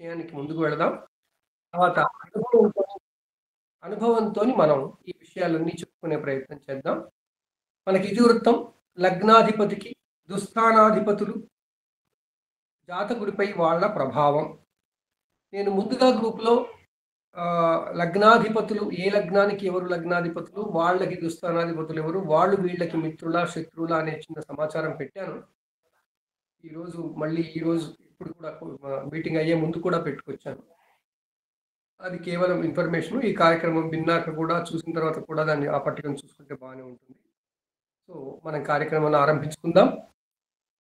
విషయానికి ముందుకు వెళదాం. తర్వాత అనుభవంతోని మనం ఈ విషయాలన్నీ చెప్పుకునే ప్రయత్నం చేద్దాం. మనకి ఇతివృత్తం లగ్నాధిపతికి దుస్థానాధిపతులు జాతకుడిపై వాళ్ళ ప్రభావం. నేను ముందుగా గ్రూప్‌లో లగ్నాధిపతులు ఏ లగ్నానికి ఎవరు లగ్నాధిపతులు, వాళ్ళకి దుస్థానాధిపతులు ఎవరు, వాళ్ళు వీళ్ళకి మిత్రులా, శత్రువులా అనే చిన్న సమాచారం పెట్టాను. ఇప్పుడు కూడా మీటింగ్ అయ్యే ముందు కూడా పెట్టుకొచ్చాను. అది కేవలం ఇన్ఫర్మేషన్. ఈ కార్యక్రమం విన్నాక కూడా చూసిన తర్వాత కూడా దాన్ని ఆ పట్టికను చూసుకుంటే బాగానే ఉంటుంది. సో మనం కార్యక్రమాన్ని ఆరంభించుకుందాం.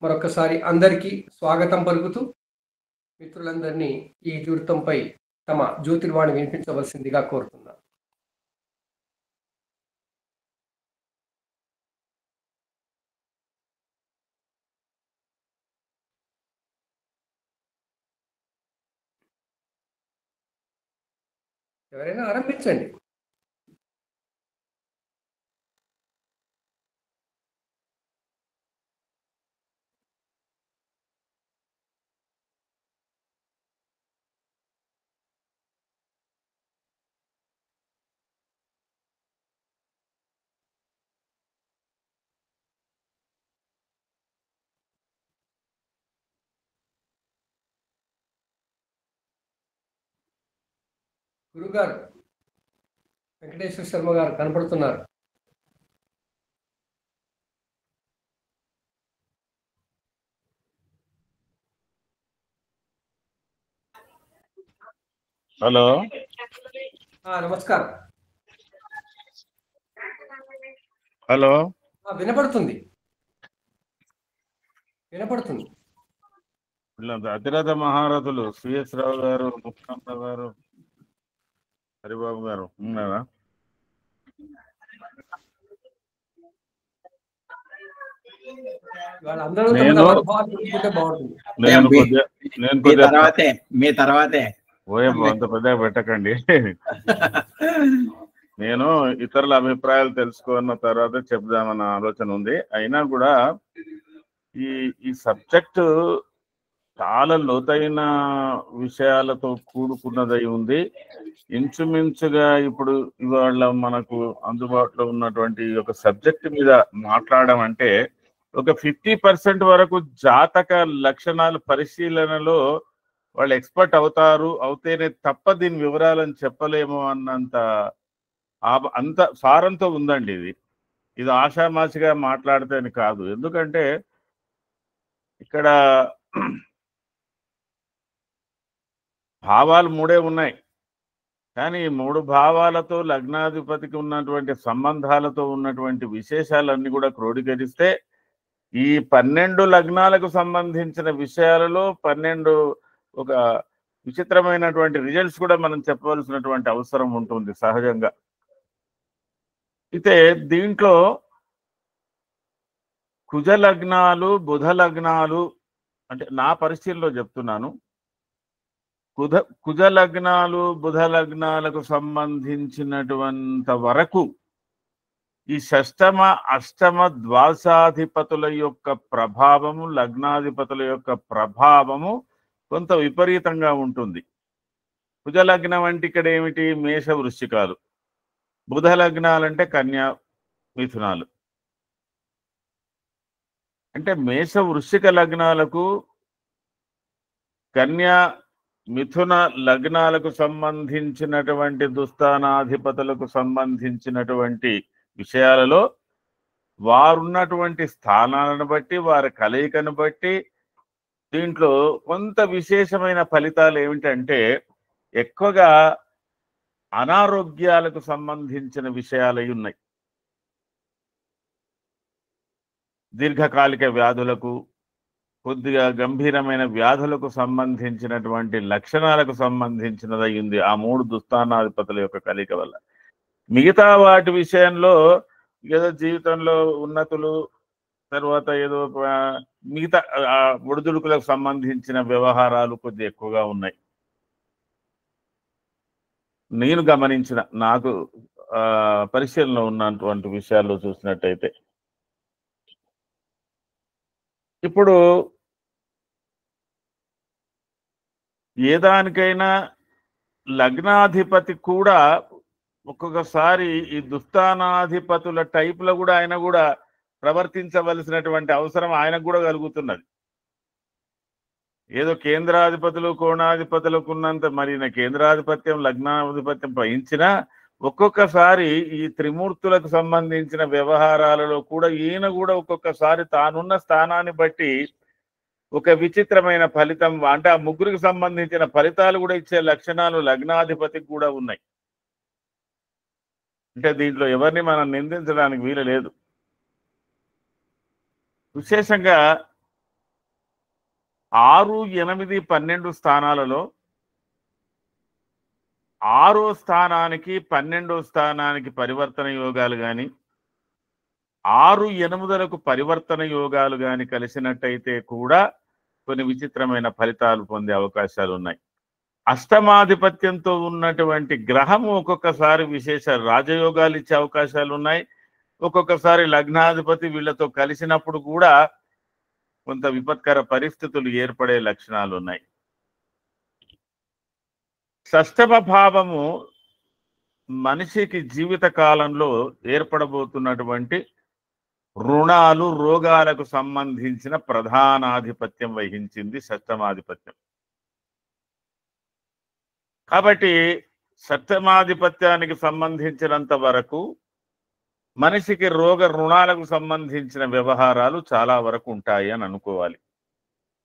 మరొకసారి అందరికీ స్వాగతం పలుకుతూ మిత్రులందరినీ ఈ ఇతివృత్తంపై తమ జ్యోతిర్వాణి వినిపించవలసిందిగా కోరుతున్నాను. ఎవరైనా ఆరంభించండి. గురుగారు వెంకటేశ్వర శర్మ గారు కనపడుతున్నారు. హలో, నమస్కారం. హలో, వినపడుతుంది. అతిరథ మహారథులు సిఎస్ రావు గారు, ముఖ్యమంత్రి గారు, హరిబాబు గారు ఉన్నారా? అంత పెద్దగా పెట్టకండి. నేను ఇతరుల అభిప్రాయాలు తెలుసుకున్న తర్వాత చెప్దామన్న ఆలోచన ఉంది. అయినా కూడా ఈ సబ్జెక్టు చాలా లోతైన విషయాలతో కూడుకున్నదై ఉంది. ఇంచుమించుగా ఇప్పుడు ఇవాళ మనకు అందుబాటులో ఉన్నటువంటి ఒక సబ్జెక్ట్ మీద మాట్లాడడం అంటే ఒక 50% వరకు జాతక లక్షణాల పరిశీలనలో వాళ్ళు ఎక్స్పర్ట్ అవుతేనే తప్ప దీని వివరాలను చెప్పలేము అన్నంత అంత సారంతో ఉందండి. ఇది ఆషామాషిగా మాట్లాడితేనే కాదు. ఎందుకంటే ఇక్కడ భావాలు 3 ఉన్నాయి. కానీ 3 భావాలతో లగ్నాధిపతికి ఉన్నటువంటి సంబంధాలతో ఉన్నటువంటి విశేషాలన్నీ కూడా క్రోడీకరిస్తే ఈ 12 లగ్నాలకు సంబంధించిన విషయాలలో 12 ఒక విచిత్రమైనటువంటి రిజల్ట్స్ కూడా మనం చెప్పవలసినటువంటి అవసరం ఉంటుంది సహజంగా. అయితే దీంట్లో కుజ లగ్నాలు, బుధ లగ్నాలు అంటే నా పరిశీలనలో చెప్తున్నాను. కుజ లగ్నాలు, బుధ లగ్నాలకు సంబంధించినటువంటి వరకు ఈ షష్టమ, అష్టమ, ద్వాదశాధిపతుల యొక్క ప్రభావము, లగ్నాధిపతుల యొక్క ప్రభావము కొంత విపరీతంగా ఉంటుంది. కుజ లగ్నం అంటే ఇక్కడ ఏమిటి? మేష, వృశ్చికాలు. బుధ లగ్నాలంటే కన్యా, మిథునాలు. అంటే మేష, వృశ్చిక లగ్నాలకు, కన్యా, మిథున లగ్నాలకు సంబంధించినటువంటి దుస్థానాధిపతులకు సంబంధించినటువంటి విషయాలలో వారున్నటువంటి స్థానాలను బట్టి, వారి కలయికను బట్టి దీంట్లో కొంత విశేషమైన ఫలితాలు ఏమిటంటే ఎక్కువగా అనారోగ్యాలకు సంబంధించిన విషయాలై ఉన్నాయి. దీర్ఘకాలిక వ్యాధులకు, కొద్దిగా గంభీరమైన వ్యాధులకు సంబంధించినటువంటి లక్షణాలకు సంబంధించినదై ఉంది ఆ 3 దుస్థానాధిపతుల యొక్క కలయిక వల్ల. మిగతా వాటి విషయంలో ఏదో జీవితంలో ఉన్నతులు, తర్వాత ఏదో మిగతా ఒడిదుడుకులకు సంబంధించిన వ్యవహారాలు కొద్దిగా ఎక్కువగా ఉన్నాయి. నేను గమనించిన, నాకు పరిశీలనలో ఉన్నటువంటి విషయాల్లో చూసినట్టయితే ఇప్పుడు ఏ దానికైనా లగ్నాధిపతి కూడా ఒక్కొక్కసారి ఈ దుస్థానాధిపతుల టైపులో కూడా ఆయన కూడా ప్రవర్తించవలసినటువంటి అవసరం ఆయనకు కూడా కలుగుతున్నది. ఏదో కేంద్రాధిపతులు కోణాధిపతులకు ఉన్నంత మరి కేంద్రాధిపత్యం లగ్నాధిపత్యం వహించినా ఒక్కొక్కసారి ఈ త్రిమూర్తులకు సంబంధించిన వ్యవహారాలలో కూడా ఈయన కూడా ఒక్కొక్కసారి తానున్న స్థానాన్ని బట్టి ఒక విచిత్రమైన ఫలితం, అంటే ఆ ముగ్గురికి సంబంధించిన ఫలితాలు కూడా ఇచ్చే లక్షణాలు లగ్నాధిపతికి కూడా ఉన్నాయి. అంటే దీంట్లో ఎవరిని మనం నిందించడానికి వీలు లేదు. విశేషంగా 6, 8, 12 స్థానాలలో 6వ స్థానానికి 12వ స్థానానికి పరివర్తన యోగాలు కానీ 6, 8లకు పరివర్తన యోగాలు కానీ కలిసినట్టయితే కూడా కొన్ని విచిత్రమైన ఫలితాలు పొందే అవకాశాలు ఉన్నాయి. అష్టమాధిపత్యంతో ఉన్నటువంటి గ్రహము ఒక్కొక్కసారి విశేష రాజయోగాలు ఇచ్చే అవకాశాలు ఉన్నాయి. ఒక్కొక్కసారి లగ్నాధిపతి వీళ్ళతో కలిసినప్పుడు కూడా కొంత విపత్కర పరిస్థితులు ఏర్పడే లక్షణాలు ఉన్నాయి. షష్టమ భావము మనిషికి జీవిత కాలంలో ఏర్పడబోతున్నటువంటి రుణాలు, రోగాలకు సంబంధించిన ప్రధానాధిపత్యం వహించింది షష్టమాధిపత్యం. కాబట్టి షష్టమాధిపత్యానికి సంబంధించినంత వరకు మనిషికి రోగ రుణాలకు సంబంధించిన వ్యవహారాలు చాలా వరకు ఉంటాయి అని అనుకోవాలి.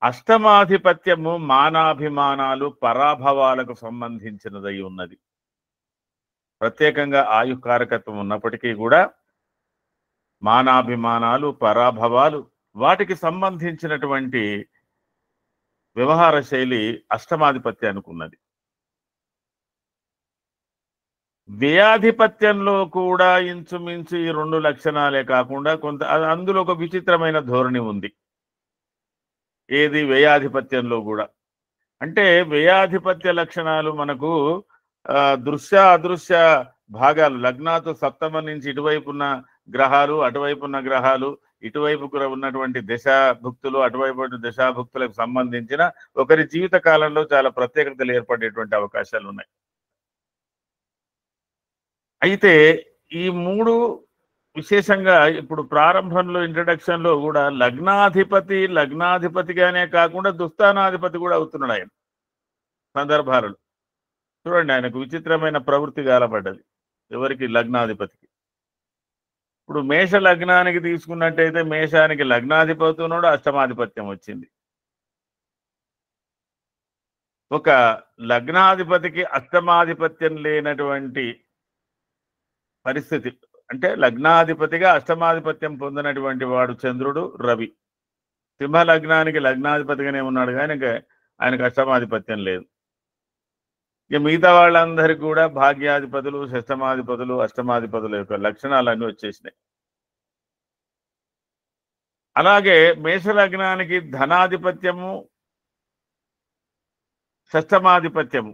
అష్టమాధిపత్యము మానాభిమానాలు, పరాభవాలకు సంబంధించినదై ఉన్నది. ప్రత్యేకంగా ఆయుకారకత్వం ఉన్నప్పటికీ కూడా మానాభిమానాలు, పరాభవాలు, వాటికి సంబంధించినటువంటి వ్యవహార శైలి అష్టమాధిపత్యానికి ఉన్నది. వ్యయాధిపత్యంలో కూడా ఇంచుమించు ఈ 2 లక్షణాలే కాకుండా కొంత అందులో ఒక విచిత్రమైన ధోరణి ఉంది. ఏది? వ్యయాధిపత్యంలో కూడా. అంటే వ్యయాధిపత్య లక్షణాలు మనకు దృశ్య అదృశ్య భాగాలు, లగ్నాతో సప్తమ నుంచి ఇటువైపు ఉన్న గ్రహాలు, అటువైపు ఉన్న గ్రహాలు, ఇటువైపు ఉన్నటువంటి దశాభుక్తులు, అటువైపు దశాభుక్తులకు సంబంధించిన ఒకరి జీవిత కాలంలో చాలా ప్రత్యేకతలు ఏర్పడేటువంటి అవకాశాలు ఉన్నాయి. అయితే ఈ 3 విశేషంగా ఇప్పుడు ప్రారంభంలో ఇంట్రడక్షన్ లో కూడా లగ్నాధిపతిగానే కాకుండా దుస్థానాధిపతి కూడా అవుతున్నాడు ఆయన సందర్భాలలో. చూడండి, ఆయనకు విచిత్రమైన ప్రవృత్తి గాలపడ్డది. ఎవరికి? లగ్నాధిపతికి. ఇప్పుడు మేష లగ్నానికి తీసుకున్నట్టయితే మేషానికి లగ్నాధిపతి ఉన్నాడు, అష్టమాధిపత్యం వచ్చింది. ఒక లగ్నాధిపతికి అష్టమాధిపత్యం లేనటువంటి పరిస్థితి, అంటే లగ్నాధిపతిగా అష్టమాధిపత్యం పొందినటువంటి వాడు చంద్రుడు, రవి. సింహ లగ్నానికి లగ్నాధిపతిగానే ఉన్నాడు కానీ ఆయనకు అష్టమాధిపత్యం లేదు. ఇక మిగతా వాళ్ళందరికీ కూడా భాగ్యాధిపతులు, షష్టమాధిపతులు, అష్టమాధిపతుల యొక్క లక్షణాలన్నీ వచ్చేసినాయి. అలాగే మేష లగ్నానికి ధనాధిపత్యము, షష్టమాధిపత్యము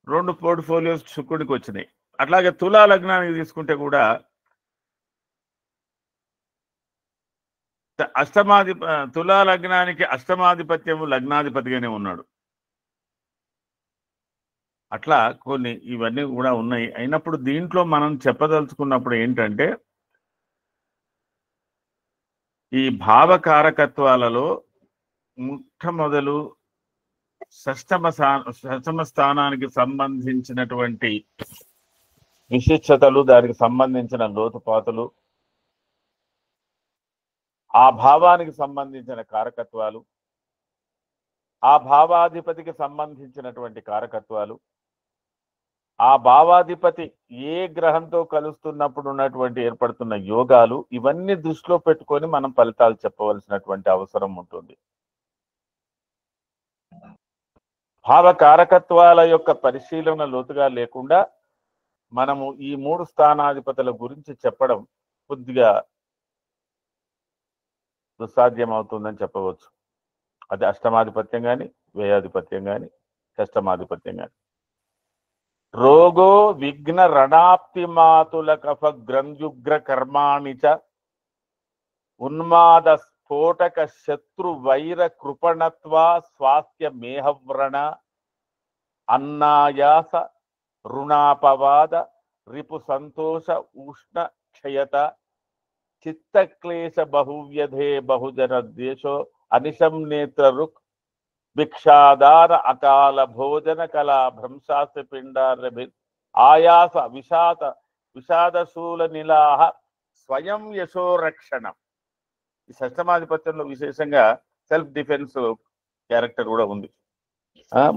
2 పోర్ట్ఫోలియోస్ శుక్రుడికి వచ్చినాయి. అట్లాగే తులా లగ్నానికి తీసుకుంటే కూడా తులా లగ్నానికి అష్టమాధిపత్యము లగ్నాధిపతిగానే ఉన్నాడు. అట్లా కొన్ని ఇవన్నీ కూడా ఉన్నాయి. అయినప్పుడు దీంట్లో మనం చెప్పదలుచుకున్నప్పుడు ఏంటంటే, ఈ భావకారకత్వాలలో మొట్టమొదలు షష్టమ స్థానానికి సంబంధించినటువంటి విశిష్టతలు, దానికి సంబంధించిన లోతుపాతులు, ఆ భావానికి సంబంధించిన కారకత్వాలు, ఆ భావాధిపతికి సంబంధించినటువంటి కారకత్వాలు, ఆ భావాధిపతి ఏ గ్రహంతో కలుస్తున్నప్పుడు ఉన్నటువంటి ఏర్పడుతున్న యోగాలు, ఇవన్నీ దృష్టిలో పెట్టుకొని మనం ఫలితాలు చెప్పవలసినటువంటి అవసరం ఉంటుంది. భావకారకత్వాల యొక్క పరిశీలన లోతుగా లేకుండా మనము ఈ 3 స్థానాధిపతుల గురించి చెప్పడం కొద్దిగా దుస్సాధ్యం అవుతుందని చెప్పవచ్చు. అది అష్టమాధిపత్యం కానీ, వ్యయాధిపత్యం కానీ, షష్టమాధిపత్యం కానీ. రోగో విఘ్న రణాప్తిమాతుల కఫ గ్రంథుగ్ర కర్మాణి చ ఉన్మాద స్ఫోటక శత్రు వైర కృపణత్వ స్వాస్థ్య మేహవ్రణ అన్నాయాస రుణాపవాద రిపు సంతోష ఉష్ణ క్షయత చిత్తక్లేశ బహువ్యధే బహుజన దేశో అనిశం నేత్ర రుక్ భిక్షాదార అకాల భోజన కళా భ్రంశాస పిండారభి ఆయాస విషాదశూల నిలాహ స్వయం యశోరక్షణం. ఈ షష్టమాధిపత్యంలో విశేషంగా సెల్ఫ్ డిఫెన్స్ క్యారెక్టర్ కూడా ఉంది.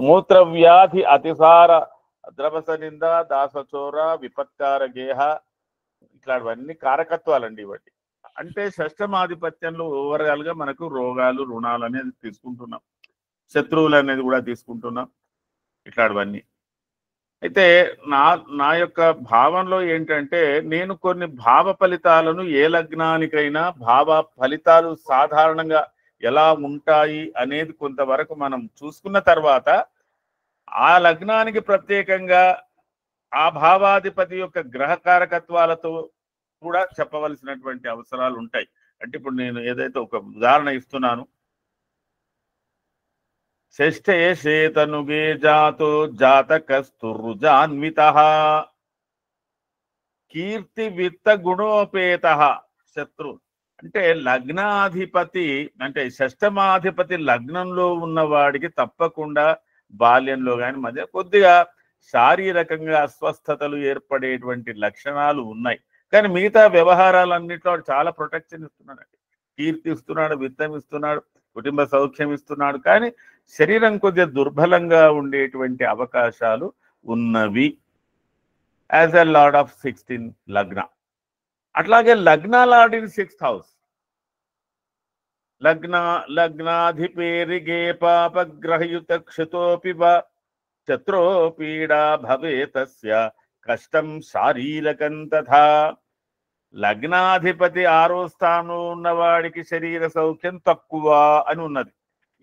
మూత్ర వ్యాధి అతిసార ద్రవస నింద దాసచోర విపత్కార గేహ ఇట్లాంటివన్నీ కారకత్వాలండి. ఇవన్నీ అంటే షష్టమాధిపత్యంలో ఓవరాల్ గా మనకు రోగాలు రుణాలు అనేది తీసుకుంటున్నాం, శత్రువులు అనేది కూడా తీసుకుంటున్నాం, ఇట్లాంటివన్నీ. అయితే నా యొక్క భావంలో ఏంటంటే నేను కొన్ని భావ ఫలితాలను ఏ లగ్నానికైనా భావ ఫలితాలు సాధారణంగా ఎలా ఉంటాయి అనేది కొంతవరకు మనం చూసుకున్న తర్వాత ఆ లగ్నానికి ప్రత్యేకంగా ఆ భావాధిపతి యొక్క గ్రహకారకత్వాలతో కూడా చెప్పవలసినటువంటి అవసరాలు ఉంటాయి. అంటే ఇప్పుడు నేను ఏదైతే ఒక ఉదాహరణ ఇస్తున్నాను, షష్ఠే శేతనుగే జాతో జాతకస్తురుజాన్విత కీర్తి విత్త గుణోపేత శత్రు. అంటే లగ్నాధిపతి అంటే షష్టమాధిపతి లగ్నంలో ఉన్నవాడికి తప్పకుండా బాల్యంలో కానీ మధ్య కొద్దిగా శారీరకంగా అస్వస్థతలు ఏర్పడేటువంటి లక్షణాలు ఉన్నాయి. కానీ మిగతా వ్యవహారాలన్నింటిలో చాలా ప్రొటెక్షన్ ఇస్తున్నాడు, కీర్తి ఇస్తున్నాడు, విత్తం ఇస్తున్నాడు, కుటుంబ సౌఖ్యం ఇస్తున్నాడు. కానీ శరీరం కొద్దిగా దుర్బలంగా ఉండేటువంటి అవకాశాలు ఉన్నవి యాజ్ ఎ లార్డ్ ఆఫ్ 16 లగ్న. అట్లాగే లగ్న లార్డ్ ఇన్ 6th హౌస్. లగ్నాధిపేరిగే పాపగ్రహయుత క్షితోపి శత్రో పీడా భవే తస్య కష్టం శారీరకం తథా. లగ్నాధిపతి 6వ స్థానంలో ఉన్నవాడికి శరీర సౌఖ్యం తక్కువ అని ఉన్నది.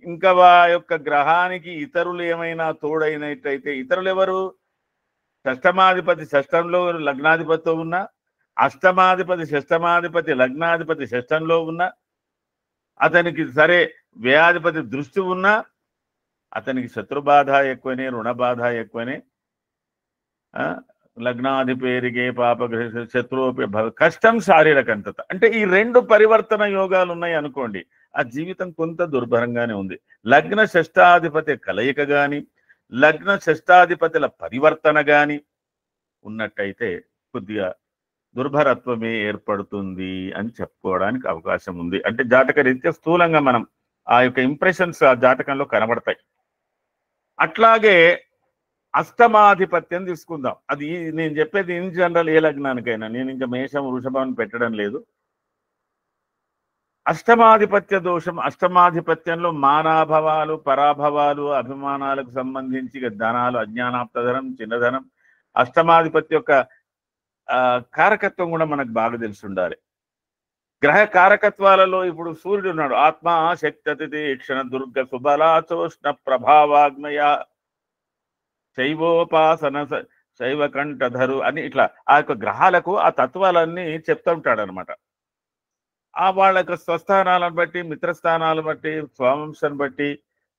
ఇంకా యొక్క గ్రహానికి ఇతరులు ఏమైనా తోడైనట్టయితే, ఇతరులు ఎవరు? షష్టమాధిపతి షష్టంలో లగ్నాధిపతితో ఉన్నా, అష్టమాధిపతి షష్టమాధిపతి లగ్నాధిపతి షష్టంలో ఉన్నా, అతనికి సరే వ్యయాధిపతి దృష్టి ఉన్నా అతనికి శత్రుబాధ ఎక్కువనే, రుణబాధ ఎక్కువనే. లగ్నాధిపేరిగే పాపగ్రహ శత్రువుపి కష్టం శారీరకంతత. అంటే ఈ 2 పరివర్తన యోగాలు ఉన్నాయి అనుకోండి, ఆ జీవితం కొంత దుర్భరంగానే ఉంది. లగ్న షష్టాధిపతి కలయిక గాని లగ్న షష్టాధిపతుల పరివర్తన గాని ఉన్నట్టయితే కొద్దిగా దుర్భరత్వమే ఏర్పడుతుంది అని చెప్పుకోవడానికి అవకాశం ఉంది. అంటే జాతక రీత్యా స్థూలంగా మనం ఆ యొక్క ఇంప్రెషన్స్ ఆ జాతకంలో కనబడతాయి. అట్లాగే అష్టమాధిపత్యం తీసుకుందాం. అది నేను చెప్పేది ఇన్ జనరల్ ఏ లగ్నానికైనా, నేను ఇంకా మేషం వృషభం పెట్టడం లేదు. అష్టమాధిపత్య దోషం, అష్టమాధిపత్యంలో మానాభవాలు పరాభవాలు అభిమానాలకు సంబంధించి ధనాలు, అజ్ఞానాప్తధనం, చిన్నధనం, అష్టమాధిపత్య యొక్క కారకత్వం కూడా మనకు బాగా తెలిసి ఉండాలి. గ్రహ కారకత్వాలలో ఇప్పుడు సూర్యుడు ఉన్నాడు. ఆత్మ శక్తి తీక్షణ దుర్గ సుబలాచోష్ణ ప్రభావాగ్నయ శైవోపాసన శైవ కంఠధరు అని ఇట్లా ఆ యొక్క గ్రహాలకు ఆ తత్వాలన్నీ చెప్తూ ఉంటాడు అనమాట. ఆ వాళ్ళ యొక్క స్వస్థానాలను బట్టి, మిత్రస్థానాలను బట్టి, స్వాంశాన్ని బట్టి,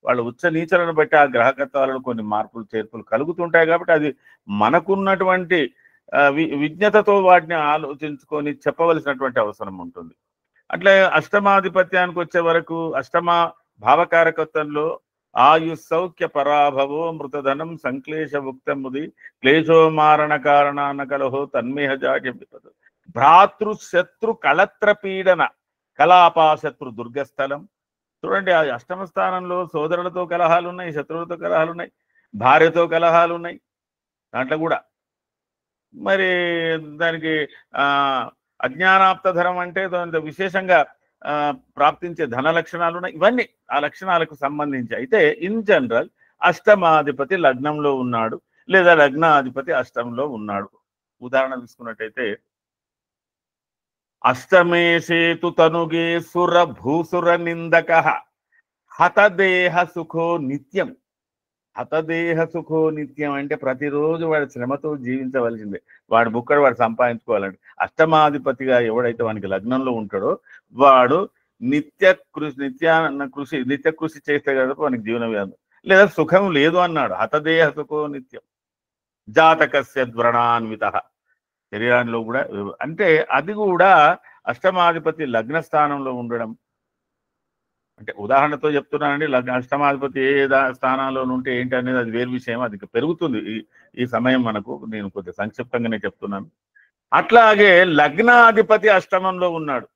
వాళ్ళ ఉచ్చ నీచలను బట్టి ఆ గ్రహకత్వాలను కొన్ని మార్పులు చేర్పులు కలుగుతుంటాయి. కాబట్టి అది మనకున్నటువంటి విజ్ఞతతో వాటిని ఆలోచించుకొని చెప్పవలసినటువంటి అవసరం ఉంటుంది. అట్లే అష్టమాధిపత్యానికి వచ్చే వరకు అష్టమ భావకారకత్వంలో ఆయు సౌఖ్య పరాభవో మృతధనం సంక్లేశ ముక్తముది క్లేశో మారణ కారణాన కలహో తన్మేహ జాడ్య విపదు భ్రాతృ శత్రు కళత్ర పీడన కలాపాశత్రు దుర్గస్థలం. చూడండి, ఆ అష్టమ స్థానంలో సోదరులతో కలహాలు ఉన్నాయి, శత్రువులతో కలహాలు ఉన్నాయి, భార్యతో కలహాలు ఉన్నాయి. దాంట్లో కూడా మరి దానికి అజ్ఞానాప్తధరం అంటే విశేషంగా ప్రాప్తించే ధన లక్షణాలు ఉన్నాయి. ఇవన్నీ ఆ లక్షణాలకు సంబంధించి. అయితే ఇన్ జనరల్ అష్టమాధిపతి లగ్నంలో ఉన్నాడు లేదా లగ్నాధిపతి అష్టంలో ఉన్నాడు. ఉదాహరణ తీసుకున్నట్టయితే అష్టమేషేతు తనుగే సుర భూసుర నిందక హతదేహ సుఖో నిత్యం. హతదేహ సుఖో నిత్యం అంటే ప్రతిరోజు వాడి శ్రమతో జీవించవలసిందే. వాడి బుక్కడు వాడు సంపాదించుకోవాలంటే అష్టమాధిపతిగా ఎవడైతే వానికి లగ్నంలో ఉంటాడో వాడు నిత్య కృషి చేస్తే కదా మనకి జీవన వ్యాధం లేదా సుఖం లేదు అన్నాడు. హతదేహ సుఖో నిత్యం జాతకస్య ద్వ్రణాన్విత. శరీరాల్లో కూడా అంటే అది కూడా అష్టమాధిపతి లగ్న స్థానంలో ఉండడం. అంటే ఉదాహరణతో చెప్తున్నానండి, అష్టమాధిపతి ఏ స్థానాల్లో ఉంటే ఏంటి అనేది అది వేరు విషయం, అది పెరుగుతుంది ఈ సమయం మనకు. నేను కొద్దిగా సంక్షిప్తంగానే చెప్తున్నాను. అట్లాగే లగ్నాధిపతి అష్టమంలో ఉన్నాడు.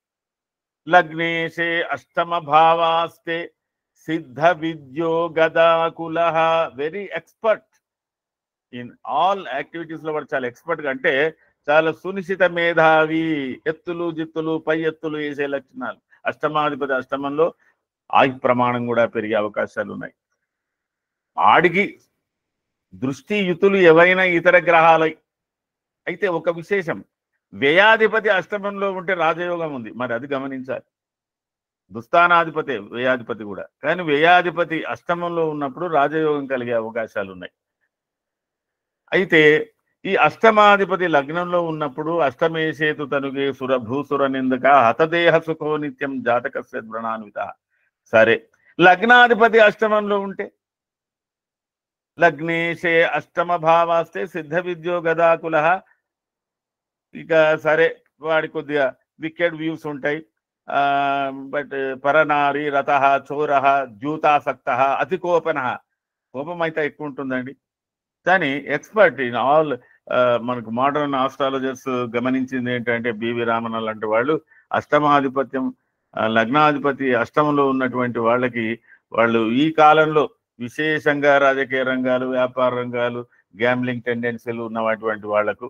లగ్నేశే అష్టమ భావాస్తే సిద్ధ విద్యో గదాకుల. Very expert in all activities లో వాడు చాలా ఎక్స్పర్ట్ గా, అంటే చాలా సునిశ్చిత మేధావి, ఎత్తులు జిత్తులు పై ఎత్తులు వేసే లక్షణాలు. అష్టమాధిపతి అష్టమంలో ఆయు ప్రమాణం కూడా పెరిగే అవకాశాలు ఉన్నాయి. ఆడికి దృష్టియుతులు ఎవరైనా ఇతర గ్రహాలై. అయితే ఒక విశేషం, వ్యయాధిపతి అష్టమంలో ఉంటే రాజయోగం ఉంది, మరి అది గమనించాలి. దుస్థానాధిపతి వ్యయాధిపతి కూడా, కానీ వ్యయాధిపతి అష్టమంలో ఉన్నప్పుడు రాజయోగం కలిగే అవకాశాలు ఉన్నాయి. అయితే ఈ అష్టమాధిపతి లగ్నంలో ఉన్నప్పుడు అష్టమేషేతు తనుగే సుర భూసుర నిందక హతదేహ సుఖో నిత్యం జాతకస్య ద్వ్రణాన్విత. సరే, లగ్నాధిపతి అష్టమంలో ఉంటే లగ్నేశే అష్టమ భావాస్తే సిద్ధ విద్యో గదాకుల. ఇక సరే, వాడి కొద్దిగా వికెడ్ వ్యూస్ ఉంటాయి. బట్ పరనారి రత చోర ద్యూతాసక్త అతి కోపన. కోపం అయితే ఎక్కువ ఉంటుందండి, కానీ ఎక్స్పర్ట్ ఇన్ ఆల్. మనకు మోడర్న్ ఆస్ట్రాలజర్స్ గమనించింది ఏంటంటే, బివి రామన్ లాంటి వాళ్ళు అష్టమాధిపత్యం లగ్నాధిపతి అష్టమంలో ఉన్నటువంటి వాళ్ళకి, వాళ్ళు ఈ కాలంలో విశేషంగా రాజకీయ రంగాలు, వ్యాపార రంగాలు, గ్యాంబ్లింగ్ టెండెన్సీలు ఉన్నటువంటి వాళ్లకు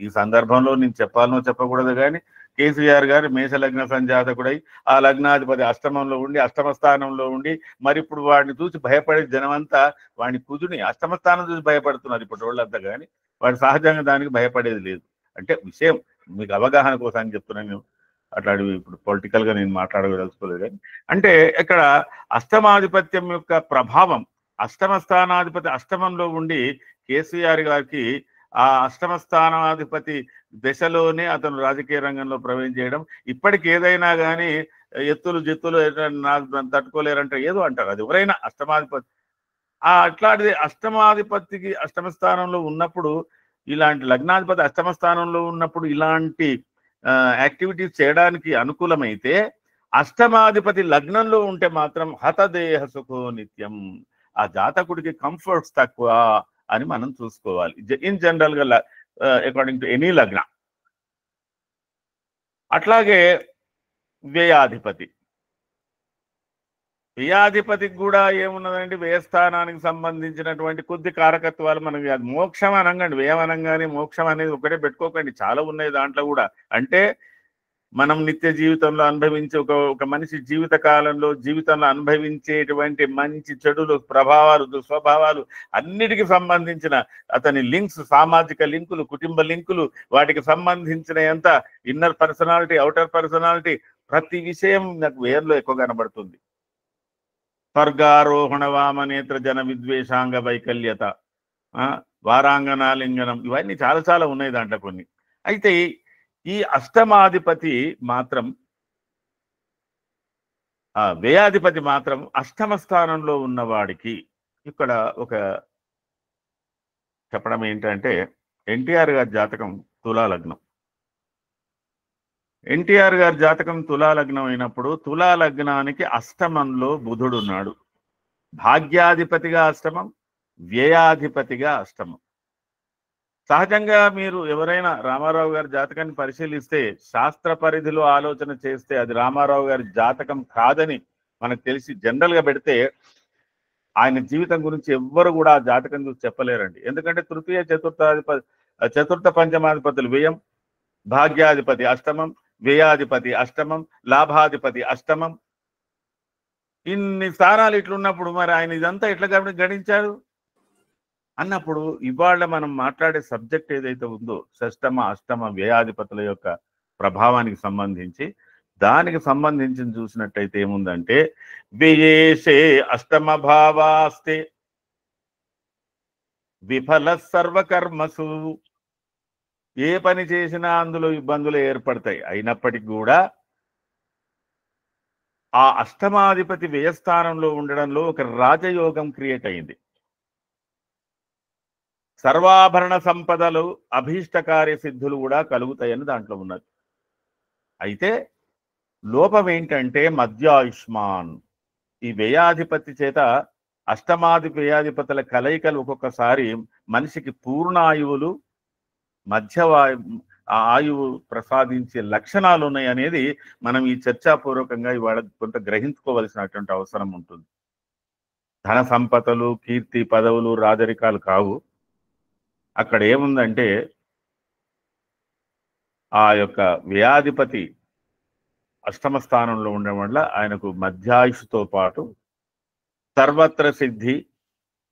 ఈ సందర్భంలో నేను చెప్పాలనో చెప్పకూడదు, కానీ కేసీఆర్ గారు మేషలగ్న సంజాతకుడై ఆ లగ్నాధిపతి అష్టమంలో ఉండి అష్టమ స్థానంలో ఉండి, మరి ఇప్పుడు వాడిని చూసి భయపడే జనమంతా వాడిని కుజుని అష్టమ స్థానం చూసి భయపడుతున్నారు ఇప్పుడు వాళ్ళంతా, కానీ వాడు సహజంగా దానికి భయపడేది లేదు. అంటే విషయం మీకు అవగాహన కోసం చెప్తున్నాను. అట్లాంటివి ఇప్పుడు పొలిటికల్ గా నేను మాట్లాడదలుచుకోలేదు, కానీ అంటే ఇక్కడ అష్టమాధిపత్యం యొక్క ప్రభావం, అష్టమ స్థానాధిపతి అష్టమంలో ఉండి కేసీఆర్ గారికి ఆ అష్టమ స్థానాధిపతి దశలోనే అతను రాజకీయ రంగంలో ప్రవేశం చేయడం. ఇప్పటికి ఏదైనా కానీ ఎత్తులు జిత్తులు నాకు తట్టుకోలేరంటే ఏదో అంటారు, అది ఎవరైనా అష్టమాధిపతి. అట్లాంటిది అష్టమాధిపతికి అష్టమ స్థానంలో ఉన్నప్పుడు, ఇలాంటి లగ్నాధిపతి అష్టమ స్థానంలో ఉన్నప్పుడు ఇలాంటి యాక్టివిటీస్ చేయడానికి అనుకూలమైతే, అష్టమాధిపతి లగ్నంలో ఉంటే మాత్రం హతదేహ సుఖో నిత్యం. ఆ జాతకుడికి కంఫర్ట్స్ తక్కువ అని మనం చూసుకోవాలి ఇన్ జనరల్ గా, అకార్డింగ్ టు ఎనీ లగ్న. అట్లాగే వ్యయాధిపతి, వ్యయాధిపతికి కూడా ఏమున్నదండి, వ్యయస్థానానికి సంబంధించినటువంటి కొద్ది కారకత్వాలు మనకి. అది మోక్షం అనంగండి, వ్యయం అనంగానే మోక్షం అనేది ఒకటే పెట్టుకోకండి, చాలా ఉన్నాయి దాంట్లో కూడా. అంటే మనం నిత్య జీవితంలో అనుభవించే ఒక మనిషి జీవితంలో అనుభవించేటువంటి మంచి చెడులు, ప్రభావాలు, దుస్వభావాలు అన్నిటికి సంబంధించిన అతని లింక్స్, సామాజిక లింకులు, కుటుంబ లింకులు, వాటికి సంబంధించిన ఎంత ఇన్నర్ పర్సనాలిటీ, అవుటర్ పర్సనాలిటీ, ప్రతి విషయం నాకు వేర్లో ఎక్కువ కనబడుతుంది. స్వర్గారోహణ వామనేత్ర జన విద్వేషాంగ వైకల్యత, వారాంగనాలింగనం, ఇవన్నీ చాలా చాలా ఉన్నాయి దాంట్లో కొన్ని. అయితే ఈ అష్టమాధిపతి మాత్రం, వ్యయాధిపతి మాత్రం అష్టమ స్థానంలో ఉన్నవాడికి ఇక్కడ ఒక చెప్పడం ఏంటంటే, ఎన్టీఆర్ గారి జాతకం తులాలగ్నం. ఎన్టీఆర్ గారి జాతకం తులాలగ్నం అయినప్పుడు తులాలగ్నానికి అష్టమంలో బుధుడు ఉన్నాడు. భాగ్యాధిపతిగా అష్టమం, వ్యయాధిపతిగా అష్టమం. సహజంగా మీరు ఎవరైనా రామారావు గారి జాతకాన్ని పరిశీలిస్తే, శాస్త్ర పరిధిలో ఆలోచన చేస్తే అది రామారావు గారి జాతకం కాదని మనకు తెలిసి జనరల్ గా పెడితే, ఆయన జీవితం గురించి ఎవ్వరు కూడా ఆ జాతకం చూసి చెప్పలేరండి. ఎందుకంటే తృతీయ చతుర్థ పంచమాధిపతులు వ్యయం, భాగ్యాధిపతి అష్టమం, వ్యయాధిపతి అష్టమం, లాభాధిపతి అష్టమం, ఇన్ని స్థానాలు ఇట్లున్నప్పుడు మరి ఆయన ఇదంతా ఎట్లా గణించారు అన్నప్పుడు, ఇవాళ మనం మాట్లాడే సబ్జెక్ట్ ఏదైతే ఉందో షష్టమ అష్టమ వ్యయాధిపతుల యొక్క ప్రభావానికి సంబంధించి, దానికి సంబంధించి చూసినట్టయితే ఏముందంటే, వ్యయేషే అష్టమ భావాస్తే విఫల సర్వకర్మసు. ఏ పని చేసినా అందులో ఇబ్బందులు ఏర్పడతాయి. అయినప్పటికీ కూడా ఆ అష్టమాధిపతి వ్యయస్థానంలో ఉండడంలో ఒక రాజయోగం క్రియేట్ అయింది. సర్వాభరణ సంపదలు, అభీష్టకార్య సిద్ధులు కూడా కలుగుతాయని దాంట్లో ఉన్నది. అయితే లోపం ఏంటంటే మధ్యాయుష్మాన్. ఈ వ్యయాధిపతి చేత అష్టమాది వ్యయాధిపతుల కలయికలు ఒక్కొక్కసారి మనిషికి పూర్ణాయువులు, మధ్య ఆయువు ప్రసాదించే లక్షణాలు ఉన్నాయి అనేది మనం ఈ చర్చాపూర్వకంగా ఇవాళ కొంత గ్రహించుకోవలసినటువంటి అవసరం ఉంటుంది. ధన సంపదలు, కీర్తి, పదవులు, రాజరికాలు కావు. అక్కడ ఏముందంటే ఆ యొక్క వ్యయాధిపతి అష్టమ స్థానంలో ఉండడం వల్ల ఆయనకు మధ్యాయుషుతో పాటు సర్వత్ర సిద్ధి,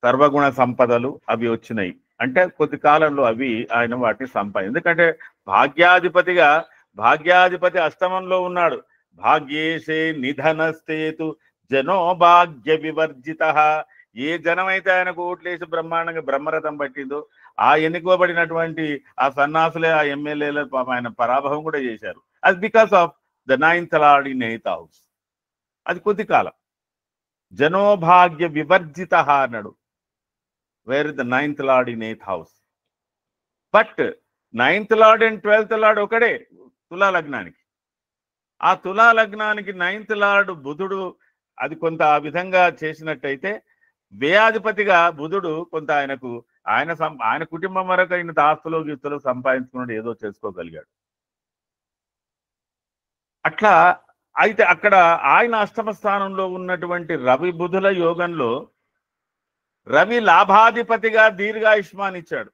సర్వగుణ సంపదలు అవి వచ్చినాయి. అంటే కొద్ది కాలంలో అవి ఆయన వాటిని ఎందుకంటే భాగ్యాధిపతి అష్టమంలో ఉన్నాడు. భాగ్యేశే నిధనస్తేతు జనో భాగ్య వివర్జిత. ఏ జనమైతే ఆయనకు ఓట్లేసి బ్రహ్మాండంగా బ్రహ్మరథం పట్టిందో ఆ ఎన్నుకోబడినటువంటి ఆ సన్నాసులే, ఆ ఎమ్మెల్యేల ఆయన పరాభవం కూడా చేశారు. అది because of the 9th lord in 8th house. అది కొద్ది కాలం. జనోభాగ్య వివర్జిత అన్నాడు. Wear the 9th lord in 8th house. But 9th lord and 12th lord ఒకడే తులా లగ్నానికి. ఆ తులా లగ్నానికి 9th లార్డ్ బుధుడు అది కొంత ఆ విధంగా చేసినట్టయితే వ్యయాధిపతిగా బుధుడు కొంత ఆయన కుటుంబం వరకు ఆయన ఆస్తులు గీస్తులు సంపాదించుకున్నాడు, ఏదో చేసుకోగలిగాడు. అట్లా అయితే అక్కడ ఆయన అష్టమ స్థానంలో ఉన్నటువంటి రవి బుధుల యోగంలో రవి లాభాధిపతిగా దీర్ఘాయుష్మాన్ ఇచ్చాడు,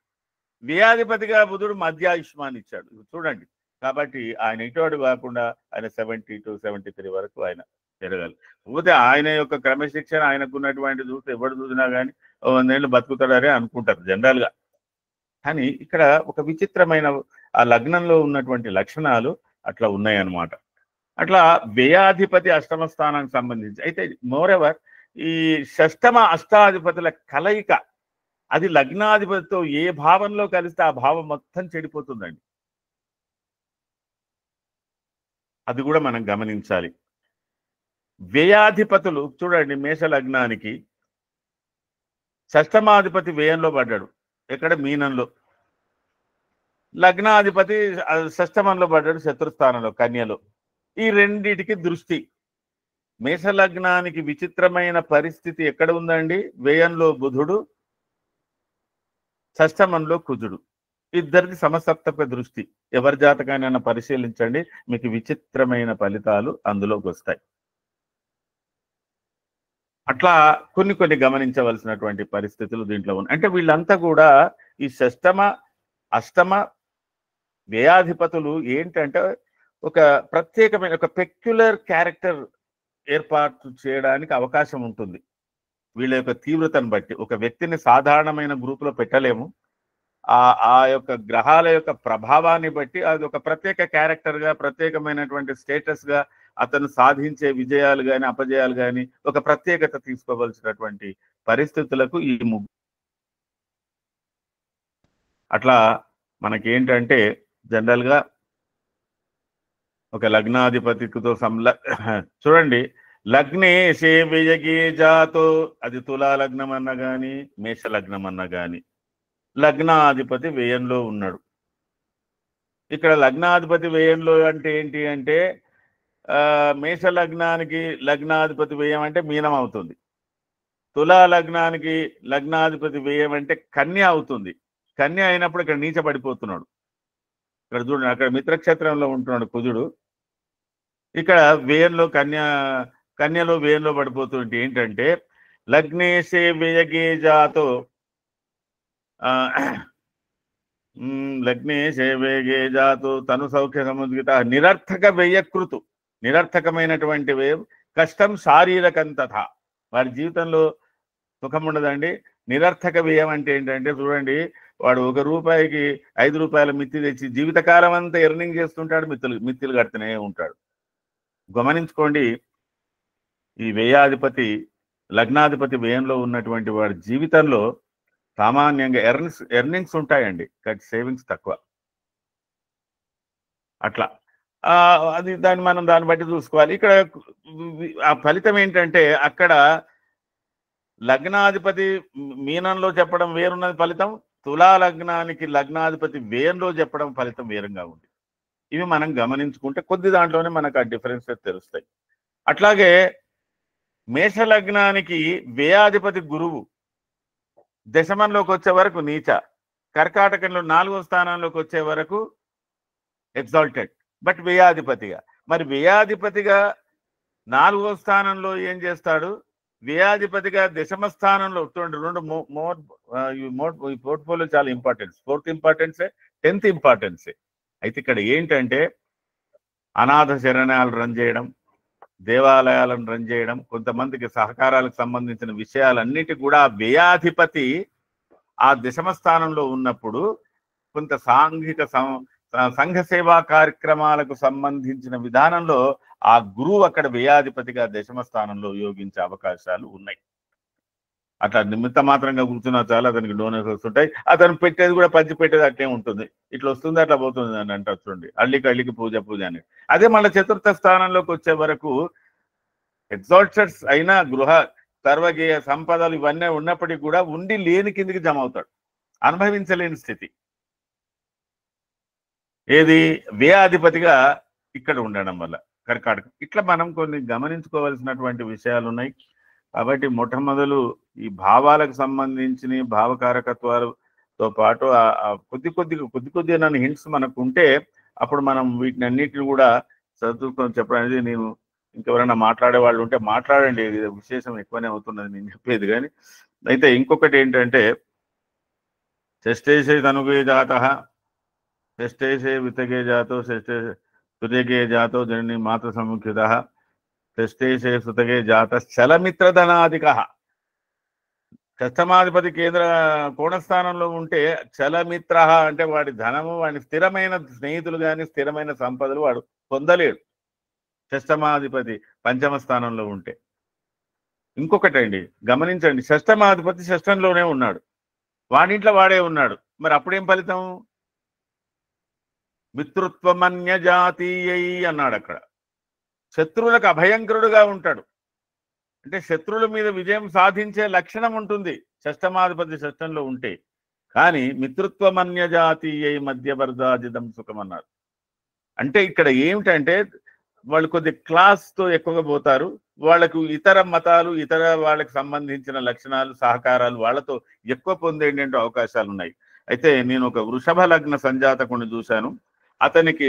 వ్యయాధిపతిగా బుధుడు మధ్యాయుష్మాన్ ఇచ్చాడు. చూడండి, కాబట్టి ఆయన ఇటువంటి కాకుండా ఆయన 72, 73 వరకు ఆయన పెరగాలి. పోతే ఆయన యొక్క క్రమశిక్షణ ఆయనకు ఉన్నటువంటి చూస్తే ఎవడు చూసినా కానీ 100 ఏళ్ళు బతుకుతాడనే అనుకుంటారు జనరల్గా. కానీ ఇక్కడ ఒక విచిత్రమైన ఆ లగ్నంలో ఉన్నటువంటి లక్షణాలు అట్లా ఉన్నాయన్నమాట. అట్లా వ్యయాధిపతి అష్టమ స్థానానికి సంబంధించి అయితే మోరెవర్ ఈ షష్టమ అష్టాధిపతుల కలయిక అది లగ్నాధిపతితో ఏ భావంలో కలిస్తే ఆ భావం మొత్తం చెడిపోతుందండి. అది కూడా మనం గమనించాలి. వ్యయాధిపతులు చూడండి, మేష లగ్నానికి షష్టమాధిపతి వ్యయంలో పడ్డాడు. ఎక్కడ? మీనంలో. లగ్నాధిపతి షష్టమంలో పడ్డాడు, శత్రుస్థానంలో కన్యలో. ఈ రెండిటికి దృష్టి. మేష లగ్నానికి విచిత్రమైన పరిస్థితి ఎక్కడ ఉందండి? వ్యయంలో బుధుడు, షష్టమంలో కుజుడు. ఇద్దరికి సమసప్తక దృష్టి. ఎవరి జాతకాన్ని పరిశీలించండి, మీకు విచిత్రమైన ఫలితాలు అందులోకి వస్తాయి. అట్లా కొన్ని గమనించవలసినటువంటి పరిస్థితులు దీంట్లో ఉన్నాయి. అంటే వీళ్ళంతా కూడా ఈ షష్టమ అష్టమ వ్యయాధిపతులు ఏంటంటే ఒక ప్రత్యేకమైన ఒక పెక్యులర్ క్యారెక్టర్ ఏర్పాటు చేయడానికి అవకాశం ఉంటుంది. వీళ్ళ యొక్క తీవ్రతను బట్టి ఒక వ్యక్తిని సాధారణమైన గ్రూపులో పెట్టలేము. ఆ యొక్క గ్రహాల యొక్క ప్రభావాన్ని బట్టి అది ఒక ప్రత్యేక క్యారెక్టర్గా, ప్రత్యేకమైనటువంటి స్టేటస్గా అతను సాధించే విజయాలు కానీ అపజయాలు కానీ ఒక ప్రత్యేకత తీసుకోవలసినటువంటి పరిస్థితులకు ఈ అట్లా మనకేంటంటే జనరల్గా ఒక లగ్నాధిపతితో చూడండి, లగ్నేశే వ్యయగే జాతో, అది తులా లగ్నం అన్నా కానీ మేష లగ్నం అన్నా కానీ లగ్నాధిపతి వ్యయంలో ఉన్నాడు. ఇక్కడ లగ్నాధిపతి వ్యయంలో అంటే ఏంటి అంటే మేష లగ్నానికి లగ్నాధిపతి వ్యయం అంటే మీనం అవుతుంది. తులా లగ్నానికి లగ్నాధిపతి వ్యయం అంటే కన్య అవుతుంది. కన్య అయినప్పుడు ఇక్కడ నీచ పడిపోతున్నాడు. ఇక్కడ చూడండి, అక్కడ మిత్రక్షేత్రంలో ఉంటున్నాడు కుజుడు, ఇక్కడ వ్యయంలో కన్యలో వ్యయంలో పడిపోతుంటే ఏంటంటే లగ్నేశే వ్యయగే జాతో లగ్నేశే వ్యయగే జాతో తను సౌఖ్య సముద్రిత నిరర్థక వ్యయకృతు. నిరర్థకమైనటువంటి వ్యయం, కష్టం శారీరకం తథా. వారి జీవితంలో సుఖం ఉండదండి. నిరర్థక వ్యయం అంటే ఏంటంటే చూడండి, వాడు 1 రూపాయికి 5 రూపాయల మిత్తి తెచ్చి జీవితకాలం అంతా ఎర్నింగ్ చేస్తుంటాడు, మిత్తిలు కడుతూనే ఉంటాడు. గమనించుకోండి, ఈ వ్యయాధిపతి లగ్నాధిపతి వ్యయంలో ఉన్నటువంటి వాడి జీవితంలో సామాన్యంగా ఎర్నింగ్స్ ఉంటాయండి, కానీ సేవింగ్స్ తక్కువ. అట్లా అది దాన్ని బట్టి చూసుకోవాలి. ఇక్కడ ఆ ఫలితం ఏంటంటే అక్కడ లగ్నాధిపతి మీనంలో చెప్పడం వేరున్నది ఫలితం, తులా లగ్నానికి లగ్నాధిపతి వేరులో చెప్పడం ఫలితం వేరుగా ఉంది. ఇవి మనం గమనించుకుంటే కొద్ది దాంట్లోనే మనకు ఆ డిఫరెన్సెస్ తెలుస్తాయి. అట్లాగే మేష లగ్నానికి వ్యయాధిపతి గురువు దశమంలోకి వచ్చే వరకు నీచ, కర్కాటకంలో 4వ స్థానంలోకి వచ్చే వరకు ఎగ్జాల్టెడ్, బట్ వ్యయాధిపతిగా. మరి వ్యయాధిపతిగా 4వ స్థానంలో ఏం చేస్తాడు? వ్యయాధిపతిగా దశమ స్థానంలో ఈ పోర్ట్ఫోలియో చాలా ఇంపార్టెన్స్. 4th ఇంపార్టెన్సే, 10th ఇంపార్టెన్సే. అయితే ఇక్కడ ఏంటంటే అనాథ శరణాలు రన్ చేయడం, దేవాలయాలను రన్ చేయడం, కొంతమందికి సహకారాలకు సంబంధించిన విషయాలన్నిటి కూడా వ్యయాధిపతి ఆ దశమ స్థానంలో ఉన్నప్పుడు కొంత సాంఘిక సంఘ సేవా కార్యక్రమాలకు సంబంధించిన విధానంలో ఆ గురువు అక్కడ వ్యయాధిపతిగా దశమ స్థానంలో యోగించే అవకాశాలు ఉన్నాయి. అట్లా నిమిత్త మాత్రంగా కూర్చున్నా చాలా అతనికి డోనర్స్ వస్తుంటాయి. అతను పెట్టేది కూడా పంచి పెట్టేది అట్లే ఉంటుంది. ఇట్లా వస్తుంది అట్లా పోతుంది అని అంటారు చూడండి, అల్లికి పూజ అని. అదే మళ్ళీ 4th స్థానంలోకి వచ్చే వరకు ఎగ్జాల్టెడ్స్ అయినా గృహ సర్వగేయ సంపదలు ఇవన్నీ ఉన్నప్పటికీ కూడా ఉండి లేని కిందికి జమ అవుతాడు, అనుభవించలేని స్థితి. ఏది? వ్యయాధిపతిగా ఇక్కడ ఉండడం వల్ల కర్కాటకం. ఇట్లా మనం కొన్ని గమనించుకోవాల్సినటువంటి విషయాలు ఉన్నాయి. కాబట్టి మొట్టమొదలు ఈ భావాలకు సంబంధించిన భావకారకత్వాలతో పాటు కొద్ది కొద్దిగా నన్ను హింట్స్ మనకు ఉంటే అప్పుడు మనం వీటిని అన్నిటిని కూడా చదువుకొని చెప్పడానికి, నేను ఇంకెవరైనా మాట్లాడే వాళ్ళు ఉంటే మాట్లాడండి, విశేషం ఎక్కువనే అవుతున్నది నేను చెప్పేది. కానీ అయితే ఇంకొకటి ఏంటంటే షష్ఠేశే తనుగే జాత, షష్ఠేశే వితగే జాతో, షష్ఠే సుతగే జాతో జనని మాతృ సముఖిత, షష్ఠేశే సుతగే జాత చలమిత్రధనాధిక. షష్టమాధిపతి కేంద్ర కోణస్థానంలో ఉంటే చలమిత్ర అంటే వాడి ధనము, వాడి స్థిరమైన స్నేహితులు కానీ స్థిరమైన సంపదలు వాడు పొందలేడు షష్టమాధిపతి పంచమ స్థానంలో ఉంటే. ఇంకొకటి అండి గమనించండి, షష్టమాధిపతి షష్టంలోనే ఉన్నాడు, వాడింట్లో వాడే ఉన్నాడు. మరి అప్పుడేం ఫలితం? మిత్రుత్వమన్య జాతీయై అన్నాడు. అక్కడ శత్రువులకు అభయంకరుడుగా ఉంటాడు. అంటే శత్రువుల మీద విజయం సాధించే లక్షణం ఉంటుంది షష్టమాధిపతి షష్టంలో ఉంటే. కానీ మిత్రుత్వమన్య జాతీయై మధ్యవర్ధాజిదం సుఖం అన్నారు. అంటే ఇక్కడ ఏమిటంటే వాళ్ళు కొద్ది క్లాస్తో ఎక్కువగా పోతారు, వాళ్ళకు ఇతర మతాలు ఇతర వాళ్ళకి సంబంధించిన లక్షణాలు సహకారాలు వాళ్ళతో ఎక్కువ పొందేంటి అవకాశాలు ఉన్నాయి. అయితే నేను ఒక వృషభ లగ్న సంజాతకుని చూశాను. అతనికి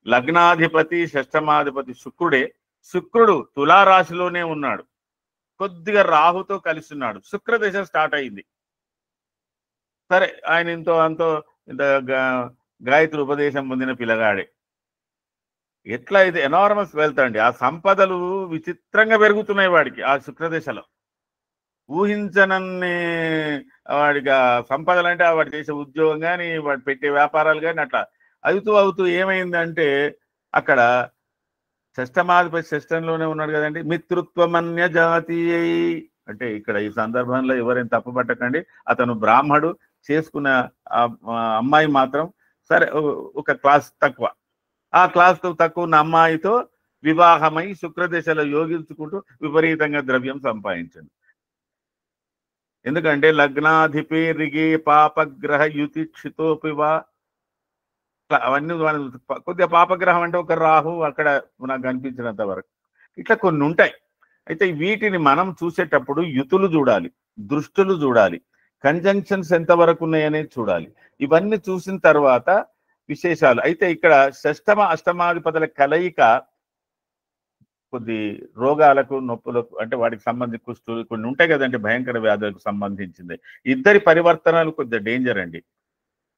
లగ్నాధిపతి షష్టమాధిపతి శుక్రుడే. శుక్రుడు తులారాశిలోనే ఉన్నాడు, కొద్దిగా రాహుతో కలిసి ఉన్నాడు. శుక్రదశ స్టార్ట్ అయింది. సరే, ఆయన అంతో గాయత్రి ఉపదేశం పొందిన పిల్లగాడే. ఎట్లా అయితే ఎనార్మస్ వెల్త్ అండి, ఆ సంపదలు విచిత్రంగా పెరుగుతున్నాయి వాడికి ఆ శుక్రదశలో. ఊహించనన్ని వాడికి ఆ సంపదలు అంటే వాడు చేసే ఉద్యోగం కానీ వాడు పెట్టే వ్యాపారాలు కానీ అట్లా అవుతూ ఏమైందంటే అక్కడ షష్టమాధిపతి షష్టంలోనే ఉన్నాడు కదండి. మిత్రుత్వమన్య జాతీయ అంటే ఇక్కడ ఈ సందర్భంలో ఎవరైనా తప్పుపట్టకండి, అతను బ్రాహ్మడు, చేసుకున్న అమ్మాయి మాత్రం సరే ఒక క్లాస్ తక్కువ, ఆ క్లాస్ తక్కువ ఉన్న అమ్మాయితో వివాహమై శుక్రదశలో యోగించుకుంటూ విపరీతంగా ద్రవ్యం సంపాదించండి. ఎందుకంటే లగ్నాధిపే రిగే పాపగ్రహ యుతిక్షితోపివా, అవన్నీ కొద్దిగా పాపగ్రహం అంటే ఒక రాహు అక్కడ నాకు కనిపించినంత వరకు ఇట్లా కొన్ని ఉంటాయి. అయితే వీటిని మనం చూసేటప్పుడు యుతులు చూడాలి, దృష్టులు చూడాలి, కంజంక్షన్స్ ఎంతవరకు ఉన్నాయనేది చూడాలి. ఇవన్నీ చూసిన తర్వాత విశేషాలు. అయితే ఇక్కడ షష్టమ అష్టమాధిపతుల కలయిక కొద్ది రోగాలకు నొప్పులకు అంటే వాటికి సంబంధించి కుష్ఠులు కొన్ని ఉంటాయి కదండి, భయంకర వ్యాధులకు సంబంధించింది. ఇద్దరి పరివర్తనాలు కొద్దిగా డేంజర్ అండి.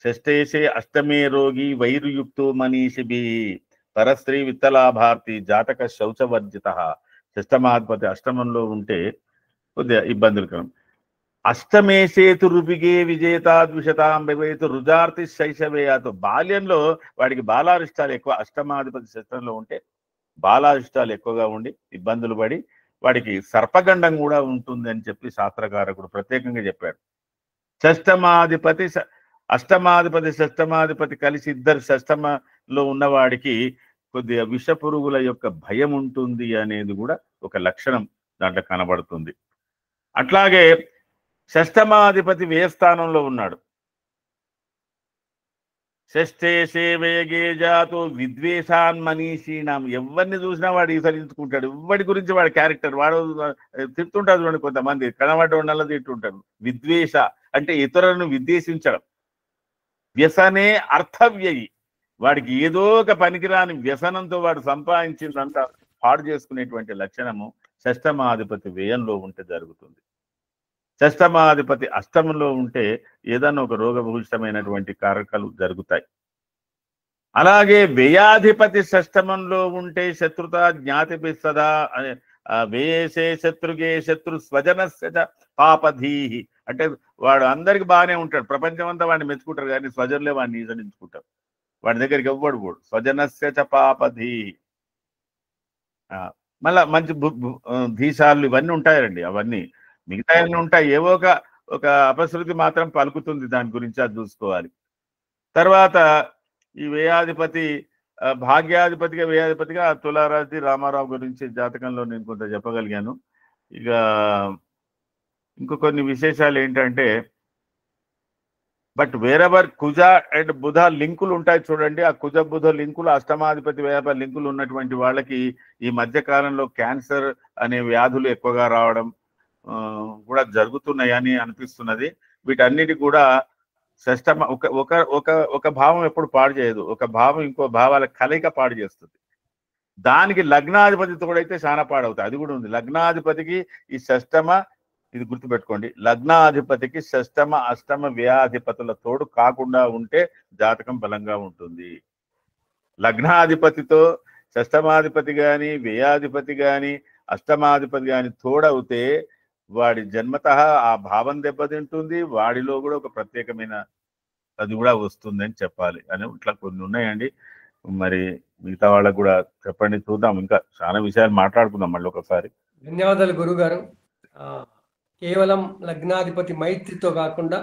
షష్టేశే అష్టమే రోగి వైరుయుక్తో మనీషిభి పరస్త్రీ విత్తలాభార్తి జాతక శౌచవర్జిత. షష్టమాధిపతి అష్టమంలో ఉంటే కొద్దిగా ఇబ్బందులు. అష్టమేసేతు రుపిగే విజేతాద్విషతాం భవేతు రుజార్తి శైశవేయాతు. బాల్యంలో వాడికి బాలారిష్టాలు ఎక్కువ. అష్టమాధిపతి షష్టంలో ఉంటే బాలారిష్టాలు ఎక్కువగా ఉండి ఇబ్బందులు పడి వాడికి సర్పగండం కూడా ఉంటుంది అని చెప్పి శాస్త్రకారకుడు ప్రత్యేకంగా చెప్పాడు. అష్టమాధిపతి షష్టమాధిపతి కలిసి ఇద్దరు షష్టమలో ఉన్నవాడికి కొద్దిగా విషపురుగుల యొక్క భయం ఉంటుంది అనేది కూడా ఒక లక్షణం దాంట్లో కనబడుతుంది. అట్లాగే షష్టమాధిపతి వ్యయ స్థానంలో ఉన్నాడు. షష్ఠేషే వేగే జాతో విద్వేషాన్ మనీషీణం. ఎవరిని చూసినా వాడు ఈసరించుకుంటాడు. ఎవరి గురించి వాడి క్యారెక్టర్ వాడు తిడుతుంటాడు. చూడండి, కొంతమంది కనబడ్డ ఉండాల తిట్టుంటాడు. విద్వేష అంటే ఇతరులను విద్వేషించడం. వ్యసనే అర్థవ్యయి. వాడికి ఏదో ఒక పనికిరాని వ్యసనంతో వాడు సంపాదించిందంతా పాడు చేసుకునేటువంటి లక్షణము షష్టమాధిపతి వ్యయంలో ఉంటే జరుగుతుంది. షష్టమాధిపతి అష్టమంలో ఉంటే ఏదన్నా ఒక రోగభూషితమైనటువంటి కారకాలు జరుగుతాయి. అలాగే వ్యయాధిపతి షష్టమంలో ఉంటే శత్రుత జ్ఞాతిపి సదా వేసే శత్రుగే శత్రు స్వజనస్య పాపధీహి. అంటే వాడు అందరికి బాగానే ఉంటాడు, ప్రపంచం అంతా వాడిని మెచ్చుకుంటారు, కానీ స్వజనులే వాడిని ఈసడించుకుంటారు. వాడి దగ్గరికి ఎవ్వడు పోడు. స్వజనస్య పాపధీహి. మళ్ళా మంచి ధీశాలు ఇవన్నీ ఉంటాయండి. అవన్నీ మిగతా ఉంటాయి. ఏవో ఒక అపశృతి మాత్రం పలుకుతుంది, దాని గురించి అది చూసుకోవాలి. తర్వాత ఈ వ్యయాధిపతి భాగ్యాధిపతిగా వ్యయాధిపతిగా తులారాశి రామారావు గురించి జాతకంలో నేను కొంత చెప్పగలిగాను. ఇక ఇంకో కొన్ని విశేషాలు ఏంటంటే, బట్ వేరెవర్ కుజ అండ్ బుధ లింకులు ఉంటాయి చూడండి. ఆ కుజ బుధ లింకులు అష్టమాధిపతి వ్యాపార లింకులు ఉన్నటువంటి వాళ్ళకి ఈ మధ్య కాలంలో క్యాన్సర్ అనే వ్యాధులు ఎక్కువగా రావడం కూడా జరుగుతున్నాయని అనిపిస్తున్నది. వీటన్నిటి కూడా షష్టమ ఒక భావం ఎప్పుడు పాడు చేయదు. ఒక భావం ఇంకో భావాల కలయిక పాడు చేస్తుంది. దానికి లగ్నాధిపతితో కూడా అయితే చాలా పాడవుతాయి. అది కూడా ఉంది. లగ్నాధిపతికి ఈ షష్టమ, ఇది గుర్తుపెట్టుకోండి, లగ్నాధిపతికి షష్టమ అష్టమ వ్యయాధిపతుల తోడు కాకుండా ఉంటే జాతకం బలంగా ఉంటుంది. లగ్నాధిపతితో షష్టమాధిపతి కానీ వ్యయాధిపతి కానీ అష్టమాధిపతి కానీ తోడవుతే వాడి జన్మత ఆ భావం దెబ్బతింటుంది. వాడిలో కూడా ఒక ప్రత్యేకమైన అది కూడా వస్తుంది అని చెప్పాలి. అని ఇట్లా కొన్ని ఉన్నాయండి. మరి మిగతా వాళ్ళకు కూడా చెప్పండి, చూద్దాం. ఇంకా చాలా విషయాలు మాట్లాడుకుందాం మళ్ళీ ఒకసారి. ధన్యవాదాలు గురుగారు. కేవలం లగ్నాధిపతి మైత్రితో కాకుండా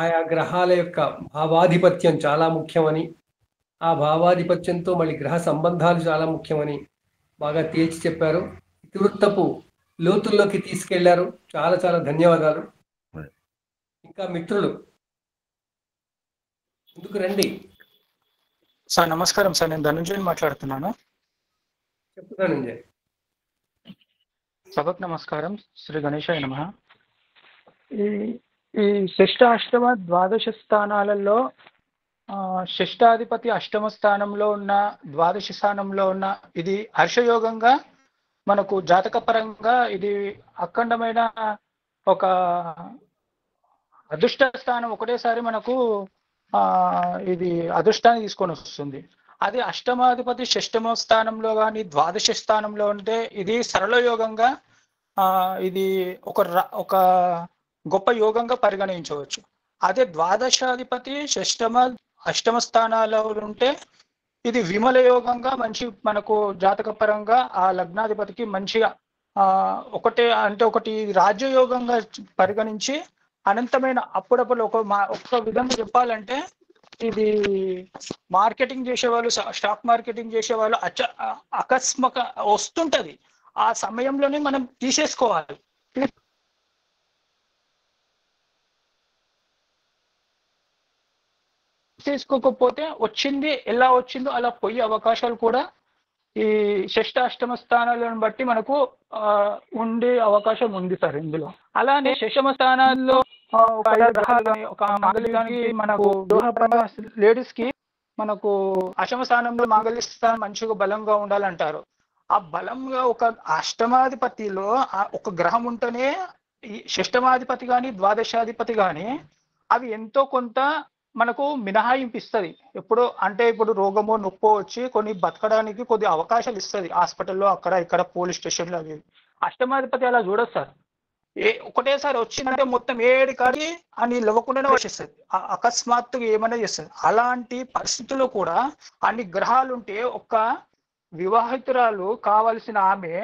ఆయా గ్రహాల యొక్క భావాధిపత్యం చాలా ముఖ్యమని, ఆ భావాధిపత్యంతో మళ్ళీ గ్రహ సంబంధాలు చాలా ముఖ్యమని బాగా తేల్చి చెప్పారు. ఇతివృత్తపు లోతుల్లోకి తీసుకెళ్లారు. చాలా చాలా ధన్యవాదాలు. ఇంకా మిత్రులు ముందుకు రండి. సార్ నమస్కారం సార్, నేను ధనుంజయని మాట్లాడుతున్నాను. చెప్పు ధనుంజయ్. సభకు నమస్కారం. శ్రీ గణేశాయ నమః. ఈ షష్ఠ అష్టమ ద్వాదశ స్థానాలలో షష్ఠాధిపతి అష్టమ స్థానంలో ఉన్న, ద్వాదశ స్థానంలో ఉన్న, ఇది హర్షయోగంగా మనకు జాతక పరంగా ఇది అఖండమైన ఒక అదృష్ట స్థానం. ఒకటేసారి మనకు ఇది అదృష్టాన్ని తీసుకొని వస్తుంది. అది అష్టమాధిపతి షష్టమ స్థానంలో కానీ ద్వాదశ స్థానంలో ఉంటే ఇది సరళ యోగంగా ఇది ఒక గొప్ప యోగంగా పరిగణించవచ్చు. అదే ద్వాదశాధిపతి అష్టమ స్థానాల్లో ఉంటే ఇది విమల యోగంగా మంచి మనకు జాతక పరంగా ఆ లగ్నాధిపతికి మంచిగా ఒకటి రాజ్యయోగంగా పరిగణించి అనంతమైన అప్పుడప్పుడు ఒక విధంగా చెప్పాలంటే ఇది మార్కెటింగ్ చేసేవాళ్ళు, స్టాక్ మార్కెటింగ్ చేసేవాళ్ళు అకస్మాక వస్తుంటది. ఆ సమయంలోనే మనం తీసేసుకోవాలి. తీసుకోకపోతే వచ్చింది ఎలా వచ్చిందో అలా పోయే అవకాశాలు కూడా ఈ షష్ఠ అష్టమ స్థానాలను బట్టి మనకు ఉండే అవకాశం ఉంది సార్ ఇందులో. అలానే షష్టమ స్థానాల్లో ఒక మాంగళ్యానికి మనకు లేడీస్ కి మనకు అష్టమ స్థానంలో మాంగళ్య స్థానం మంచిగా బలంగా ఉండాలంటారు. ఆ బలంగా ఒక అష్టమాధిపతిలో ఒక గ్రహం ఉంటేనే ఈ షష్టమాధిపతి కానీ ద్వాదశాధిపతి కానీ అవి ఎంతో కొంత మనకు మినహాయింపు ఇస్తుంది. ఇప్పుడు రోగమో నొప్పో వచ్చి కొన్ని బతకడానికి కొద్ది అవకాశాలు ఇస్తుంది హాస్పిటల్లో, అక్కడ ఇక్కడ పోలీస్ స్టేషన్లో. అవి అష్టమాధిపతి అలా చూడదు సార్. ఒకటేసారి వచ్చిందంటే మొత్తం ఏడు కాడి అని లేవకుండానే వచ్చేస్తుంది, అకస్మాత్తుగా ఏమైనా చేస్తుంది. అలాంటి పరిస్థితుల్లో కూడా అన్ని గ్రహాలుంటే ఒక వివాహితురాలు కావలసిన ఆమె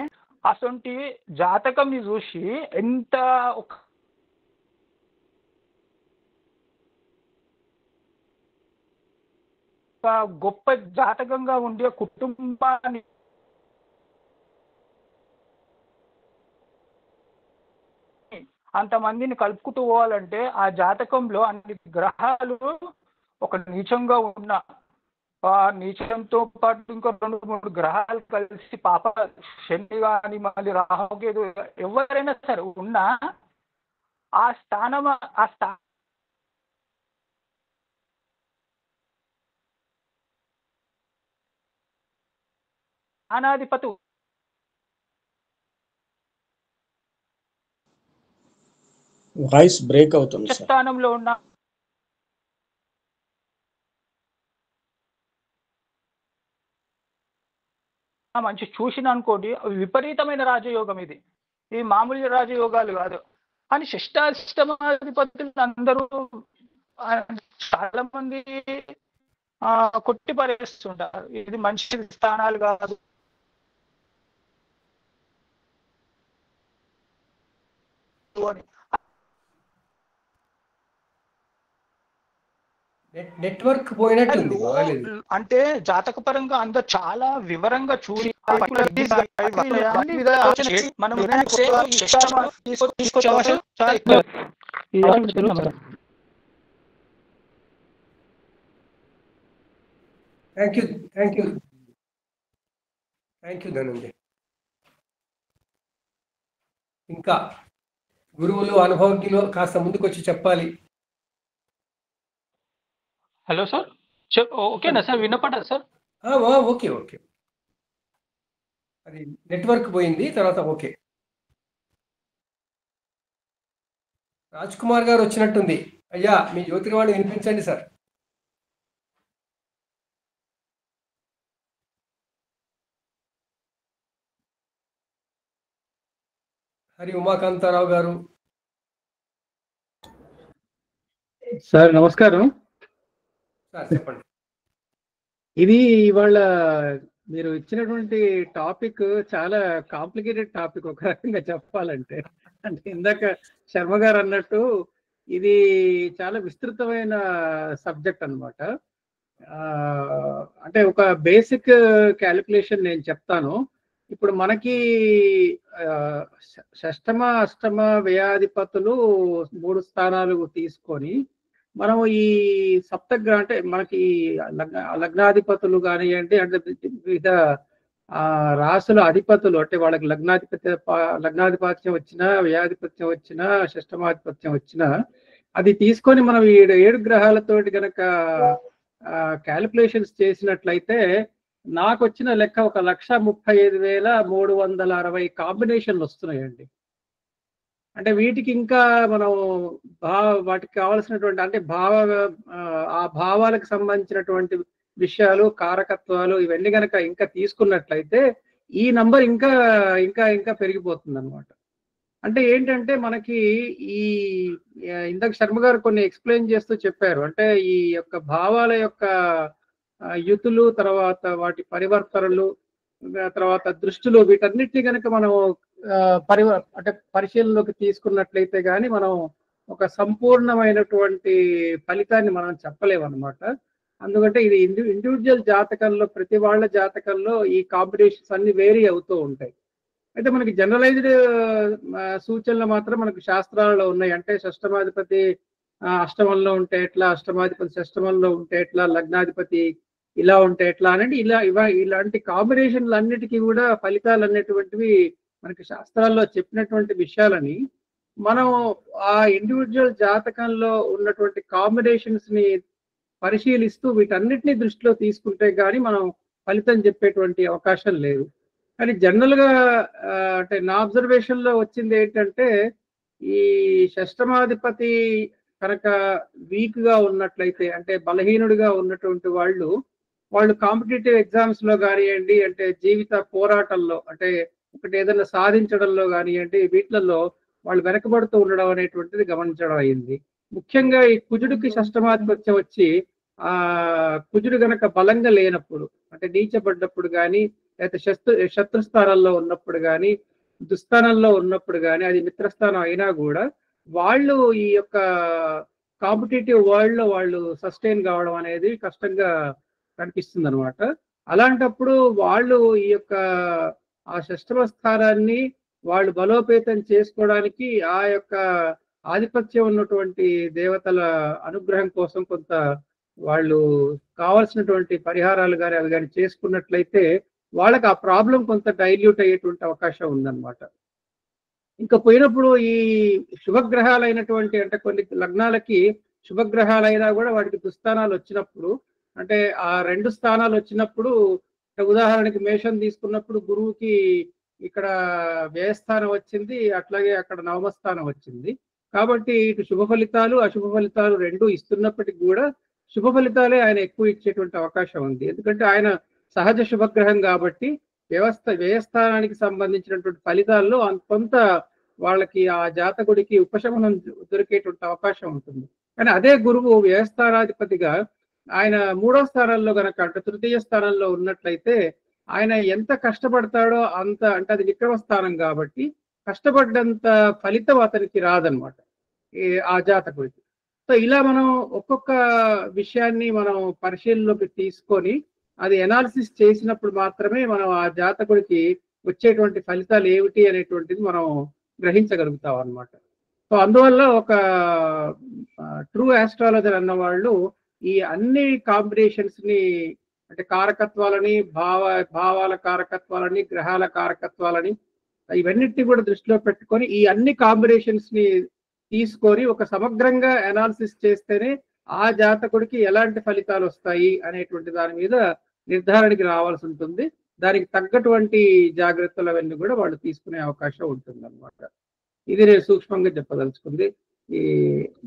అసొంటి జాతకంని చూసి ఎంత గొప్ప జాతకంగా ఉండే కుటుంబాన్ని అంతమందిని కలుపుకుంటూ పోవాలంటే ఆ జాతకంలో అన్ని గ్రహాలు ఒక నీచంగా ఉన్న ఆ నీచంతో పాటు ఇంకో 2-3 గ్రహాలు కలిసి పాప శని కానీ మళ్ళీ రాహుకేతు ఎవరైనా సరే ఉన్నా ఆ స్థానాధిపతి వాయిస్ బ్రేక్ అవుతుంది సార్. స్థానంలో ఉన్న మంచి చూసిన అనుకోండి విపరీతమైన రాజయోగం ఇది మామూలు రాజయోగాలు కాదు. కానీ షష్టాష్టమాధిపతులు అందరూ చాలా మంది కొట్టిపరేస్తుంటారు, ఇది మంచి స్థానాలు కాదు అని. నెట్వర్క్ పోయినట్టుంది. అంటే జాతక పరంగా అందరూ చాలా వివరంగా చూసి మనం థ్యాంక్ యూ ధనంజయ్. ఇంకా గురువులు అనుభవజ్ఞులు కాస్త ముందుకొచ్చి చెప్పాలి. హలో సార్, ఓకేనా సార్, వినపడదు సార్? ఓకే, అది నెట్వర్క్ పోయింది, తర్వాత ఓకే. రాజ్ కుమార్ గారు వచ్చినట్టుంది. అయ్యా మీ జ్యోతిర్వాణి వినిపించండి సార్. హరి ఉమాకాంతారావు గారు సార్ నమస్కారం. సార్ చెప్పండి. ఇది ఇవాళ మీరు ఇచ్చినటువంటి టాపిక్ చాలా కాంప్లికేటెడ్ టాపిక్ ఒక రకంగా చెప్పాలంటే. అంటే ఇందాక శర్మ గారు అన్నట్టు ఇది చాలా విస్తృతమైన సబ్జెక్ట్ అన్నమాట. అంటే ఒక బేసిక్ క్యాలిక్యులేషన్ నేను చెప్తాను. ఇప్పుడు మనకి షష్టమ అష్టమ వ్యయాధిపతులు 3 స్థానాలు తీసుకొని మనం ఈ సప్తగ్రహ అంటే మనకి లగ్నాధిపతులు కానివ్వండి, అంటే వివిధ రాసుల అధిపతులు, అంటే వాళ్ళకి లగ్నాధిపత్యం వచ్చినా, వ్యయాధిపత్యం వచ్చినా, షష్టమాధిపత్యం వచ్చినా అది తీసుకొని మనం 7 గ్రహాలతోటి కనుక క్యాలిక్యులేషన్స్ చేసినట్లయితే నాకు వచ్చిన లెక్క 1,35,360 కాంబినేషన్లు వస్తున్నాయండి. అంటే వీటికి ఇంకా మనం వాటికి కావాల్సినటువంటి అంటే ఆ భావాలకు సంబంధించినటువంటి విషయాలు, కారకత్వాలు ఇవన్నీ కనుక ఇంకా తీసుకున్నట్లయితే ఈ నంబర్ ఇంకా ఇంకా ఇంకా పెరిగిపోతుంది అనమాట. అంటే ఏంటంటే మనకి ఈ ఇందాక శర్మ గారు కొన్ని ఎక్స్ప్లెయిన్ చేస్తూ చెప్పారు. అంటే ఈ యొక్క భావాల యొక్క యుతులు, తర్వాత వాటి పరివర్తనలు, తర్వాత దృష్టిలు, వీటన్నిటిని కనుక మనం అంటే పరిశీలనలోకి తీసుకున్నట్లయితే కానీ మనం ఒక సంపూర్ణమైనటువంటి ఫలితాన్ని మనం చెప్పలేమన్నమాట. అందుకంటే ఇది ఇండివిజువల్ జాతకంలో, ప్రతి వాళ్ళ జాతకంలో ఈ కాంబినేషన్స్ అన్ని వేరీ అవుతూ ఉంటాయి. అయితే మనకి జనరలైజ్డ్ సూచనలు మాత్రం మనకు శాస్త్రాలలో ఉన్నాయి. అంటే షష్టమాధిపతి అష్టమంలో ఉంటే ఎట్లా, అష్టమాధిపతి షష్టమంలో ఉంటే ఎట్లా, లగ్నాధిపతి ఇలా ఉంటే ఎట్లా అనేది ఇలాంటి కాంబినేషన్లు అన్నిటికీ కూడా ఫలితాలు అనేటువంటివి మనకి శాస్త్రాల్లో చెప్పినటువంటి విషయాలని మనం ఆ ఇండివిజువల్ జాతకంలో ఉన్నటువంటి కాంబినేషన్స్ ని పరిశీలిస్తూ వీటన్నిటిని దృష్టిలో తీసుకుంటే కానీ మనం ఫలితం చెప్పేటువంటి అవకాశం లేదు. కానీ జనరల్ గా అంటే నా అబ్జర్వేషన్ లో వచ్చింది ఏంటంటే ఈ షష్టమాధిపతి కనుక వీక్ గా ఉన్నట్లయితే, అంటే బలహీనుడిగా ఉన్నటువంటి వాళ్ళు కాంపిటేటివ్ ఎగ్జామ్స్ లో కానివ్వండి, అంటే జీవిత పోరాటంలో, అంటే ఒకటి ఏదైనా సాధించడంలో కానివ్వండి, వీటిలలో వాళ్ళు వెనకబడుతూ ఉండడం అనేటువంటిది గమనించడం అయింది. ముఖ్యంగా ఈ కుజుడికి షష్టమాధిపత్యం వచ్చి కుజుడు గనక బలంగా లేనప్పుడు, అంటే నీచబడ్డప్పుడు కానీ, లేకపోతే శత్రుస్థానాల్లో ఉన్నప్పుడు కానీ, దుస్థానంలో ఉన్నప్పుడు కానీ, అది మిత్రస్థానం అయినా కూడా వాళ్ళు ఈ యొక్క కాంపిటేటివ్ వరల్డ్ లో వాళ్ళు సస్టైన్ కావడం అనేది కష్టంగా కనిపిస్తుంది అనమాట. అలాంటప్పుడు వాళ్ళు ఈ యొక్క ఆ షష్టమ స్థానాన్ని వాళ్ళు బలోపేతం చేసుకోవడానికి ఆ యొక్క ఆధిపత్యం ఉన్నటువంటి దేవతల అనుగ్రహం కోసం కొంత వాళ్ళు కావాల్సినటువంటి పరిహారాలు కానీ అవి కానీ చేసుకున్నట్లయితే వాళ్ళకి ఆ ప్రాబ్లం కొంత డైల్యూట్ అయ్యేటువంటి అవకాశం ఉందన్నమాట. ఇంకా పోయినప్పుడు ఈ శుభగ్రహాలైనటువంటి అంటే కొన్ని లగ్నాలకి శుభగ్రహాలైనా కూడా వాటికి దుస్థానాలు వచ్చినప్పుడు, అంటే ఆ 2 స్థానాలు వచ్చినప్పుడు, ఉదాహరణకి మేషం తీసుకున్నప్పుడు గురువుకి ఇక్కడ వ్యయస్థానం వచ్చింది, అట్లాగే అక్కడ నవమస్థానం వచ్చింది. కాబట్టి ఇటు శుభ ఫలితాలు అశుభ ఫలితాలు 2 ఇస్తున్నప్పటికీ కూడా శుభ ఫలితాలే ఆయన ఎక్కువ ఇచ్చేటువంటి అవకాశం ఉంది. ఎందుకంటే ఆయన సహజ శుభగ్రహం కాబట్టి వ్యయస్థానానికి సంబంధించినటువంటి ఫలితాల్లో కొంత వాళ్ళకి ఆ జాతకుడికి ఉపశమనం దొరికేటువంటి అవకాశం ఉంటుంది. కానీ అదే గురువు వ్యయస్థానాధిపతిగా ఆయన 3వ స్థానంలో కనుక అంటే తృతీయ స్థానంలో ఉన్నట్లయితే ఆయన ఎంత కష్టపడతాడో అంత, అంటే అది విక్రమ స్థానం కాబట్టి కష్టపడ్డంత ఫలితం అతనికి రాదనమాట ఆ జాతకుడికి. సో ఇలా మనం ఒక్కొక్క విషయాన్ని మనం పరిశీలనలోకి తీసుకొని అది ఎనాలిసిస్ చేసినప్పుడు మాత్రమే మనం ఆ జాతకుడికి వచ్చేటువంటి ఫలితాలు ఏమిటి అనేటువంటిది మనం గ్రహించగలుగుతాం అన్నమాట. సో అందువల్ల ఒక ట్రూ ఆస్ట్రాలజర్ అన్న వాళ్ళు ఈ అన్ని కాంబినేషన్స్ ని, అంటే కారకత్వాలని, భావాల కారకత్వాలని, గ్రహాల కారకత్వాలని, ఇవన్నిటిని కూడా దృష్టిలో పెట్టుకొని ఈ అన్ని కాంబినేషన్స్ ని తీసుకొని ఒక సమగ్రంగా అనాలిసిస్ చేస్తేనే ఆ జాతకుడికి ఎలాంటి ఫలితాలు వస్తాయి అనేటువంటి దాని మీద నిర్ధారణకి రావాల్సి ఉంటుంది. దానికి తగ్గటువంటి జాగ్రత్తలు అవన్నీ కూడా వాళ్ళు తీసుకునే అవకాశం ఉంటుంది అన్నమాట. ఇది నేను సూక్ష్మంగా చెప్పదలుచుకుంది.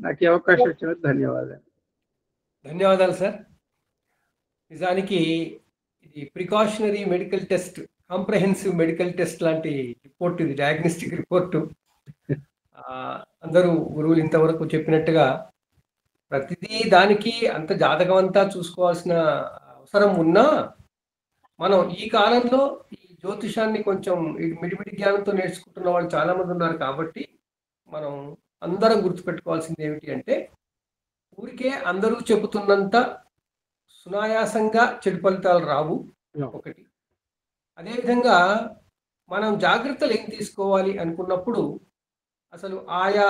నాకు ఈ అవకాశం ఇచ్చినందుకు ధన్యవాదాలు. ధన్యవాదాలు సార్. నిజానికి ఇది precautionary medical test, comprehensive medical test లాంటి రిపోర్ట్, ఇది డయాగ్నోస్టిక్ రిపోర్టు. అందరూ గురువులు ఇంతవరకు చెప్పినట్టుగా ప్రతిదీ దానికి అంత జాతకం అంతా చూసుకోవాల్సిన అవసరం ఉన్నా మనం ఈ కాలంలో ఈ జ్యోతిషాన్ని కొంచెం మిడిమిడి జ్ఞానంతో నేర్చుకుంటున్న వాళ్ళు చాలా మంది ఉన్నారు. కాబట్టి మనం అందరం గుర్తుపెట్టుకోవాల్సింది ఏమిటి అంటే, ఊరికే అందరూ చెబుతున్నంత సునాయాసంగా చెడు ఫలితాలు రావు ఒకటి. అదేవిధంగా మనం జాగ్రత్తలు ఏం తీసుకోవాలి అనుకున్నప్పుడు అసలు ఆయా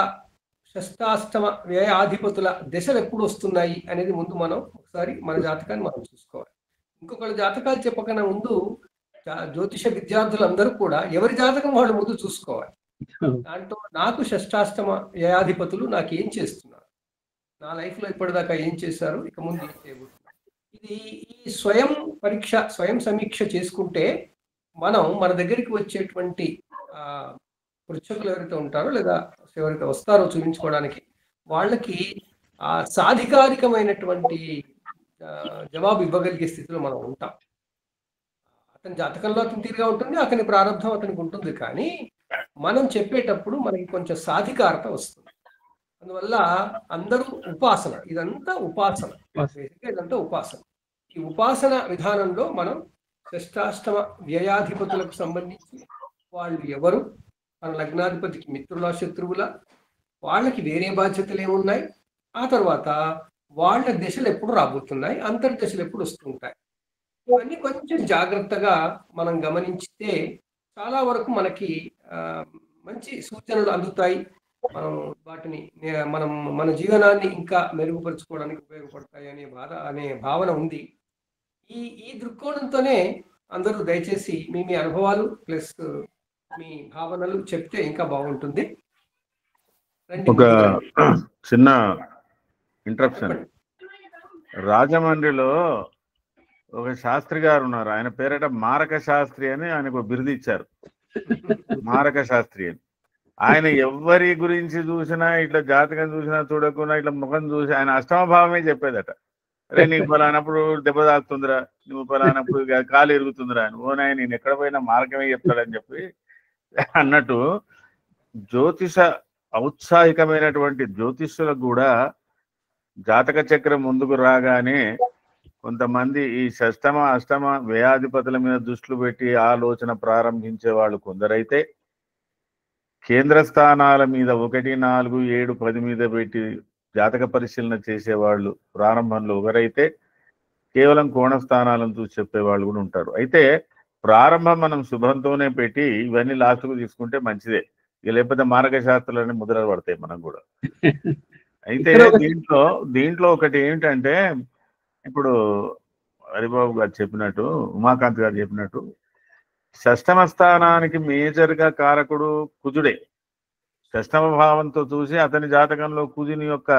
షష్టాష్టమ వ్యయాధిపతుల దశలు ఎప్పుడు వస్తున్నాయి అనేది ముందు మనం ఒకసారి మన జాతకాన్ని మనం చూసుకోవాలి. ఇంకొకళ్ళ జాతకాలు చెప్పకన్నా ముందు జ్యోతిష విద్యార్థులందరూ కూడా ఎవరి జాతకం వాళ్ళు ముందు చూసుకోవాలి. దాంట్లో నాకు షష్టాష్టమ వ్యయాధిపతులు నాకు ఏం చేస్తున్నారు, నా లైఫ్లో ఇప్పటిదాకా ఏం చేశారు, ఇక ముందు ఏం చేయబోతున్నారు, ఇది ఈ స్వయం పరీక్ష, స్వయం సమీక్ష చేసుకుంటే మనం మన దగ్గరికి వచ్చేటువంటి పృచ్ఛకులు ఎవరైతే ఉంటారో లేదా ఎవరైతే వస్తారో చూపించుకోవడానికి వాళ్ళకి ఆ సాధికారికమైనటువంటి జవాబు ఇవ్వగలిగే స్థితిలో మనం ఉంటాం. అతని జాతకంలో అతని తీరుగా ఉంటుంది, అతని ప్రారంభం అతనికి ఉంటుంది, కానీ మనం చెప్పేటప్పుడు మనకి కొంచెం సాధికారత వస్తుంది. అందువల్ల అందరూ ఉపాసన, ఇదంతా ఉపాసన, ఇదంతా ఉపాసన. ఈ ఉపాసన విధానంలో మనం షష్టాష్టమ వ్యయాధిపతులకు సంబంధించి వాళ్ళు ఎవరు, మన లగ్నాధిపతికి మిత్రుల శత్రువుల, వాళ్ళకి వేరే బాధ్యతలు ఏమున్నాయి, ఆ తర్వాత వాళ్ళ దశలు ఎప్పుడు రాబోతున్నాయి, అంతర్దశలు ఎప్పుడు వస్తుంటాయి, ఇవన్నీ కొంచెం జాగ్రత్తగా మనం గమనించితే చాలా వరకు మనకి మంచి సూచనలు అందుతాయి. మనం వాటిని మన జీవనాన్ని ఇంకా మెరుగుపరుచుకోవడానికి ఉపయోగపడతాయి అనే భావన ఉంది. ఈ దృక్కోణంతోనే అందరూ దయచేసి మీ అనుభవాలు ప్లస్ మీ భావనలు చెప్తే ఇంకా బాగుంటుంది. ఒక చిన్న ఇంటరప్షన్. రాజమండ్రిలో ఒక శాస్త్రి గారు ఉన్నారు, ఆయన పేరట మారక శాస్త్రి అని ఆయనకు బిరుదు ఇచ్చారు. మారక శాస్త్రి అని. ఆయన ఎవరి గురించి చూసినా ఇట్లా జాతకం చూసినా చూడకుండా ఇట్లా ముఖం చూసి ఆయన అష్టమభావమే చెప్పేదట. అరే నీకు పలానప్పుడు దెబ్బ తాకుతుందిరా, నువ్వు పలానప్పుడు కాలు ఎరుగుతుందిరా, ఓనాయ నేను ఎక్కడ పోయినా మార్గమే చెప్తాడని చెప్పి అన్నట్టు జ్యోతిష ఔత్సాహికమైనటువంటి జ్యోతిష్యులకు కూడా జాతక చక్రం ముందుకు రాగానే కొంతమంది ఈ షష్టమ అష్టమ వ్యయాధిపతుల మీద దృష్టిలు పెట్టి ఆలోచన ప్రారంభించే వాళ్ళు కొందరైతే, కేంద్ర స్థానాల మీద 1, 4, 7, 10 మీద పెట్టి జాతక పరిశీలన చేసేవాళ్ళు ప్రారంభంలో ఒకరైతే, కేవలం కోణ స్థానాలను చూసి చెప్పేవాళ్ళు కూడా ఉంటారు. అయితే ప్రారంభం మనం శుభంతోనే పెట్టి ఇవన్నీ లాస్ట్కు తీసుకుంటే మంచిదే, లేకపోతే మార్గశాస్త్రాలని ముద్ర పడతాయి మనం కూడా. అయితే దీంట్లో ఒకటి ఏమిటంటే, ఇప్పుడు హరిబాబు గారు చెప్పినట్టు, ఉమాకాంత్ గారు చెప్పినట్టు, షష్టమ స్థానానికి మేజర్ గా కారకుడు కుజుడే. షష్టమ భావంతో చూసి అతని జాతకంలో కుజుని యొక్క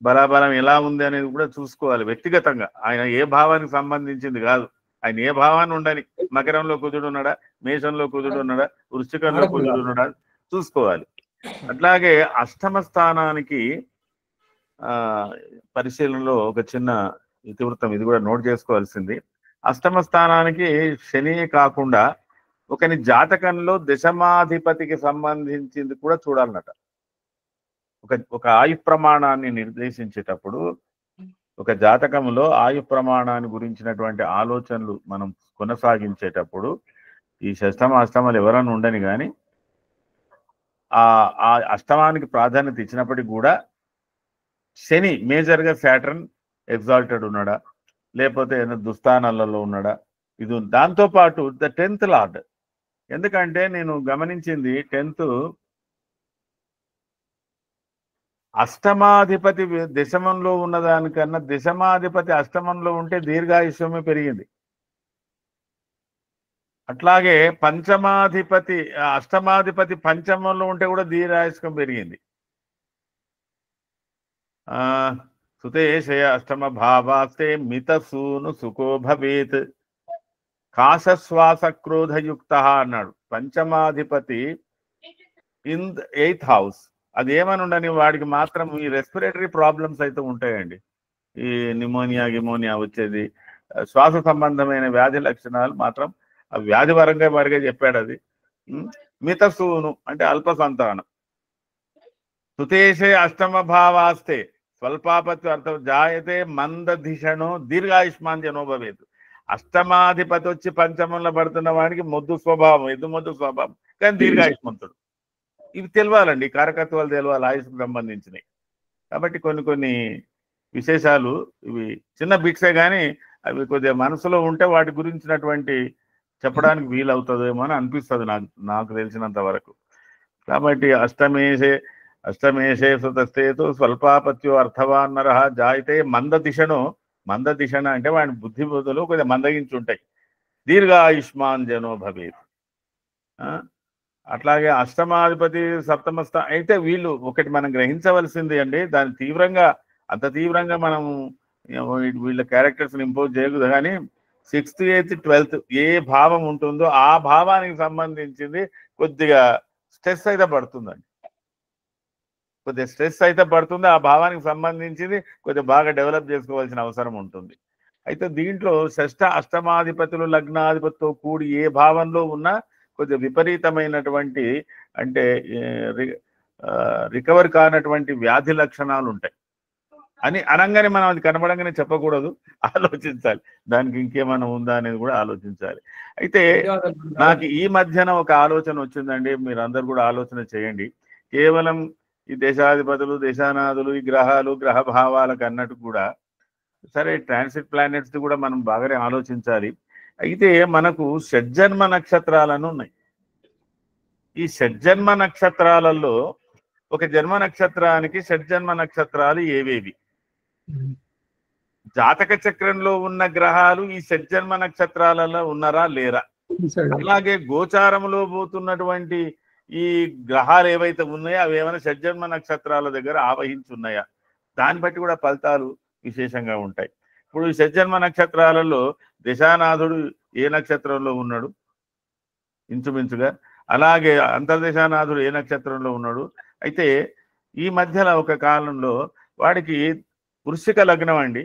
బలాబలం ఎలా ఉంది అనేది కూడా చూసుకోవాలి వ్యక్తిగతంగా. ఆయన ఏ భావానికి సంబంధించింది కాదు, ఆయన ఏ భావాన్ని ఉండని, మకరంలో కుజుడు ఉన్నాడా, మేషంలో కుజుడు ఉన్నాడా, వృశ్చికంలో కుజుడు ఉన్నాడా చూసుకోవాలి. అట్లాగే అష్టమ స్థానానికి పరిశీలనలో ఒక చిన్న ఇతివృత్తం, ఇది కూడా నోట్ చేసుకోవాల్సింది. అష్టమ స్థానానికి శని కాకుండా ఒకని జాతకంలో దశమాధిపతికి సంబంధించింది కూడా చూడాలన్నట. ఒక ఆయు ప్రమాణాన్ని నిర్దేశించేటప్పుడు, ఒక జాతకంలో ఆయు ప్రమాణాన్ని గురించినటువంటి ఆలోచనలు మనం కొనసాగించేటప్పుడు, ఈ అష్టమాలు ఎవరన్నా ఉండని కానీ ఆ అష్టమానికి ప్రాధాన్యత ఇచ్చినప్పటికీ కూడా శని మేజర్గా సాటర్న్ ఎగ్జాల్టెడ్ ఉన్నాడా, లేకపోతే ఏదైనా దుస్థానాలలో ఉన్నాడా, ఇది దాంతోపాటు ద 10th లార్డ్. ఎందుకంటే నేను గమనించింది 10th అష్టమాధిపతి దశమంలో ఉన్నదానికన్నా దశమాధిపతి అష్టమంలో ఉంటే దీర్ఘాయుష్యమే పెరిగింది. అట్లాగే అష్టమాధిపతి పంచమంలో ఉంటే కూడా దీర్ఘాయుష్యం పెరిగింది. సుతేశయ అష్టమ భావాస్తే మితసూను సుఖో భవేత్ కాశశ్వాస క్రోధయుక్త అన్నాడు. పంచమాధిపతి ఇన్ 8th హౌస్. అది ఏమని ఉండని వాడికి మాత్రం ఈ రెస్పిరేటరీ ప్రాబ్లమ్స్ అయితే ఉంటాయండి. ఈ గిమోనియా వచ్చేది, శ్వాస సంబంధమైన వ్యాధి లక్షణాలు మాత్రం వ్యాధి వారిగా చెప్పాడు. అది మితసూను అంటే అల్ప సంతానం. సుతేశే అష్టమ భావాస్తే స్వల్పాపత్య అర్థం జాయతే మందధిషణో దీర్ఘాయుష్మాన్ జనో భవేత్. అష్టమాధిపతి వచ్చి పంచమంలో పడుతున్న వాడికి మొద్దు స్వభావం, మొద్దు స్వభావం, కానీ దీర్ఘాయుష్మంతుడు. ఇవి తెలవాలండి, కారకత్వాలు తెలవాలి ఆయుష్కు సంబంధించినవి. కాబట్టి కొన్ని విశేషాలు, ఇవి చిన్న బిట్సే కానీ అవి కొద్దిగా మనసులో ఉంటే వాటి గురించినటువంటి చెప్పడానికి వీలవుతుందేమో అని అనిపిస్తుంది నాకు తెలిసినంత వరకు. కాబట్టి అష్టమేషే సుతస్థేతు స్వల్పాపత్యో అర్థవాన్నర జాయితే మందదిషణ అంటే వాడి బుద్ధిబుద్ధులు కొద్దిగా మందగించుంటాయి. దీర్ఘాయుష్మాన్ జనో భవేత్. అట్లాగే అష్టమాధిపతి సప్తమ అయితే వీళ్ళు ఒకటి మనం గ్రహించవలసింది అండి, దాన్ని అంత తీవ్రంగా మనం వీళ్ళ క్యారెక్టర్స్ని ఇంపోజ్ చేయకూడదు. కానీ 6th 8th 12th ఏ భావం ఉంటుందో ఆ భావానికి సంబంధించింది కొద్దిగా స్ట్రెస్ అయితే పడుతుందండి. ఆ భావానికి సంబంధించింది కొద్దిగా బాగా డెవలప్ చేసుకోవాల్సిన అవసరం ఉంటుంది. అయితే దీంట్లో షష్ఠ అష్టమాధిపతులు లగ్నాధిపతితో కూడి ఏ భావంలో ఉన్నా కొద్దిగా విపరీతమైనటువంటి అంటే రికవర్ కానటువంటి వ్యాధి లక్షణాలు ఉంటాయి అని అనగానే మనం అది కనబడంగానే చెప్పకూడదు, ఆలోచించాలి. దానికి ఇంకేమైనా ఉందా అనేది కూడా ఆలోచించాలి. అయితే నాకు ఈ మధ్యన ఒక ఆలోచన వచ్చిందండి, మీరు అందరు కూడా ఆలోచన చేయండి. కేవలం ఈ దేశాధిపతులు దేశానాథులు ఈ గ్రహాలు గ్రహ భావాలకు అన్నట్టు కూడా సరే ట్రాన్సిట్ ప్లానెట్స్ కూడా మనం బాగానే ఆలోచించాలి. అయితే మనకు షడ్జన్మ నక్షత్రాలను ఉన్నాయి. ఈ షడ్జన్మ నక్షత్రాలలో ఒక జన్మ నక్షత్రానికి షడ్జన్మ నక్షత్రాలు ఏవేవి, జాతక చక్రంలో ఉన్న గ్రహాలు ఈ షడ్జన్మ నక్షత్రాలలో ఉన్నారా లేరా, అలాగే గోచారంలో పోతున్నటువంటి ఈ గ్రహాలు ఏవైతే ఉన్నాయో అవి ఏమైనా షడ్జన్మ నక్షత్రాల దగ్గర ఆవహించున్నాయా, దాన్ని బట్టి కూడా ఫలితాలు విశేషంగా ఉంటాయి. ఇప్పుడు ఈ షడ్జన్మ నక్షత్రాలలో దశానాథుడు ఏ నక్షత్రంలో ఉన్నాడు ఇంచుమించుగా, అలాగే అంతర్దశానాథుడు ఏ నక్షత్రంలో ఉన్నాడు. అయితే ఈ మధ్యలో ఒక కాలంలో వాడికి వృశ్చిక లగ్నం అండి,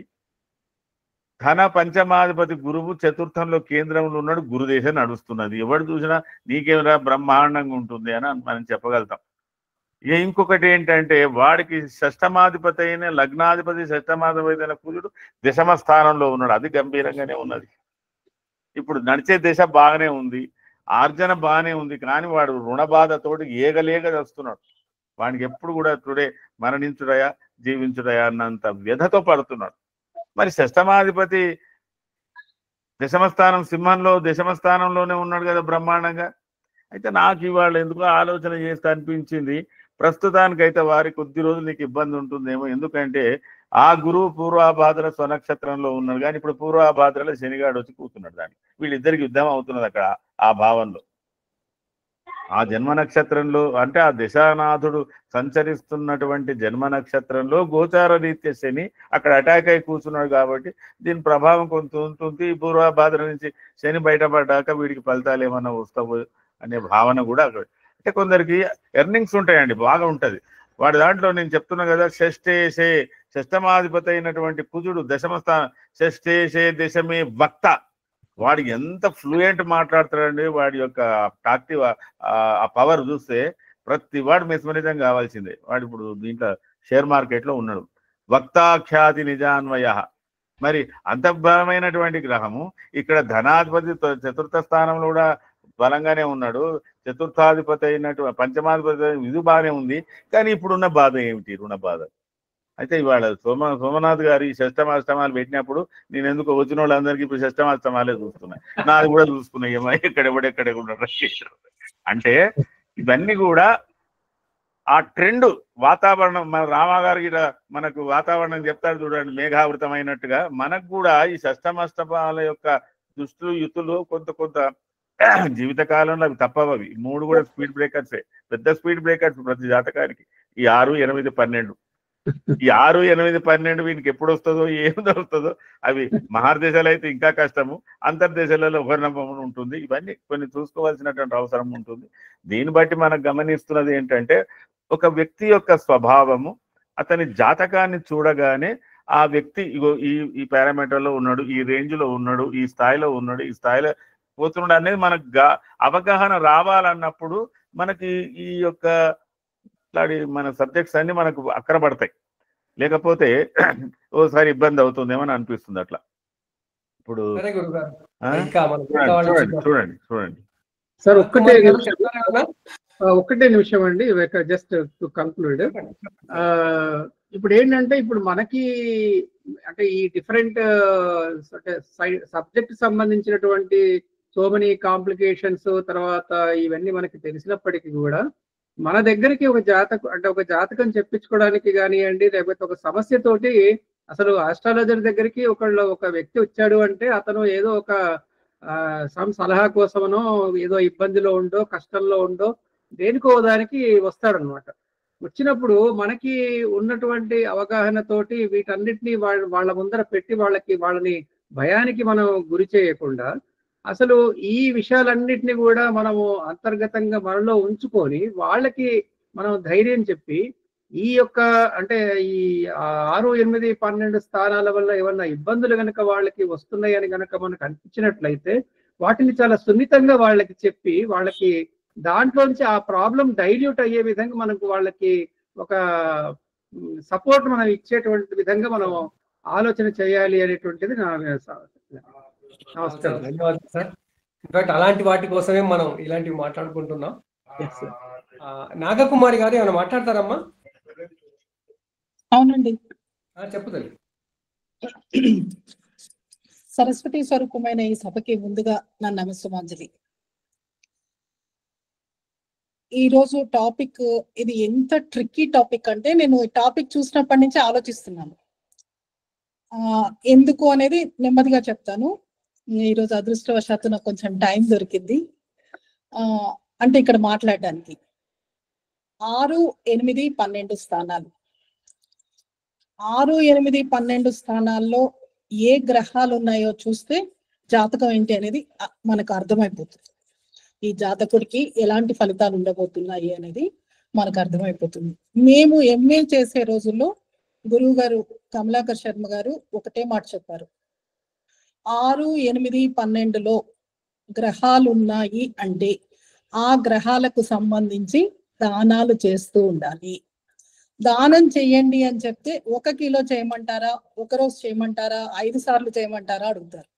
ధన పంచమాధిపతి గురువు చతుర్థంలో కేంద్రంలో ఉన్నాడు, గురుదేశం నడుస్తున్నది. ఎవడు చూసినా నీకేమైనా బ్రహ్మాండంగా ఉంటుంది అని మనం చెప్పగలుగుతాం. ఇక ఇంకొకటి ఏంటంటే వాడికి షష్టమాధిపతి అయిన లగ్నాధిపతి షష్టమాధిపతి అయిన కుజుడు దశమ స్థానంలో ఉన్నాడు, అది గంభీరంగానే ఉన్నది. ఇప్పుడు నడిచే దశ బాగానే ఉంది, ఆర్జన బాగానే ఉంది, కానీ వాడు రుణ బాధతోటి ఏగలేక వస్తున్నాడు. వాడికి ఎప్పుడు కూడా టుడే మరణించుడయా జీవించుడయా అన్నంత వ్యధతో పడుతున్నాడు. మరి షష్టమాధిపతి దశమస్థానం సింహంలో దశమస్థానంలోనే ఉన్నాడు కదా బ్రహ్మాండంగా. అయితే నాకు ఇవాళ ఎందుకో ఆలోచన చేస్తే అనిపించింది, ప్రస్తుతానికైతే వారి కొద్ది రోజులు నీకు ఇబ్బంది ఉంటుందేమో. ఎందుకంటే ఆ గురువు పూర్వాభాద్ర స్వనక్షత్రంలో ఉన్నాడు, కానీ ఇప్పుడు పూర్వాభాద్రలో శనిగాడు వచ్చి కూర్చున్నాడు. దానికి వీళ్ళిద్దరికి యుద్ధం అవుతున్నది అక్కడ ఆ భావంలో. ఆ జన్మ నక్షత్రంలో అంటే ఆ దశానాథుడు సంచరిస్తున్నటువంటి జన్మ నక్షత్రంలో గోచార రీత్యా శని అక్కడ అటాక్ అయి కూర్చున్నాడు. కాబట్టి దీని ప్రభావం కొంత ఉంటుంది. పూర్వభాద్ర నుంచి శని బయటపడ్డాక వీడికి ఫలితాలు ఏమన్నా వస్తావు అనే భావన కూడా అక్కడ. అంటే కొందరికి ఎర్నింగ్స్ ఉంటాయండి, బాగా ఉంటది వాడి దాంట్లో. నేను చెప్తున్నా కదా, షష్టమాధిపతి అయినటువంటి కుజుడు దశమస్థానం, షష్టేశే దశమే వక్త. వాడు ఎంత ఫ్లూయెంట్ మాట్లాడతాడండి, వాడి యొక్క టాక్టివ్ ఆ పవర్ చూస్తే ప్రతి వాడు మెస్మరిజం కావాల్సిందే. వాడు ఇప్పుడు దీంట్లో షేర్ మార్కెట్లో ఉన్నాడు. వక్తాఖ్యాతి నిజాన్వయ. మరి అంత బలమైనటువంటి గ్రహము ఇక్కడ ధనాధిపతి చతుర్థ స్థానంలో కూడా బలంగానే ఉన్నాడు. చతుర్థాధిపతి అయినటువంటి పంచమాధిపతి ఇది బాగానే ఉంది. కానీ ఇప్పుడున్న బాధ ఏమిటి? రుణ బాధ. అయితే ఇవాళ సోమనాథ్ గారు ఈ షష్టమాష్టమాలు పెట్టినప్పుడు నేను ఎందుకు వచ్చిన వాళ్ళందరికీ ఇప్పుడు షష్టమాష్టమాలే చూస్తున్నా, నాది కూడా చూసుకున్నాయి ఏమో ఎక్కడెక్కడ అంటే ఇవన్నీ కూడా ఆ ట్రెండ్ వాతావరణం. మన రామాగారు ఇలా మనకు వాతావరణం చెప్తారు చూడండి, మేఘావృతమైనట్టుగా మనకు కూడా ఈ షష్టమాష్టమాల యొక్క దుస్తులు యుతులు కొంత జీవితకాలంలో అవి తప్పవు. అవి మూడు కూడా స్పీడ్ బ్రేకర్సే, పెద్ద స్పీడ్ బ్రేకర్స్ ప్రతి జాతకానికి. ఈ 6, 8, 12 ఈ 6, 8, 12 వీనికి ఎప్పుడు వస్తుందో ఏమిదో వస్తుందో. అవి మహాదేశాలు అయితే ఇంకా కష్టము, అంతర్దేశాలలో ఒకరినమ్మం ఉంటుంది. ఇవన్నీ కొన్ని చూసుకోవాల్సినటువంటి అవసరం ఉంటుంది. దీన్ని బట్టి మనకు గమనిస్తున్నది ఏంటంటే, ఒక వ్యక్తి యొక్క స్వభావము, అతని జాతకాన్ని చూడగానే ఆ వ్యక్తి ఇగో ఈ పారామీటర్లో ఉన్నాడు, ఈ రేంజ్ లో ఉన్నాడు, ఈ స్థాయిలో ఉన్నాడు, ఈ స్థాయిలో పోతున్నాడు అనేది మనకు అవగాహన రావాలన్నప్పుడు మనకి ఈ యొక్క మన సబ్జెక్ట్స్ అన్ని మనకు అక్కర పడతాయి. లేకపోతే ఓసారి ఇబ్బంది అవుతుందేమని అనిపిస్తుంది అట్లా. ఇప్పుడు చూడండి సార్, ఒక్కటే నిమిషం అండి, జస్ట్ టు కంక్లూడ్. ఇప్పుడు ఏంటంటే, ఇప్పుడు మనకి అంటే ఈ డిఫరెంట్ అంటే సబ్జెక్ట్ సంబంధించినటువంటి సో మెనీ కాంప్లికేషన్స్ తర్వాత ఇవన్నీ మనకి తెలిసినప్పటికీ కూడా మన దగ్గరికి ఒక జాతకం చెప్పించుకోవడానికి కానివ్వండి, లేకపోతే ఒక సమస్యతోటి అసలు ఆస్ట్రాలజర్ దగ్గరికి ఒక వ్యక్తి వచ్చాడు అంటే అతను ఏదో ఒక సలహా కోసమనో, ఏదో ఇబ్బందిలో ఉండో, కష్టంలో ఉండో, దేనికో దానికి వస్తాడనమాట. వచ్చినప్పుడు మనకి ఉన్నటువంటి అవగాహనతోటి వీటన్నిటినీ వాళ్ళ ముందర పెట్టి వాళ్ళని భయానికి మనం గురి చేయకుండా అసలు ఈ విషయాలన్నిటిని కూడా మనము అంతర్గతంగా మనలో ఉంచుకొని వాళ్ళకి మనం ధైర్యం చెప్పి ఈ యొక్క అంటే ఈ 6, 8, 12 స్థానాల వల్ల ఏమన్నా ఇబ్బందులు కనుక వాళ్ళకి వస్తున్నాయని కనుక మనకు అనిపించినట్లయితే వాటిని చాలా సున్నితంగా వాళ్ళకి చెప్పి వాళ్ళకి దాంట్లోంచి ఆ ప్రాబ్లం డైల్యూట్ అయ్యే విధంగా మనకు వాళ్ళకి ఒక సపోర్ట్ మనం ఇచ్చేటువంటి విధంగా మనం ఆలోచన చేయాలి అనేటువంటిది నా నమస్కారం. ధన్యవాదాలు సార్. ఇన్ఫాక్ట్ అలాంటి వాటి కోసమే మనం ఇలాంటివి మాట్లాడుకుంటున్నాం. నాగకుమారి గారు ఏమైనా మాట్లాడతారమ్మా? అవునండి, చెప్పుదండి. సరస్వతి స్వరూపమైన ఈ సభకి ముందుగా నా నమస్సుమాంజలి. ఈరోజు టాపిక్ ఇది ఎంత ట్రిక్కీ టాపిక్ అంటే నేను ఈ టాపిక్ చూసినప్పటి నుంచి ఆలోచిస్తున్నాను. ఎందుకు అనేది నెమ్మదిగా చెప్తాను. ఈరోజు అదృష్టవశాత్తు నాకు కొంచెం టైం దొరికింది అంటే ఇక్కడ మాట్లాడడానికి. 6, 8, 12 స్థానాలు. 6, 8, 12 స్థానాల్లో ఏ గ్రహాలు ఉన్నాయో చూస్తే జాతకం ఏంటి అనేది మనకు అర్థమైపోతుంది. ఈ జాతకుడికి ఎలాంటి ఫలితాలు ఉండబోతున్నాయి అనేది మనకు అర్థమైపోతుంది. మేము ఎంఏ చేసే రోజుల్లో గురువు గారు కమలాకర్ శర్మ గారు ఒకటే మాట చెప్పారు, 6, 8, 12లో గ్రహాలు ఉన్నాయి అంటే ఆ గ్రహాలకు సంబంధించి దానాలు చేస్తూ ఉండాలి. దానం చెయ్యండి అని చెప్తే 1 కిలో చేయమంటారా, 1 రోజు చేయమంటారా, 5 సార్లు చేయమంటారా అడుగుతారు.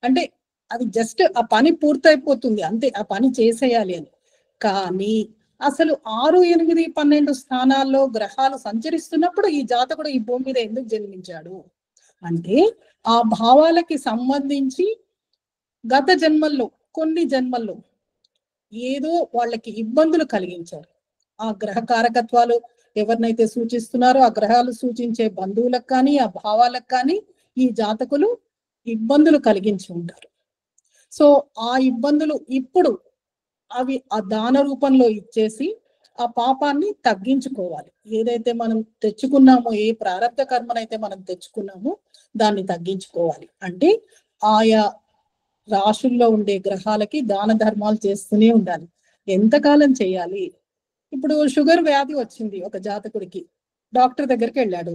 అంటే అది జస్ట్ ఆ పని పూర్తయిపోతుంది అంతే, ఆ పని చేసేయాలి అని. కానీ అసలు 6, 8, 12 స్థానాల్లో గ్రహాలు సంచరిస్తున్నప్పుడు ఈ జాతకుడు ఈ భూమి మీద ఎందుకు జన్మించాడు, అంటే ఆ భావాలకి సంబంధించి గత జన్మల్లో కొన్ని జన్మల్లో ఏదో వాళ్ళకి ఇబ్బందులు కలిగించారు. ఆ గ్రహ కారకత్వాలు ఎవరినైతే సూచిస్తున్నారో ఆ గ్రహాలు సూచించే బంధువులకు కానీ ఆ భావాలకు కానీ ఈ జాతకులు ఇబ్బందులు కలిగించి ఉంటారు. సో ఆ ఇబ్బందులు ఇప్పుడు అవి ఆ దాన రూపంలో ఇచ్చేసి ఆ పాపాన్ని తగ్గించుకోవాలి. ఏదైతే మనం తెచ్చుకున్నామో, ఏ ప్రారబ్ధ కర్మనైతే మనం తెచ్చుకున్నామో దాన్ని తగ్గించుకోవాలి. అంటే ఆయా రాశుల్లో ఉండే గ్రహాలకి దాన ధర్మాలు చేస్తూనే ఉండాలి. ఎంతకాలం చేయాలి? ఇప్పుడు షుగర్ వ్యాధి వచ్చింది ఒక జాతకుడికి, డాక్టర్ దగ్గరికి వెళ్ళాడు.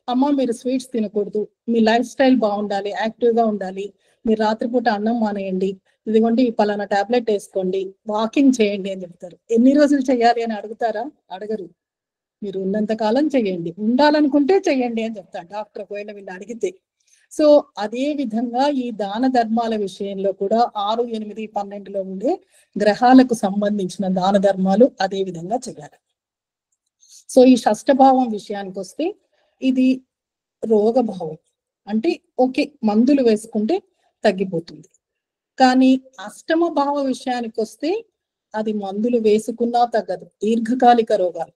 అమ్మ మీరు స్వీట్స్ తినకూడదు, మీ లైఫ్ స్టైల్ బాగుండాలి, యాక్టివ్గా ఉండాలి, మీరు రాత్రిపూట అన్నం మానేయండి, ఇదిగోండి ఈ పలానా టాబ్లెట్ వేసుకోండి, వాకింగ్ చేయండి అని చెప్తారు. ఎన్ని రోజులు చేయాలి అని అడుగుతారా? అడగరు. మీరు ఉన్నంత కాలం చేయండి, ఉండాలనుకుంటే చేయండి అని చెప్తారు డాక్టర్ ఒకవేళ వీళ్ళు అడిగితే. సో అదే విధంగా ఈ దాన ధర్మాల విషయంలో కూడా 6, 8, 12లో ఉండే గ్రహాలకు సంబంధించిన దాన ధర్మాలు అదే విధంగా చేయాలి. సో ఈ షష్ఠభావం విషయానికి వస్తే ఇది రోగభావం. అంటే ఓకే, మందులు వేసుకుంటే తగ్గిపోతుంది. కానీ అష్టమ భావ విషయానికి వస్తే అది మందులు వేసుకున్నా తగ్గదు, దీర్ఘకాలిక రోగాలు.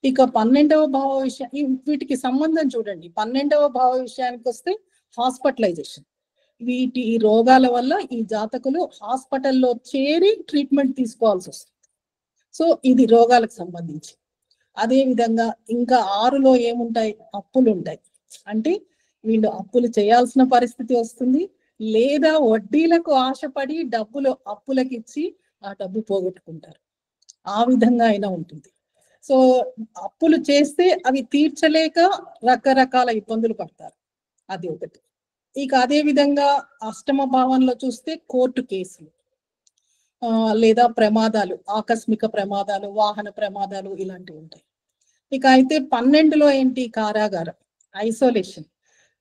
ఇక 12వ భావ విషయం, వీటికి సంబంధం చూడండి. 12వ భావ విషయానికి వస్తే హాస్పిటలైజేషన్. వీటి రోగాల వల్ల ఈ జాతకులు హాస్పిటల్లో చేరి ట్రీట్మెంట్ తీసుకోవాల్సి వస్తుంది. సో ఇది రోగాలకు సంబంధించి. అదే విధంగా ఇంకా 6లో ఏముంటాయి? అప్పులు ఉంటాయి. అంటే వీళ్ళు అప్పులు చేయాల్సిన పరిస్థితి వస్తుంది, లేదా వడ్డీలకు ఆశపడి డబ్బులు అప్పులకు ఇచ్చి ఆ డబ్బు పోగొట్టుకుంటారు. ఆ విధంగా అయినా ఉంటుంది. సో అప్పులు చేస్తే అవి తీర్చలేక రకరకాల ఇబ్బందులు పడతారు. అది ఒకటి. ఇక అదే విధంగా అష్టమ భావంలో చూస్తే కోర్టు కేసులు, లేదా ప్రమాదాలు, ఆకస్మిక ప్రమాదాలు, వాహన ప్రమాదాలు ఇలాంటివి ఉంటాయి. ఇక అయితే 12లో ఏంటి? కారాగారం, ఐసోలేషన్.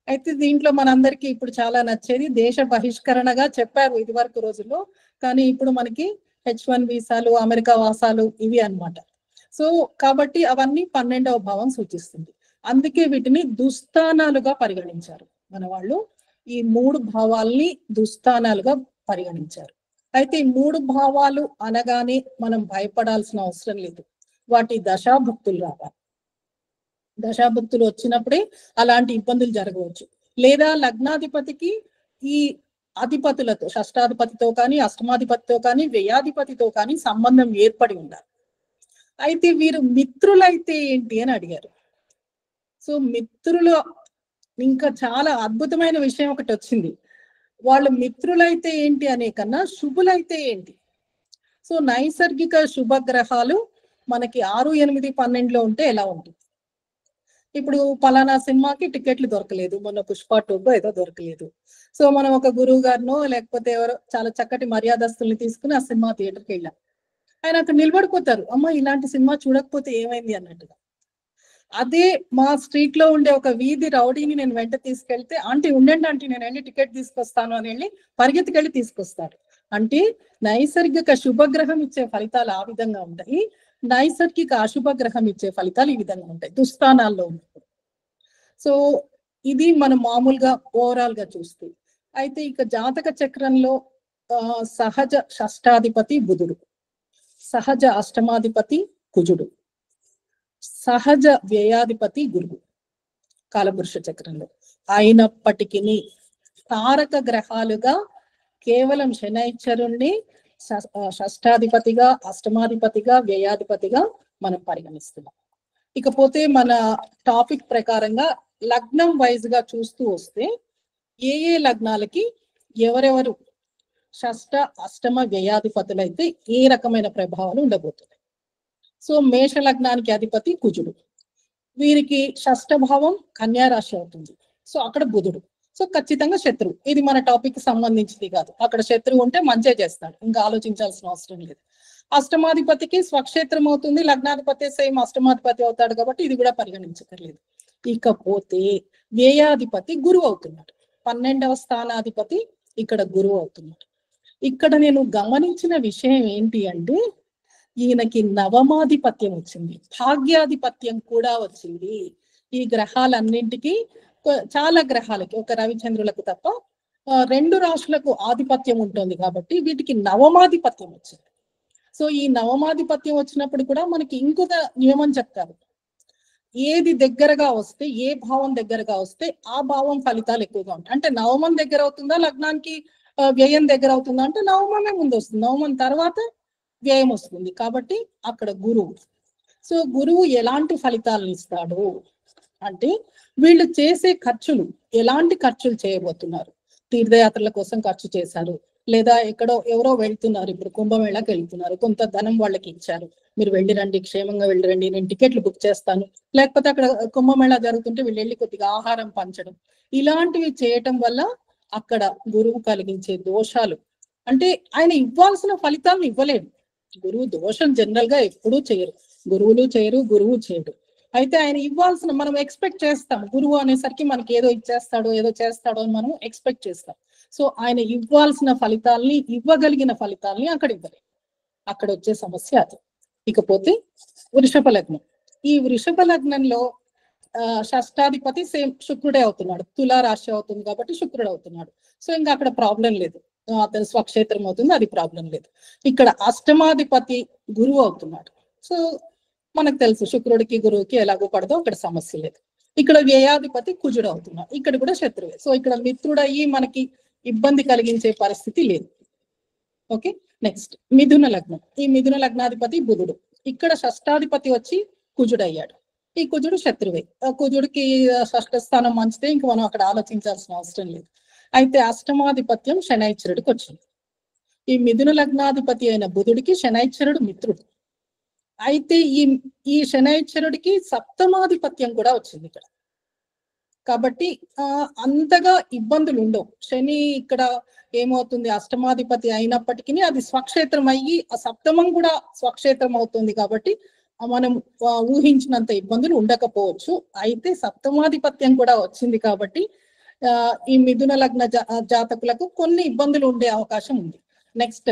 అయితే దీంట్లో మనందరికీ ఇప్పుడు చాలా నచ్చేది దేశ బహిష్కరణగా చెప్పారు ఇది వరకు రోజుల్లో, కానీ ఇప్పుడు మనకి H1 వీసాలు, అమెరికా వాసాలు ఇవి అన్నమాట. సో కాబట్టి అవన్నీ 12వ భావం సూచిస్తుంది. అందుకే వీటిని దుస్థానాలుగా పరిగణించారు మన వాళ్ళు. ఈ 3 భావాల్ని దుస్థానాలుగా పరిగణించారు. అయితే ఈ 3 భావాలు అనగానే మనం భయపడాల్సిన అవసరం లేదు. వాటి దశాభుక్తులు రావాలి. దశాభుక్తులు వచ్చినప్పుడే అలాంటి ఇబ్బందులు జరగవచ్చు. లేదా లగ్నాధిపతికి ఈ అధిపతులతో, షష్టాధిపతితో కానీ, అష్టమాధిపతితో కానీ, వ్యయాధిపతితో కానీ సంబంధం ఏర్పడి ఉండాలి. అయితే వీరు మిత్రులైతే ఏంటి అని అడిగారు. సో మిత్రులు ఇంకా చాలా అద్భుతమైన విషయం ఒకటి వచ్చింది. వాళ్ళు మిత్రులైతే ఏంటి అనే కన్నా శుభులైతే ఏంటి. సో నైసర్గిక శుభగ్రహాలు మనకి 6, 8, 12లో ఉంటే ఎలా ఉంటుంది? ఇప్పుడు పలానా సినిమాకి టికెట్లు దొరకలేదు, మొన్న పుష్ప 2 ఏదో దొరకలేదు. సో మనం ఒక గురువు గారినో లేకపోతే ఎవరో చాలా చక్కటి మర్యాదస్తుల్ని తీసుకుని ఆ సినిమా థియేటర్కి వెళ్ళాం. ఆయన అక్కడ నిలబడిపోతారు, అమ్మ ఇలాంటి సినిమా చూడకపోతే ఏమైంది అన్నట్టుగా. అదే మా స్ట్రీట్ లో ఉండే ఒక వీధి రౌడీని నేను వెంట తీసుకెళ్తే, ఆంటీ ఉండండి ఆంటీ నేను వెళ్ళి టికెట్ తీసుకొస్తాను అని వెళ్ళి పరిగెత్తుకెళ్ళి తీసుకొస్తారు. అంటే నైసర్గిక శుభగ్రహం ఇచ్చే ఫలితాలు ఆ విధంగా ఉంటాయి, నైసర్గిక అశుభ గ్రహం ఇచ్చే ఫలితాలు ఈ విధంగా ఉంటాయి దుస్థానాల్లో ఉన్నప్పుడు. సో ఇది మనం మామూలుగా ఓవరాల్ గా చూస్తే. అయితే ఇక జాతక చక్రంలో సహజ షష్టాధిపతి బుధుడు, సహజ అష్టమాధిపతి కుజుడు, సహజ వ్యయాధిపతి గురువు కాలపురుష చక్రంలో. అయినప్పటికీ తారక గ్రహాలుగా కేవలం శనైశ్వరుణ్ణి షష్టాధిపతిగా, అష్టమాధిపతిగా, వ్యయాధిపతిగా మనం పరిగణిస్తున్నాం. ఇకపోతే మన టాపిక్ ప్రకారంగా లగ్నం వైజ్ గా చూస్తూ వస్తే ఏ ఏ లగ్నాలకి ఎవరెవరు షష్ట, అష్టమ, వ్యయాధిపతులైతే ఏ రకమైన ప్రభావాలు ఉండబోతున్నాయి. సో మేష లగ్నానికి అధిపతి కుజుడు, వీరికి షష్ఠ భావం కన్యా రాశి అవుతుంది. సో అక్కడ బుధుడు. సో ఖచ్చితంగా శత్రువు. ఇది మన టాపిక్ కి సంబంధించింది కాదు. అక్కడ శత్రువు ఉంటే మంచే చేస్తాడు, ఇంకా ఆలోచించాల్సిన అవసరం లేదు. అష్టమాధిపతికి స్వక్షేత్రం అవుతుంది, లగ్నాధిపతి సేమ్ అష్టమాధిపతి అవుతాడు కాబట్టి ఇది కూడా పరిగణించకర్లేదు. ఇకపోతే వ్యయాధిపతి గురువు అవుతున్నాడు, 12వ స్థానాధిపతి ఇక్కడ గురువు అవుతున్నాడు. ఇక్కడ నేను గమనించిన విషయం ఏంటి అంటే ఈయనకి నవమాధిపత్యం వచ్చింది, భాగ్యాధిపత్యం కూడా వచ్చింది. ఈ గ్రహాలన్నింటికి చాలా గ్రహాలకి, ఒక రవిచంద్రులకు తప్ప 2 రాశులకు ఆధిపత్యం ఉంటుంది కాబట్టి వీటికి నవమాధిపత్యం వచ్చింది. సో ఈ నవమాధిపత్యం వచ్చినప్పుడు కూడా మనకి ఇంకొక నియమం చెప్తారు. ఏది దగ్గరగా వస్తే, ఏ భావం దగ్గరగా వస్తే ఆ భావం ఫలితాలు ఎక్కువగా ఉంటాయి. అంటే నవమం దగ్గర అవుతుందా, లగ్నానికి వ్యయం దగ్గర అవుతుందా అంటే నవమమే ముందు వస్తుంది, నవమం తర్వాత వ్యయం వస్తుంది. కాబట్టి అక్కడ గురువు. సో గురువు ఎలాంటి ఫలితాలను ఇస్తాడు అంటే వీళ్ళు చేసే ఖర్చులు, ఎలాంటి ఖర్చులు చేయబోతున్నారు. తీర్థయాత్రల కోసం ఖర్చు చేశారు, లేదా ఎక్కడో ఎవరో వెళ్తున్నారు, ఇప్పుడు కుంభమేళాకి వెళ్తున్నారు, కొంత ధనం వాళ్ళకి ఇచ్చారు, మీరు వెళ్ళి రండి, క్షేమంగా వెళ్ళి రండి, నేను టికెట్లు బుక్ చేస్తాను. లేకపోతే అక్కడ కుంభమేళా జరుగుతుంటే వీళ్ళు వెళ్ళి కొద్దిగా ఆహారం పంచడం, ఇలాంటివి చేయటం వల్ల అక్కడ గురువు కలిగించే దోషాలు, అంటే ఆయన ఇవ్వాల్సిన ఫలితాలను ఇవ్వలేడు. గురువు దోషం జనరల్ గా ఎప్పుడూ చేయరు, గురువులు చేయరు, గురువు చేయడు. అయితే ఆయన ఇవ్వాల్సిన, మనం ఎక్స్పెక్ట్ చేస్తాం, గురువు అనేసరికి మనకి ఏదో ఇచ్చేస్తాడో ఏదో చేస్తాడో అని మనం ఎక్స్పెక్ట్ చేస్తాం. సో ఆయన ఇవ్వాల్సిన ఫలితాలని, ఇవ్వగలిగిన ఫలితాలని అక్కడ ఇవ్వలేదు. అక్కడ వచ్చే సమస్య అది. ఇకపోతే వృషభ లగ్నం. ఈ వృషభ లగ్నంలో షష్టాధిపతి సేమ్ శుక్రుడే అవుతున్నాడు, తులా రాశి అవుతుంది కాబట్టి శుక్రుడు అవుతున్నాడు. సో ఇంకా అక్కడ ప్రాబ్లం లేదు, అతని స్వక్షేత్రం అవుతుంది, అది ప్రాబ్లం లేదు. ఇక్కడ అష్టమాధిపతి గురువు అవుతున్నాడు. సో మనకు తెలుసు శుక్రుడికి గురువుకి ఎలాగో పడదో అక్కడ సమస్య లేదు. ఇక్కడ వ్యయాధిపతి కుజుడు అవుతున్నాడు, ఇక్కడ కూడా శత్రువే. సో ఇక్కడ మిత్రుడయ్యి మనకి ఇబ్బంది కలిగించే పరిస్థితి లేదు. ఓకే, నెక్స్ట్ మిథున లగ్నం. ఈ మిథున లగ్నాధిపతి బుధుడు, ఇక్కడ షష్టాధిపతి వచ్చి కుజుడు అయ్యాడు. ఈ కుజుడు శత్రువే, కుజుడికి షష్ఠ స్థానం మంచితే ఇంక మనం అక్కడ ఆలోచించాల్సిన అవసరం లేదు. అయితే అష్టమాధిపత్యం శనైశ్వరుడికి వచ్చింది. ఈ మిథున లగ్నాధిపతి అయిన బుధుడికి శనైశ్వరుడు మిత్రుడు. అయితే ఈ శనైశ్వరుడికి సప్తమాధిపత్యం కూడా వచ్చింది ఇక్కడ. కాబట్టి అంతగా ఇబ్బందులు ఉండవు. శని ఇక్కడ ఏమవుతుంది, అష్టమాధిపతి అయినప్పటికీ అది స్వక్షేత్రం అయ్యి ఆ సప్తమం కూడా స్వక్షేత్రం అవుతుంది కాబట్టి మనం ఊహించినంత ఇబ్బందులు ఉండకపోవచ్చు. అయితే సప్తమాధిపత్యం కూడా వచ్చింది కాబట్టి ఈ మిథున లగ్న జాతకులకు కొన్ని ఇబ్బందులు ఉండే అవకాశం ఉంది. నెక్స్ట్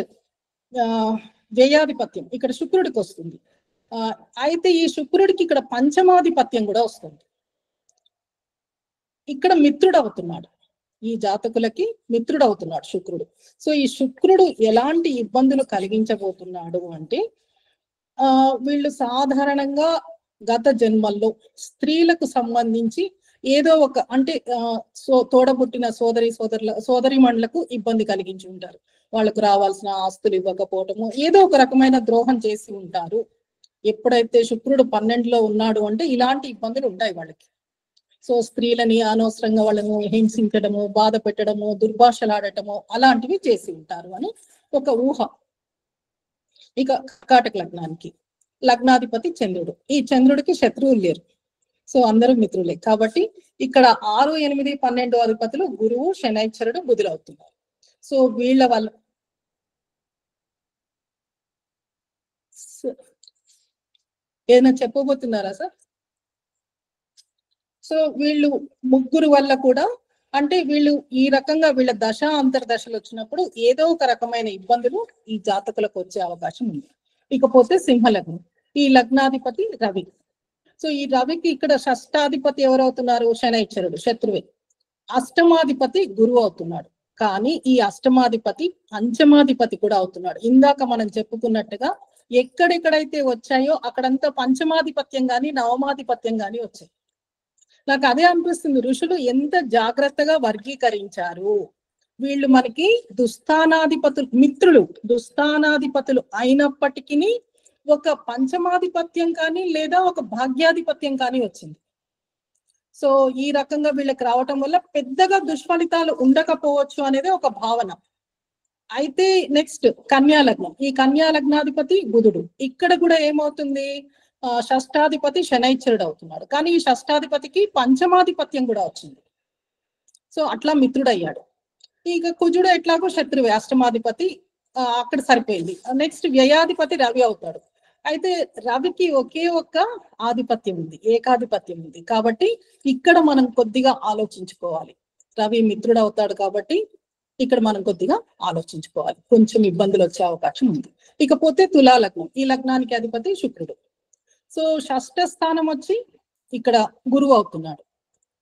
వ్యయాధిపత్యం ఇక్కడ శుక్రుడికి వస్తుంది. అయితే ఈ శుక్రుడికి ఇక్కడ పంచమాధిపత్యం కూడా వస్తుంది. ఇక్కడ మిత్రుడు అవుతున్నాడు, ఈ జాతకులకి మిత్రుడు అవుతున్నాడు శుక్రుడు. సో ఈ శుక్రుడు ఎలాంటి ఇబ్బందులు కలిగించబోతున్నాడు అంటే వీళ్ళు సాధారణంగా గత జన్మల్లో స్త్రీలకు సంబంధించి ఏదో ఒక, అంటే తోడబుట్టిన సోదరిమణులకు ఇబ్బంది కలిగించి ఉంటారు. వాళ్ళకు రావాల్సిన ఆస్తులు ఇవ్వకపోవటము, ఏదో ఒక రకమైన ద్రోహం చేసి ఉంటారు. ఎప్పుడైతే శుక్రుడు 12లో ఉన్నాడు అంటే ఇలాంటి ఇబ్బందులు ఉంటాయి వాళ్ళకి. సో స్త్రీలని అనవసరంగా వాళ్ళను హింసించడము, బాధ పెట్టడము, దుర్భాషలాడటము అలాంటివి చేసి ఉంటారు అని ఒక ఊహ. ఇక కర్కాటక లగ్నానికి లగ్నాధిపతి చంద్రుడు. ఈ చంద్రుడికి శత్రువులు లేరు, సో అందరూ మిత్రులే. కాబట్టి ఇక్కడ 6, 8, 12 అధిపతులు గురువు, శనైశ్వరుడు, బుధులు అవుతున్నారు. సో వీళ్ళ వల్ల ఏదైనా చెప్పబోతున్నారా సార్? సో వీళ్ళు ముగ్గురు వల్ల కూడా, అంటే వీళ్ళు ఈ రకంగా వీళ్ళ దశ అంతర్దశలు వచ్చినప్పుడు ఏదో ఒక రకమైన ఇబ్బందులు ఈ జాతకులకు వచ్చే అవకాశం ఉంది. ఇకపోతే సింహలగ్నం. ఈ లగ్నాధిపతి రవి. సో ఈ రవికి ఇక్కడ షష్టాధిపతి ఎవరవుతున్నారు, శనైశ్వరుడు, శత్రువే. అష్టమాధిపతి గురువు అవుతున్నాడు, కానీ ఈ అష్టమాధిపతి పంచమాధిపతి కూడా అవుతున్నాడు. ఇందాక మనం చెప్పుకున్నట్టుగా ఎక్కడెక్కడైతే వచ్చాయో అక్కడంతా పంచమాధిపత్యం గాని నవమాధిపత్యం గాని వచ్చాయి. నాకు అదే అనిపిస్తుంది, ఋషులు ఎంత జాగ్రత్తగా వర్గీకరించారు. వీళ్ళు మనకి దుస్థానాధిపతులు, మిత్రులు, దుస్థానాధిపతులు అయినప్పటికీ ఒక పంచమాధిపత్యం కానీ లేదా ఒక భాగ్యాధిపత్యం కానీ వచ్చింది. సో ఈ రకంగా వీళ్ళకి రావటం వల్ల పెద్దగా దుష్ఫలితాలు ఉండకపోవచ్చు అనేది ఒక భావన. అయితే నెక్స్ట్ కన్యా లగ్నం. ఈ కన్యా లగ్నాధిపతి బుధుడు. ఇక్కడ కూడా ఏమవుతుంది, షష్టాధిపతి శనైశ్వరుడు అవుతున్నాడు, కానీ ఈ షష్టాధిపతికి పంచమాధిపత్యం కూడా వచ్చింది. సో అట్లా మిత్రుడయ్యాడు. ఇక కుజుడు ఎట్లాగో శత్రువే, అష్టమాధిపతి, అక్కడ సరిపోయింది. నెక్స్ట్ వ్యయాధిపతి రవి అవుతాడు. అయితే రవికి ఒకే ఒక్క ఆధిపత్యం ఉంది, ఏకాధిపత్యం ఉంది. కాబట్టి ఇక్కడ మనం కొద్దిగా ఆలోచించుకోవాలి. రవి మిత్రుడు అవుతాడు కాబట్టి ఇక్కడ మనం కొద్దిగా ఆలోచించుకోవాలి, కొంచెం ఇబ్బందులు వచ్చే అవకాశం ఉంది. ఇకపోతే తులా లగ్నం. ఈ లగ్నానికి అధిపతి శుక్రుడు. సో షష్ఠ స్థానం వచ్చి ఇక్కడ గురువు అవుతున్నాడు,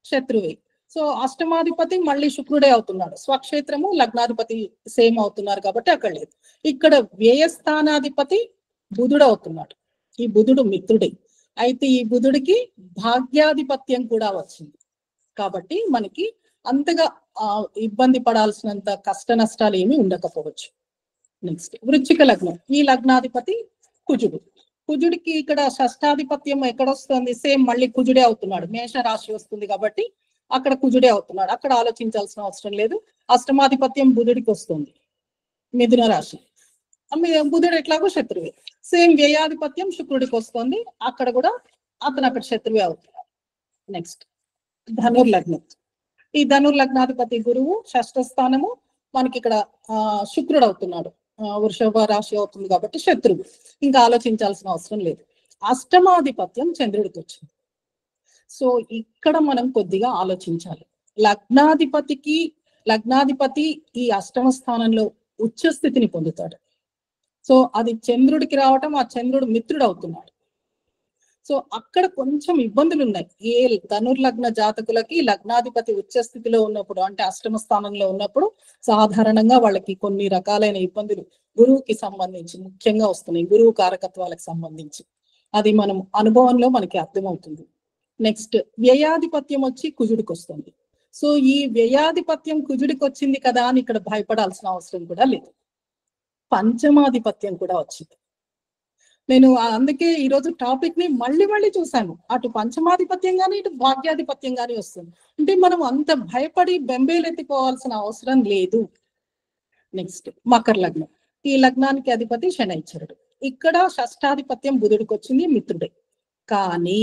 శత్రువే. సో అష్టమాధిపతి మళ్ళీ శుక్రుడే అవుతున్నాడు, స్వక్షేత్రము లగ్నాధిపతి సేమ్ అవుతున్నారు కాబట్టి అక్కడ లేదు. ఇక్కడ వ్యయస్థానాధిపతి బుధుడు అవుతున్నాడు. ఈ బుధుడు మిత్రుడే, అయితే ఈ బుధుడికి భాగ్యాధిపత్యం కూడా వచ్చింది కాబట్టి మనకి అంతగా ఇబ్బంది పడాల్సినంత కష్ట నష్టాలు ఏమి ఉండకపోవచ్చు. నెక్స్ట్ వృశ్చిక లగ్నం, ఈ లగ్నాధిపతి కుజుడు. కుజుడికి ఇక్కడ షష్టాధిపత్యం ఎక్కడొస్తుంది, సేమ్ మళ్ళీ కుజుడే అవుతున్నాడు, మేష రాశి వస్తుంది కాబట్టి అక్కడ కుజుడే అవుతున్నాడు, అక్కడ ఆలోచించాల్సిన అవసరం లేదు. అష్టమాధిపత్యం బుధుడికి వస్తుంది, మిథున రాశి, బుధుడు ఎట్లాగో శత్రువే. సేమ్ వ్యయాధిపత్యం శుక్రుడికి వస్తుంది, అక్కడ కూడా అతను అక్కడ శత్రువే అవుతున్నాడు. నెక్స్ట్ ధనుర్లగ్నం, ఈ ధనుర్లగ్నాధిపతి గురువు, షష్ఠ స్థానము మనకి ఇక్కడ శుక్రుడు అవుతున్నాడు, వృషభ రాశి అవుతుంది కాబట్టి శత్రువు, ఇంకా ఆలోచించాల్సిన అవసరం లేదు. అష్టమాధిపత్యం చంద్రుడికి వచ్చింది. సో ఇక్కడ మనం కొద్దిగా ఆలోచించాలి. లగ్నాధిపతి ఈ అష్టమ స్థానంలో ఉచ్చ స్థితిని పొందుతాడు. సో అది చంద్రుడికి రావటం, ఆ చంద్రుడు మిత్రుడు అవుతున్నాడు. సో అక్కడ కొంచెం ఇబ్బందులు ఉన్నాయి. ఏ ధనుర్లగ్న జాతకులకి లగ్నాధిపతి ఉచ్చ స్థితిలో ఉన్నప్పుడు, అంటే అష్టమ స్థానంలో ఉన్నప్పుడు సాధారణంగా వాళ్ళకి కొన్ని రకాలైన ఇబ్బందులు గురువుకి సంబంధించి ముఖ్యంగా వస్తున్నాయి, గురువు కారకత్వాలకు సంబంధించి. అది మనం అనుభవంలో మనకి అర్థమవుతుంది. నెక్స్ట్ వ్యయాధిపత్యం వచ్చి కుజుడికి వస్తుంది. సో ఈ వ్యయాధిపత్యం కుజుడికి వచ్చింది కదా అని ఇక్కడ భయపడాల్సిన అవసరం కూడా లేదు. పంచమాధిపత్యం కూడా వచ్చింది. నేను అందుకే ఈరోజు టాపిక్ ని మళ్ళీ చూశాను. అటు పంచమాధిపత్యం గానీ ఇటు భాగ్యాధిపత్యం గానీ వస్తుంది. అంటే మనం అంత భయపడి బెంబేలెత్తిపోవాల్సిన అవసరం లేదు. నెక్స్ట్ మకర లగ్నం, ఈ లగ్నానికి అధిపతి శనైశ్వరుడు. ఇక్కడ షష్టాధిపత్యం బుధుడికి వచ్చింది, మిత్రుడే. కానీ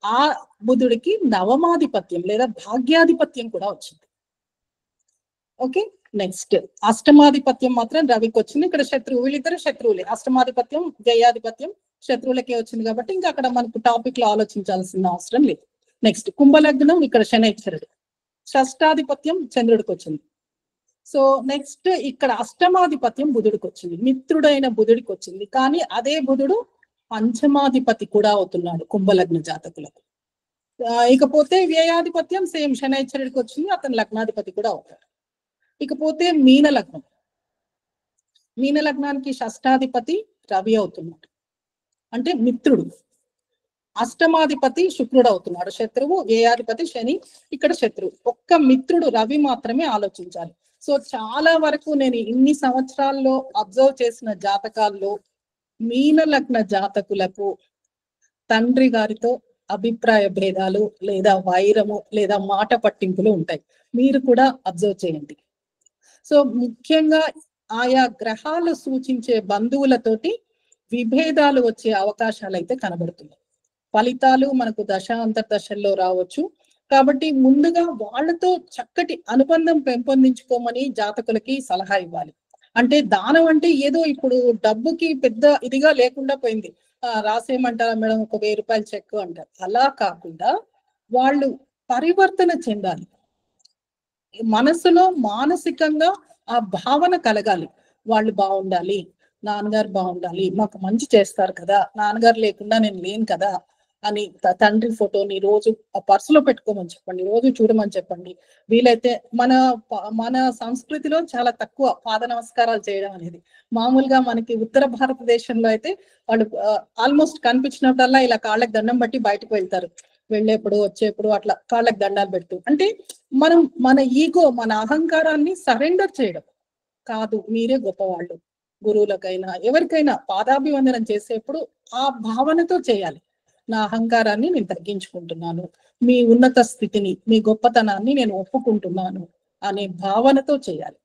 ఆ బుధుడికి నవమాధిపత్యం లేదా భాగ్యాధిపత్యం కూడా వచ్చింది. ఓకే, నెక్స్ట్ అష్టమాధిపత్యం మాత్రం రవికి వచ్చింది. ఇక్కడ శత్రువు, వీళ్ళిద్దరు శత్రువులే. అష్టమాధిపత్యం వ్యయాధిపత్యం శత్రువులకే వచ్చింది కాబట్టి ఇంకా అక్కడ మనకు టాపిక్ లో ఆలోచించాల్సిన అవసరం లేదు. నెక్స్ట్ కుంభలగ్నం, ఇక్కడ శనైశ్వరుడు. షష్టాధిపత్యం చంద్రుడికి వచ్చింది. సో నెక్స్ట్ ఇక్కడ అష్టమాధిపత్యం బుధుడికి వచ్చింది, మిత్రుడైన బుధుడికి వచ్చింది. కానీ అదే బుధుడు పంచమాధిపతి కూడా అవుతున్నాడు కుంభలగ్న జాతకులకు. ఇకపోతే వ్యయాధిపత్యం సేమ్ శనైశ్వరుడికి వచ్చింది, అతను లగ్నాధిపతి కూడా అవుతాడు. ఇకపోతే మీనలగ్నం, మీనలగ్నానికి షష్టాధిపతి రవి అవుతున్నాడు, అంటే మిత్రుడు. అష్టమాధిపతి శుక్రుడు అవుతున్నాడు, శత్రువు. వ్యయాధిపతి శని, ఇక్కడ శత్రువు. ఒక్క మిత్రుడు రవి మాత్రమే ఆలోచించాలి. సో చాలా వరకు నేను ఇన్ని సంవత్సరాల్లో అబ్జర్వ్ చేసిన జాతకాల్లో మీనలగ్న జాతకులకు తండ్రి గారితో అభిప్రాయ భేదాలు లేదా వైరము లేదా మాట పట్టింపులు ఉంటాయి. మీరు కూడా అబ్జర్వ్ చేయండి. సో ముఖ్యంగా ఆయా గ్రహాలు సూచించే బంధువులతోటి విభేదాలు వచ్చే అవకాశాలు అయితే కనబడుతున్నాయి. ఫలితాలు మనకు దశ అంతర్దశల్లో రావచ్చు కాబట్టి ముందుగా వాళ్ళతో చక్కటి అనుబంధం పెంపొందించుకోమని జాతకులకి సలహా ఇవ్వాలి. అంటే దానం అంటే ఏదో ఇప్పుడు డబ్బుకి పెద్ద ఇదిగా లేకుండా పోయింది. రాసేయమంటారా మేడం, ఒక 1000 రూపాయల చెక్ అంటారు. అలా కాకుండా వాళ్ళు పరివర్తన చెందాలి. మనసులో మానసికంగా ఆ భావన కలగాలి. వాళ్ళు బాగుండాలి, నాన్నగారు బాగుండాలి, మాకు మంచి చేస్తారు కదా, నాన్నగారు లేకుండా నేను లేను కదా అని తండ్రి ఫోటోని రోజు పర్సులో పెట్టుకోమని చెప్పండి, రోజు చూడమని చెప్పండి. వీలైతే మన సంస్కృతిలో చాలా తక్కువ పాద నమస్కారాలు చేయడం అనేది. మామూలుగా మనకి ఉత్తర భారతదేశంలో అయితే వాళ్ళు ఆల్మోస్ట్ కనిపించినప్పుడల్లా ఇలా కాళ్ళకి దండం బట్టి బయటకు వెళ్తారు. వెళ్ళేప్పుడు వచ్చేప్పుడు అట్లా కాళ్ళకి దండాలు పెడుతూ, అంటే మనం మన ఈగో, మన అహంకారాన్ని సరెండర్ చేయడం కాదు. మీరే గొప్పవాళ్ళు, గురువులకైనా ఎవరికైనా పాదాభివందనం చేసేప్పుడు ఆ భావనతో చేయాలి. నా అహంకారాన్ని నేను తగ్గించుకుంటున్నాను, మీ ఉన్నత స్థితిని, మీ గొప్పతనాన్ని నేను ఒప్పుకుంటున్నాను అనే భావనతో చేయాలి.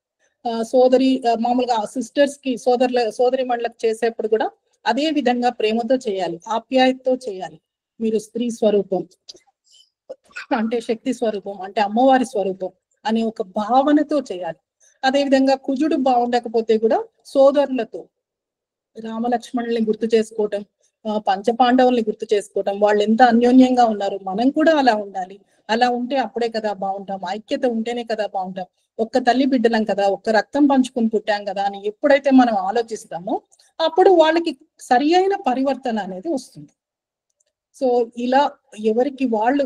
మామూలుగా సిస్టర్స్ కి సోదరి మండలకు చేసేప్పుడు కూడా అదే విధంగా ప్రేమతో చేయాలి, ఆప్యాయతతో చేయాలి. మీరు స్త్రీ స్వరూపం అంటే శక్తి స్వరూపం అంటే అమ్మవారి స్వరూపం అనే ఒక భావనతో చేయాలి. అదే విధంగా కుజుడు బాగుండకపోతే కూడా సోదరులతో రామలక్ష్మణుల్ని గుర్తు చేసుకోవటం, పంచపాండవుల్ని గుర్తు చేసుకోవటం, వాళ్ళు ఎంత అన్యోన్యంగా ఉన్నారు, మనం కూడా అలా ఉండాలి. అలా ఉంటే అప్పుడే కదా బాగుంటాం. ఐక్యత ఉంటేనే కదా బాగుంటాం. ఒక్క తల్లి బిడ్డలం కదా, ఒక్క రక్తం పంచుకుని పుట్టాం కదా అని ఎప్పుడైతే మనం ఆలోచిస్తామో అప్పుడు వాళ్ళకి సరి అయిన పరివర్తన అనేది వస్తుంది. సో ఇలా ఎవరికి వాళ్ళు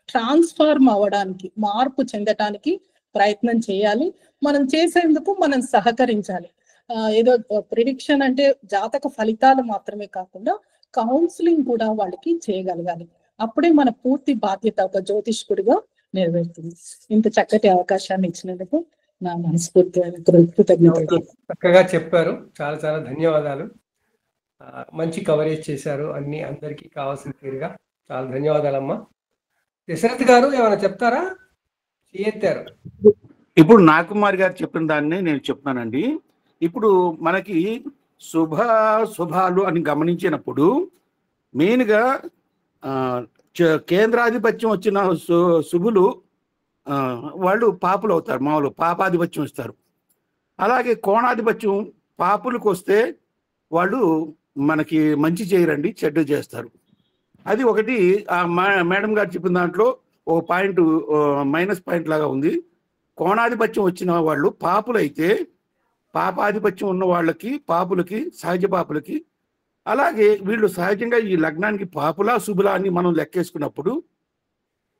ట్రాన్స్ఫార్మ్ అవ్వడానికి, మార్పు చెందటానికి ప్రయత్నం చేయాలి. మనం చేసేందుకు మనం సహకరించాలి. ఏదో ప్రిడిక్షన్ అంటే జాతక ఫలితాలు మాత్రమే కాకుండా కౌన్సిలింగ్ కూడా వాళ్ళకి చేయగలగాలి. అప్పుడే మన పూర్తి బాధ్యత ఒక జ్యోతిష్కుడిగా నెరవేరుతుంది. ఇంత చక్కటి అవకాశాన్ని ఇచ్చినందుకు నా మనస్ఫూర్తిగా కృతజ్ఞతలు. చక్కగా చెప్పారు, చాలా చాలా ధన్యవాదాలు. మంచి కవరేజ్ చేశారు అన్ని, అందరికీ కావాల్సిన తీరుగా. చాలా ధన్యవాదాలమ్మా. దశరథ్ గారు ఏమైనా చెప్తారా? చేయెత్తారు. ఇప్పుడు నాగకుమారి గారు చెప్పిన దాన్ని నేను చెప్తున్నానండి. ఇప్పుడు మనకి శుభాలు అని గమనించినప్పుడు మెయిన్గా కేంద్రాధిపత్యం వచ్చిన శుభులు వాళ్ళు పాపులు అవుతారు, మామూలు పాపాధిపత్యం ఇస్తారు. అలాగే కోణాధిపత్యం పాపులకు వస్తే వాళ్ళు మనకి మంచి చేయరండి, చెడ్డ చేస్తారు. అది ఒకటి మేడం గారు చెప్పిన దాంట్లో ఓ పాయింట్ మైనస్ పాయింట్ లాగా ఉంది. కోణాధిపత్యం వచ్చిన వాళ్ళు పాపులైతే పాపాధిపత్యం ఉన్న వాళ్ళకి, పాపులకి, సహజ పాపులకి, అలాగే వీళ్ళు సహజంగా ఈ లగ్నానికి పాపులా శుభులా అని మనం లెక్కేసుకున్నప్పుడు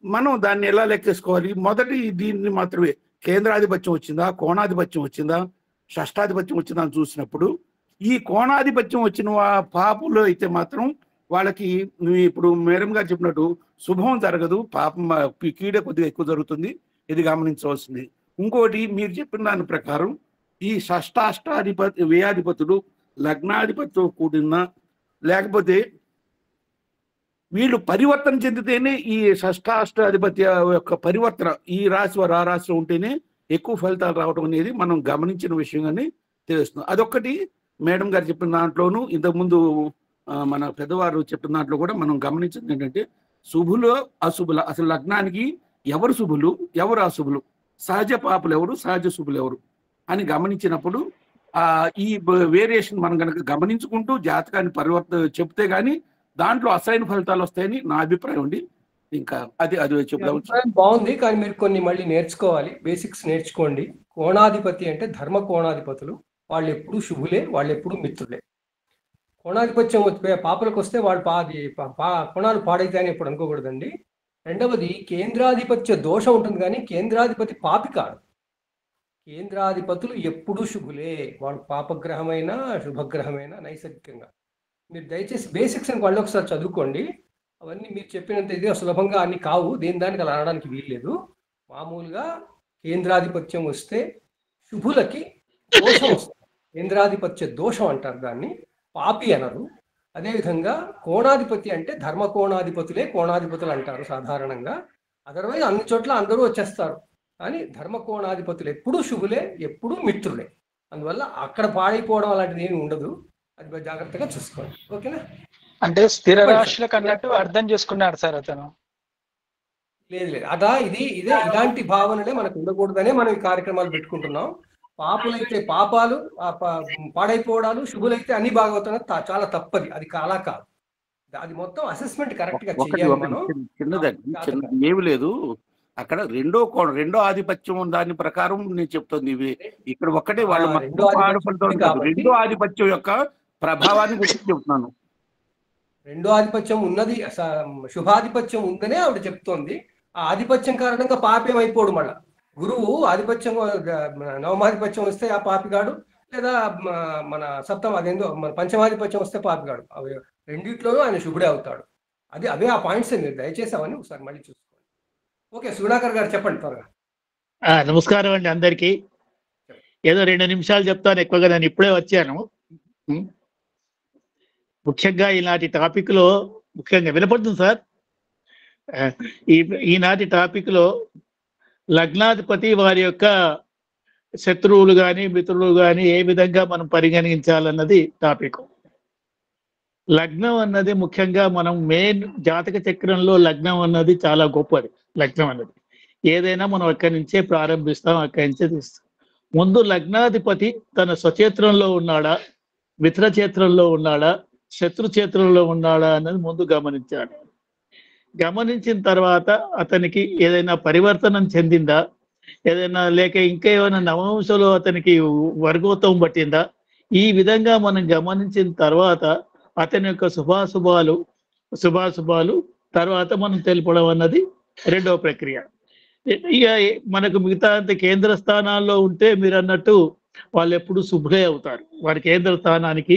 మనం దాన్ని ఎలా లెక్కేసుకోవాలి? మొదటి దీన్ని మాత్రమే కేంద్రాధిపత్యం వచ్చిందా, కోణాధిపత్యం వచ్చిందా, షష్టాధిపత్యం వచ్చిందా అని చూసినప్పుడు ఈ కోణాధిపత్యం వచ్చిన పాపులు అయితే మాత్రం వాళ్ళకి ఇప్పుడు మేడం గారు చెప్పినట్టు శుభం జరగదు, పాపం కీడే కొద్దిగా ఎక్కువ జరుగుతుంది. ఇది గమనించవలసింది. ఇంకోటి మీరు చెప్పిన దాని ప్రకారం ఈ షష్టాష్టాధిపతి వ్యయాధిపతులు లగ్నాధిపతితో కూడిన, లేకపోతే వీళ్ళు పరివర్తన చెందితేనే ఈ షష్టాష్టాధిపతి యొక్క పరివర్తన ఈ రాశి వారు ఆ రాశిలో ఉంటేనే ఎక్కువ ఫలితాలు రావడం అనేది మనం గమనించిన విషయంగానే తెలుస్తుంది. అదొక్కటి మేడం గారు చెప్పిన దాంట్లోనూ ఇంతకుముందు మన పెద్దవారు చెప్పిన దాంట్లో కూడా మనం గమనించింది ఏంటంటే శుభులు అశుభులు, అసలు లగ్నానికి ఎవరు శుభులు ఎవరు అశుభులు, సహజ పాపులు ఎవరు సహజ శుభులు ఎవరు అని గమనించినప్పుడు ఈ వేరియేషన్ మనం కనుక గమనించుకుంటూ జాతకాన్ని పరివర్తన చెప్తే గానీ దాంట్లో అసలైన ఫలితాలు వస్తాయని నా అభిప్రాయం అండి. ఇంకా అది చెప్తాం. బాగుంది, కానీ మీరు కొన్ని మళ్ళీ నేర్చుకోవాలి, బేసిక్స్ నేర్చుకోండి. కోణాధిపతి అంటే ధర్మ కోణాధిపతులు, వాళ్ళు ఎప్పుడు శుభులే, వాళ్ళు ఎప్పుడు మిత్రులే. కోణాధిపత్యం పాపలకు వస్తే వాళ్ళు కోణాలు పాడైతాయని ఎప్పుడు అనుకోకూడదండి. రెండవది కేంద్రాధిపత్య దోషం ఉంటుంది, కానీ కేంద్రాధిపతి పాపి కాదు. కేంద్రాధిపతులు ఎప్పుడూ శుభులే, వాళ్ళు పాపగ్రహమైన శుభగ్రహమైన నైసర్గికంగా. మీరు దయచేసి బేసిక్స్ అని వాళ్ళు ఒకసారి చదువుకోండి. అవన్నీ మీరు చెప్పినంత ఇది సులభంగా అన్ని కావు, దానికి అలా అనడానికి వీల్లేదు. మామూలుగా కేంద్రాధిపత్యం వస్తే శుభులకి దోషం వస్తుంది, కేంద్రాధిపత్య దోషం అంటారు దాన్ని, పాపి అనరు. అదేవిధంగా కోణాధిపతి అంటే ధర్మ కోణాధిపతులే కోణాధిపతులు అంటారు సాధారణంగా. అదర్వైజ్ అన్ని చోట్ల అందరూ వచ్చేస్తారు, కానీ ధర్మ కోణాధిపతులు ఎప్పుడూ శుభులే, ఎప్పుడూ మిత్రులే. అందువల్ల అక్కడ పాడైపోవడం అలాంటిది ఏమి ఉండదు, అది జాగ్రత్తగా చూసుకోండి. ఓకేనా? అంటే స్థిర రాశులకు అన్నట్టు అర్థం చేసుకున్నాడు సార్ అతను. లేదు ఇలాంటి భావనలే మనకు ఉండకూడదనే మనం ఈ కార్యక్రమాలు పెట్టుకుంటున్నాం. పాపులైతే పాపాలు పాడైపోవడాలు, శుభులైతే అన్ని బాగవుతున్నది చాలా తప్పది, అది కాలా కాదు. అది మొత్తం అసెస్మెంట్ కరెక్ట్ గా చేయాలి మనం. చిన్నదండి, ఏమి లేదు. అక్కడ రెండో ఆధిపత్యం దాని ప్రకారం నేను చెప్తుంది. ఇక్కడ ఒక్కటే వాళ్ళు రెండో ఆధిపత్యం యొక్క ప్రభావాన్ని గురించి చెప్తున్నాను. రెండో ఆధిపత్యం ఉన్నది, శుభాధిపత్యం ఉందనే ఆవిడ చెప్తోంది. ఆ ఆధిపత్యం కారణంగా పాపం అయిపోడు. మళ్ళా గురువు ఆధిపత్యం నవమాధిపత్యం వస్తే ఆ పాపిగాడు, లేదా మన మన పంచమాధిపత్యం వస్తే పాపిగాడు. అవి రెండిట్లోనూ ఆయన శుభుడే అవుతాడు. అవే ఆ పాయింట్స్ మీరు దయచేసి అవన్నీ ఒకసారి మళ్ళీ చూసుకోండి. ఓకే, సుధాకర్ గారు చెప్పండి త్వరగా. నమస్కారం అండి అందరికీ. ఏదో 2 నిమిషాలు చెప్తాను, ఎక్కువగా నేను ఇప్పుడే వచ్చాను. ముఖ్యంగా ఈనాటి టాపిక్ లో ముఖ్యంగా వినపడుతుంది సార్. ఈనాటి టాపిక్ లో లగ్నాధిపతి వారి యొక్క శత్రువులు కానీ మిత్రులు కానీ ఏ విధంగా మనం పరిగణించాలన్నది టాపిక్. లగ్నం అన్నది ముఖ్యంగా మనం మెయిన్ జాతక చక్రంలో లగ్నం అన్నది చాలా గొప్పది. లగ్నం అన్నది ఏదైనా మనం అక్కడి నుంచే ప్రారంభిస్తాం, అక్కడి నుంచే తీస్తాం. ముందు లగ్నాధిపతి తన స్వక్షేత్రంలో ఉన్నాడా, మిత్ర క్షేత్రంలో ఉన్నాడా, శత్రు క్షేత్రంలో ఉన్నాడా అన్నది ముందు గమనించాడు. గమనించిన తర్వాత అతనికి ఏదైనా పరివర్తనం చెందిందా, ఏదైనా లేక ఇంకా ఏమైనా నవవంశంలో అతనికి వర్గోత్వం పట్టిందా, ఈ విధంగా మనం గమనించిన తర్వాత అతని యొక్క శుభాశుభాలు తర్వాత మనం తెలుపడం అన్నది రెండవ ప్రక్రియ. ఇక మనకు మిగతా కేంద్ర స్థానాల్లో ఉంటే మీరు అన్నట్టు వాళ్ళు ఎప్పుడు శుభులే అవుతారు. వారి కేంద్ర స్థానానికి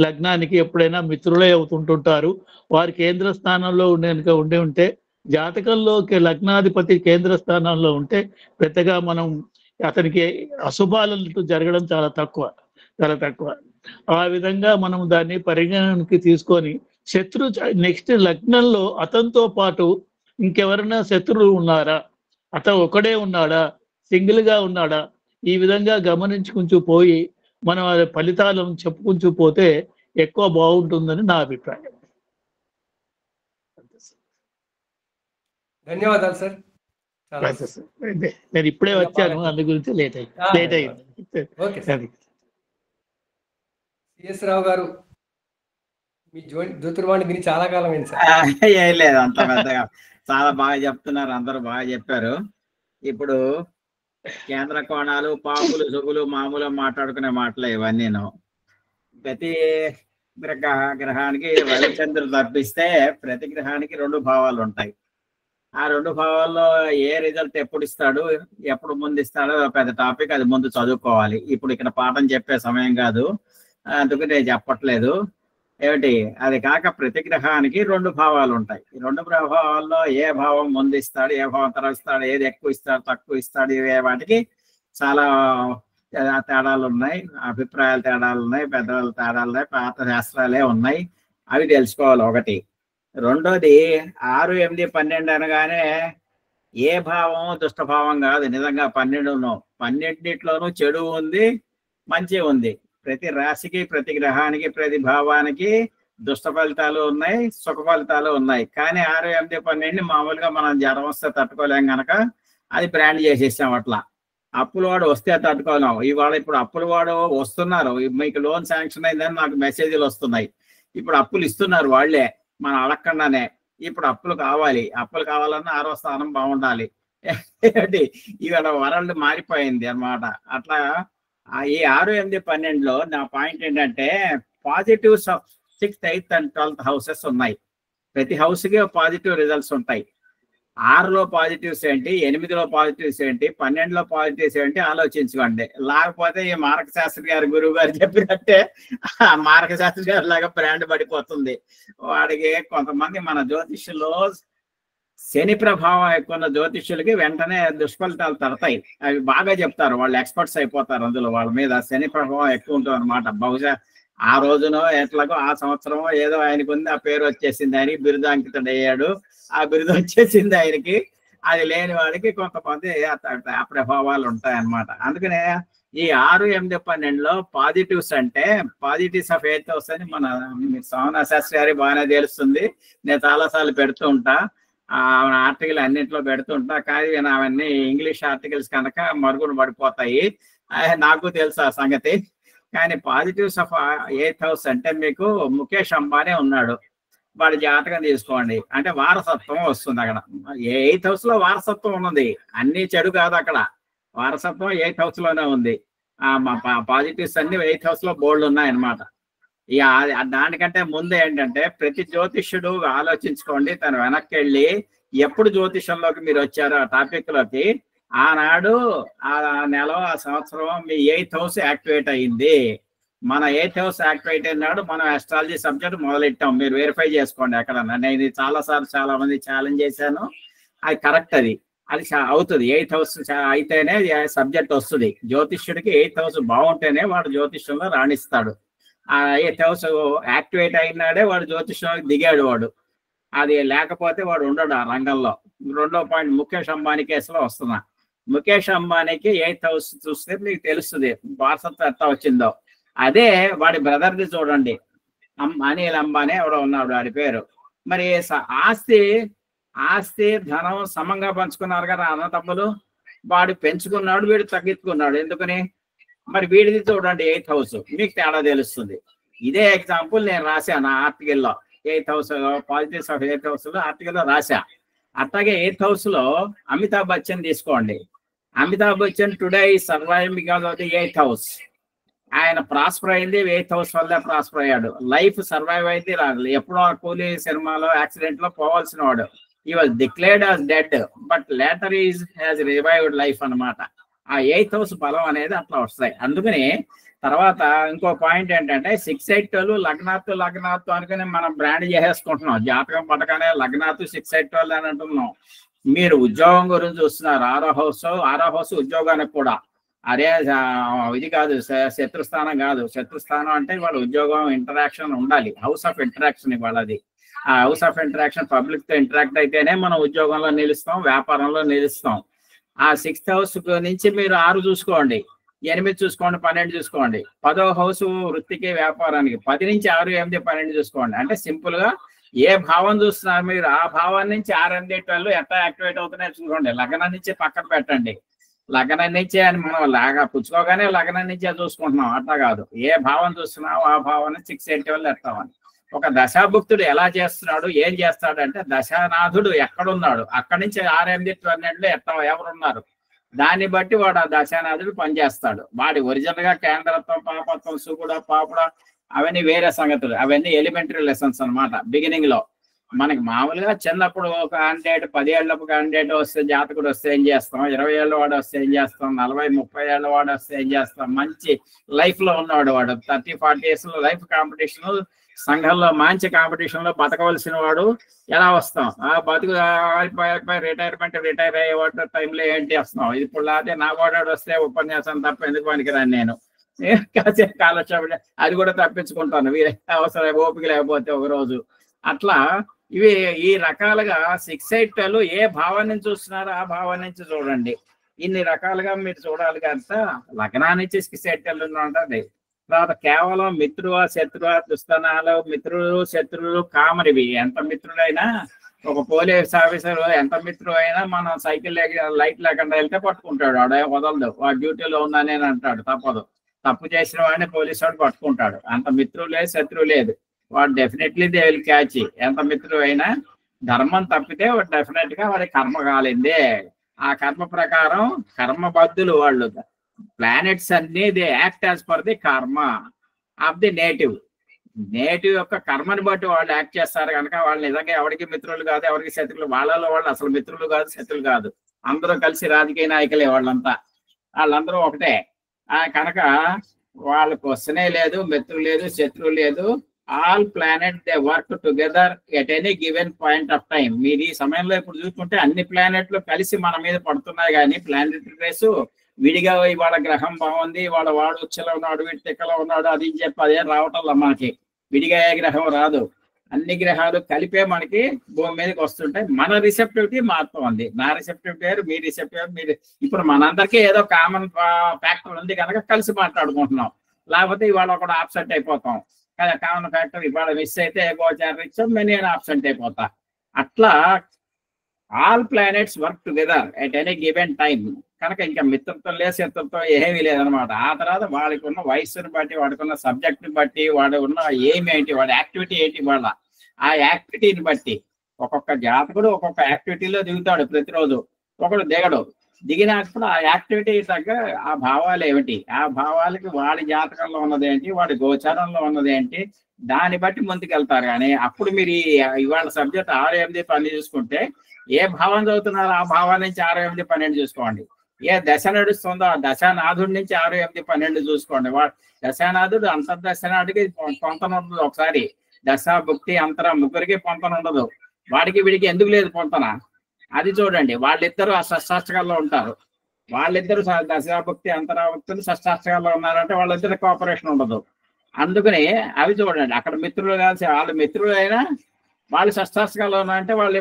లగ్నానికి ఎప్పుడైనా మిత్రులే అవుతుంటుంటారు. వారి కేంద్ర స్థానంలో ఉండి ఉంటే జాతకంలో లగ్నాధిపతి కేంద్ర స్థానంలో ఉంటే పెద్దగా మనం అతనికి అశుభాలంటూ జరగడం చాలా తక్కువ. ఆ విధంగా మనం దాన్ని పరిగణనకి తీసుకొని నెక్స్ట్ లగ్నంలో అతనితో పాటు ఇంకెవరైనా శత్రువులు ఉన్నారా, అతను ఒకడే ఉన్నాడా, సింగిల్ గా ఉన్నాడా, ఈ విధంగా గమనించుకుంటూ పోయి మనం ఫలితాలను చెప్పుకుంటూ పోతే ఎక్కువ బాగుంటుందని నా అభిప్రాయం. ధన్యవాదాలు సార్. నేను ఇప్పుడే వచ్చాను, అందు గురించి లేట్ అయింది. Okay sir. సిఎస్ రావు గారు, మీ జ్యోతిర్వాణి విని చాలా కాలం అయింది సార్. ఏం లేదు, అంత పెద్దగా చాలా బాగా చెప్తున్నారు, అందరూ బాగా చెప్పారు. ఇప్పుడు కేంద్ర కోణాలు, పాపులు, శుభులు మామూలు మాట్లాడుకునే మాటలే ఇవన్నీ. ప్రతి గ్రహానికి రవిచంద్రుడు తప్పిస్తే ప్రతి గ్రహానికి 2 భావాలు ఉంటాయి. ఆ 2 భావాల్లో ఏ రిజల్ట్ ఎప్పుడు ఇస్తాడు, ఎప్పుడు ముందు ఇస్తాడో పెద్ద టాపిక్, అది ముందు చదువుకోవాలి. ఇప్పుడు ఇక్కడ పాఠం చెప్పే సమయం కాదు, అందుకు నేను చెప్పట్లేదు. ఏమిటి అది కాక ప్రతి గ్రహానికి 2 భావాలు ఉంటాయి. ఈ 2 భావాల్లో ఏ భావం ముందు ఇస్తాడు, ఏ భావం తర్వాత ఇస్తాడు, ఏది ఎక్కువ ఇస్తాడు, తక్కువ ఇస్తాడు, ఇవే వాటికి చాలా తేడాలు ఉన్నాయి, అభిప్రాయాలు తేడాలు ఉన్నాయి, పెద్దవాళ్ళ తేడాలు ఉన్నాయి, పాత శాస్త్రాలే ఉన్నాయి. అవి తెలుసుకోవాలి ఒకటి. రెండోది 6, 8, 12 అనగానే ఏ భావం దుష్టభావం కాదు. నిజంగా 12 చెడు ఉంది, మంచి ఉంది. ప్రతి రాశికి, ప్రతి గ్రహానికి, ప్రతి భావానికి దుష్ట ఫలితాలు ఉన్నాయి, సుఖ ఫలితాలు ఉన్నాయి. కానీ 6, 8, 12 మామూలుగా మనం జ్వరం వస్తే తట్టుకోలేం కనుక అది బ్రాండ్ చేసేసాం. అట్లా అప్పుల వాడు వస్తే తట్టుకోలేం. ఇప్పుడు అప్పుల వాడు వస్తున్నారు, మీకు లోన్ శాంక్షన్ అయిందని నాకు మెసేజ్లు వస్తున్నాయి. ఇప్పుడు అప్పులు ఇస్తున్నారు వాళ్ళే, మనం అడగకుండానే. ఇప్పుడు అప్పులు కావాలన్నా 6వ స్థానం బాగుండాలి. ఇవాళ వరల్డ్ మారిపోయింది అన్నమాట. అట్లా ఈ 6, 8, 12లో నా పాయింట్ ఏంటంటే positives of 6th, 8th and 12th houses ఉన్నాయి. ప్రతి హౌస్ కి పాజిటివ్ రిజల్ట్స్ ఉంటాయి. 6లో పాజిటివ్స్ ఏంటి, 8లో పాజిటివ్స్ ఏంటి, 12లో పాజిటివ్స్ ఏంటి ఆలోచించుకోండి. లేకపోతే ఈ మారక శాస్త్రి గారు, గురువు గారు చెప్పినట్టే మారక శాస్త్రి గారి లాగా బ్రాండ్ పడిపోతుంది. వాడికి కొంతమంది మన జ్యోతిష్యులో శని ప్రభావం ఎక్కువ ఉన్న జ్యోతిష్యులకి వెంటనే దుష్ఫలితాలు తడతాయి. అవి బాగా చెప్తారు, వాళ్ళు ఎక్స్పర్ట్స్ అయిపోతారు అందులో. వాళ్ళ మీద శని ప్రభావం ఎక్కువ ఉంటుంది అనమాట. బహుశా ఆ రోజునో ఎట్లాగో ఆ సంవత్సరం ఏదో ఆయనకు ఉంది, ఆ పేరు వచ్చేసింది, ఆయనకి బిరుదాంకితుడు అయ్యాడు, ఆ బిరుదు వచ్చేసింది ఆయనకి. అది లేని వాడికి కొంతమంది ఆ ప్రభావాలు ఉంటాయి అన్నమాట. అందుకనే ఈ 6, 8, 12లో పాజిటివ్స్ అంటే పాజిటివ్స్ ఆఫ్ 8th హౌస్ అని మన సోమనా శాస్త్రి గారి బాగానే తెలుస్తుంది. నేను చాలాసార్లు పెడుతూ ఉంటా, ఆర్టికల్ అన్నింటిలో పెడుతుంటా. కానీ అవన్నీ ఇంగ్లీష్ ఆర్టికల్స్ కనుక మరుగున పడిపోతాయి, నాకు తెలుసు ఆ సంగతి. కానీ పాజిటివ్స్ ఆఫ్ 8th హౌస్ అంటే మీకు ముఖేష్ అంబానీ ఉన్నాడు, వాడి జాతకం తీసుకోండి. అంటే వారసత్వం వస్తుంది అక్కడ. 8th హౌస్ లో వారసత్వం ఉన్నది, అన్ని చెడు కాదు అక్కడ. వారసత్వం 8th హౌస్ లోనే ఉంది. పాజిటివ్స్ అన్ని 8th హౌస్ లో బోల్డ్ ఉన్నాయన్నమాట. ఇక దానికంటే ముందు ఏంటంటే ప్రతి జ్యోతిష్యుడు ఆలోచించుకోండి, తను వెనక్కి వెళ్ళి ఎప్పుడు జ్యోతిషంలోకి మీరు వచ్చారో ఆ టాపిక్ లోకి, ఆనాడు ఆ నెల, ఆ సంవత్సరం మీ 8th హౌస్ యాక్టివేట్ అయ్యింది. మన 8th హౌస్ యాక్టివేట్ అయినాడు మనం ఆస్ట్రాలజీ సబ్జెక్ట్ మొదలెట్టాం. మీరు వెరిఫై చేసుకోండి ఎక్కడన్నా. నేను ఇది చాలా మంది ఛాలెంజ్ చేశాను, అది కరెక్ట్. అది అవుతుంది. 8th హౌస్ అయితేనే సబ్జెక్ట్ వస్తుంది. జ్యోతిష్యుడికి 8th హౌస్ బాగుంటేనే వాడు జ్యోతిష్యంలో రాణిస్తాడు. ఆ 8th హౌస్ యాక్టివేట్ అయినాడే వాడు జ్యోతిష్యంలోకి దిగాడు వాడు. అది లేకపోతే వాడు ఉండడు ఆ రంగంలో. రెండో పాయింట్, ముఖేష్ అంబానీ కేసులో వస్తున్నా. ముఖేష్ అంబానీకి 8th హౌస్ చూస్తే మీకు తెలుస్తుంది వారసత్వం ఎట్లా వచ్చిందో. అదే వాడి బ్రదర్ది చూడండి, అనిల్ అంబానీ ఎవడో ఉన్నాడు, వాడి పేరు. మరి ఆస్తి ధనం సమంగా పంచుకున్నారు కదా అన్నతమ్ములు. వాడు పెంచుకున్నాడు, వీడు తగ్గించుకున్నాడు. ఎందుకని? మరి వీడిది చూడండి 8th హౌస్, మీకు తేడా తెలుస్తుంది. ఇదే ఎగ్జాంపుల్ నేను రాశాను ఆర్టికల్లో. 8th house positives of 8th house లో ఆర్టికల్లో రాశా. అట్లాగే 8th హౌస్ లో అమితాబ్ బచ్చన్ తీసుకోండి. Amitabh Bachchan today survive because of the 8th house. ఆయన ప్రాస్పర్ అయింది 8th హౌస్ వల్లే ప్రాస్పర్ అయ్యాడు. లైఫ్ సర్వైవ్ అయితే రాదు. ఎప్పుడో కూలీ సినిమాలో యాక్సిడెంట్ లో పోవాల్సిన వాడు he was declared as dead, but later has revived life అన్నమాట. ఆ 8th house బలం అనేది అట్లా వస్తాయి. అందుకని తర్వాత ఇంకో పాయింట్ ఏంటంటే 6/8 లగ్నాత్తు అనుకుని మనం బ్రాండ్ చేసేసుకుంటున్నాం. జాతకం పట్టగానే లగ్నాత్తు 6/8 అని అంటున్నాం. మీరు ఉద్యోగం గురించి చూస్తున్నారు, 6వ హౌస్ ఉద్యోగానికి కూడా అదే ఇది కాదు, శత్రుస్థానం కాదు. శత్రుస్థానం అంటే వాళ్ళ ఉద్యోగం ఇంటరాక్షన్ ఉండాలి, హౌస్ ఆఫ్ ఇంటరాక్షన్ ఇవాళ అది. ఆ హౌస్ ఆఫ్ ఇంటరాక్షన్ పబ్లిక్ తో ఇంటరాక్ట్ అయితేనే మనం ఉద్యోగంలో నిలుస్తాం, వ్యాపారంలో నిలుస్తాం. ఆ 6th house నుంచి మీరు 6 చూసుకోండి, 8 చూసుకోండి, 12 చూసుకోండి. 10వ హౌస్ వృత్తికి వ్యాపారానికి 10 నుంచి 6, 8, 12 చూసుకోండి. అంటే సింపుల్ గా ఏ భావం చూస్తున్నారు మీరు, ఆ భావం నుంచి 6, 8 వాళ్ళు ఎట్లా యాక్టివేట్ అవుతున్నాయో చూసుకోండి. లగ్నం నుంచి పక్కన పెట్టండి. లగ్నం నుంచి అని మనం లాగా పుచ్చుకోగానే లగ్నం నుంచి చూసుకుంటున్నాం, అట్లా కాదు. ఏ భావం చూస్తున్నావు ఆ భావాన్ని 6/8 వాళ్ళు ఎత్తామని. ఒక దశాభుక్తుడు ఎలా చేస్తున్నాడు, ఏం చేస్తాడు అంటే దశానాథుడు ఎక్కడున్నాడు, అక్కడి నుంచి 6, 8, 12 ఎవరున్నారు దాన్ని బట్టి వాడు ఆ దశానాథుడు పనిచేస్తాడు. వాడి ఒరిజినల్ గా కేంద్రత్వం, పాపత్వం, సుగుడ, పాపుడ అవన్నీ వేరే సంగతులు, అవన్నీ ఎలిమెంటరీ లెసన్స్ అనమాట. బిగినింగ్ లో మనకి మామూలుగా చిన్నప్పుడు ఒక క్యాండిడేట్ 10 ఏళ్ళపు క్యాండిడేట్ వస్తే, జాతకుడు వస్తే ఏం చేస్తాం, 20 ఏళ్ళ వాడు వస్తే ఏం చేస్తాం, 40, 30 ఏళ్ళ వాడు వస్తే ఏం చేస్తాం, మంచి లైఫ్ లో ఉన్నవాడు వాడు 30, 40 years లో లైఫ్ కాంపిటీషన్, సంఘంలో మంచి కాంపిటీషన్ లో బతకవలసిన వాడు ఎలా వస్తాం, ఆ బతుకు రిటైర్ అయ్యేవాడు టైంలో ఏంటి వస్తాం. ఇప్పుడు లేకపోతే నా వాడాడు వస్తే ఉపన్యాసం తప్ప ఎందుకు పనికిరాను నేను, కాసేపు కాలక్షేపం అది కూడా తప్పించుకుంటాను అవసరం ఓపిక లేకపోతే ఒక రోజు. అట్లా ఇవి ఈ రకాలుగా 6/8 ఏ భావం నుంచి చూస్తున్నారో ఆ భావం నుంచి చూడండి. ఇన్ని రకాలుగా మీరు చూడాలి కనుక లగ్నానికి 6/8 ఉంటుంది. తర్వాత కేవలం మిత్రువా శత్రువా దుస్థానాలు, మిత్రులు శత్రువులు కామన్ ఇవి. ఎంత మిత్రుడైనా, ఒక పోలీస్ ఆఫీసర్ ఎంత మిత్రుడు అయినా మనం సైకిల్ లైట్ లేకుండా వెళ్తే పట్టుకుంటాడు, వాడు వదలదు, వాడు డ్యూటీలో ఉన్నానే అంటాడు, తప్పదు. తప్పు చేసిన వాడిని పోలీసు వాడు పట్టుకుంటాడు. అంత మిత్రువు లేదు, శత్రువు లేదు, వాడు డెఫినెట్లీ దే విల్ క్యాచ్. ఎంత మిత్రుడు అయినా ధర్మం తప్పితే వాడు డెఫినెట్ గా వాడి కర్మ కాలిందే. ఆ కర్మ ప్రకారం కర్మబద్ధులు వాళ్ళు. ప్లానెట్స్ అన్ని they act as per the కర్మ ఆఫ్ ది నేటివ్ యొక్క కర్మని బట్టి వాళ్ళు యాక్ట్ చేస్తారు కనుక వాళ్ళు నిజంగా ఎవరికి మిత్రులు కాదు, ఎవరికి శత్రులు. వాళ్ళలో వాళ్ళు అసలు మిత్రులు కాదు, శత్రులు కాదు, అందరూ కలిసి రాజకీయ నాయకులే వాళ్ళంతా. వాళ్ళందరూ ఒకటే. కనుక వాళ్ళకు క్వశ్చనే లేదు, మిత్రులు లేదు, శత్రువు లేదు. All planet they work together at any given point of time. మీరు ఈ సమయంలో ఇప్పుడు చూసుకుంటే అన్ని ప్లానెట్లు కలిసి మన మీద పడుతున్నాయి, కానీ ప్లానెటరీ రేసు విడిగా ఇవాళ గ్రహం బాగుంది, వాడు ఉచ్చలో ఉన్నాడు, వీడి తిక్కలో ఉన్నాడు, అది చెప్పి అదే రావటంలో మనకి విడిగా ఏ గ్రహం రాదు. అన్ని గ్రహాలు కలిపే మనకి భూమి మీదకి వస్తుంటాయి. మన రిసెప్టివిటీ మారుతుంది. నా రిసెప్టివిటీ వేరు, మీ రిసెప్టివిటీ మీరు. ఇప్పుడు మనందరికీ ఏదో కామన్ ఫ్యాక్టర్ ఉంది కనుక కలిసి మాట్లాడుకుంటున్నాం, లేకపోతే ఇవాళ ఒకటి ఆబ్సెంట్ అయిపోతాం. కామన్ ఫ్యాక్టర్ ఇవాళ మిస్ అయితే గోచారం నేను ఆబ్సెంట్ అయిపోతా. అట్లా all planets work together at any given time. కనుక ఇంకా మిత్రత్వం లేదు, శత్రుత్వం ఏమీ లేదనమాట. ఆ తర్వాత వాడికి ఉన్న వయస్సుని బట్టి, వాడికి ఉన్న సబ్జెక్ట్ని బట్టి, వాడు ఉన్న ఏమి ఏంటి, వాడి యాక్టివిటీ ఏంటి, వాళ్ళ ఆ యాక్టివిటీని బట్టి ఒక్కొక్క జాతకుడు ఒక్కొక్క యాక్టివిటీలో దిగుతాడు ప్రతిరోజు. ఒకడు దిగడు, దిగినప్పుడు ఆ యాక్టివిటీ తగ్గ ఆ భావాలు ఏమిటి, ఆ భావాలకి వాడి జాతకంలో ఉన్నదేంటి, వాడి గోచారంలో ఉన్నదేంటి, దాన్ని బట్టి ముందుకెళ్తారు. కానీ అప్పుడు మీరు ఇవాళ సబ్జెక్ట్ 6, 8, 12 చూసుకుంటే ఏ భావం చదువుతున్నారో ఆ భావం నుంచి 6, 8, 12 చూసుకోండి. ఏ దశ నడుస్తుందో ఆ దశానాథుడి నుంచి 6, 8, 12 చూసుకోండి. దశానాథుడు అంతర్దశనాథుడికి పొంతన ఉండదు. ఒకసారి దశ భుక్తి అంతర ముగ్గురికి పొంతన ఉండదు. వాడికి వీడికి ఎందుకు లేదు పొంతన అది చూడండి. వాళ్ళిద్దరూ ఆ షష్టాష్టకాల్లో ఉంటారు. వాళ్ళిద్దరు దశాభుక్తి అంతరాభుక్తులు షష్టాష్టకాల్లో ఉన్నారంటే వాళ్ళిద్దరు కోఆపరేషన్ ఉండదు. అందుకని అవి చూడండి. అక్కడ మిత్రులు కలిసి వాళ్ళు మిత్రులు అయినా వాళ్ళు షష్టాష్టకాల్లో ఉన్నారంటే వాళ్ళు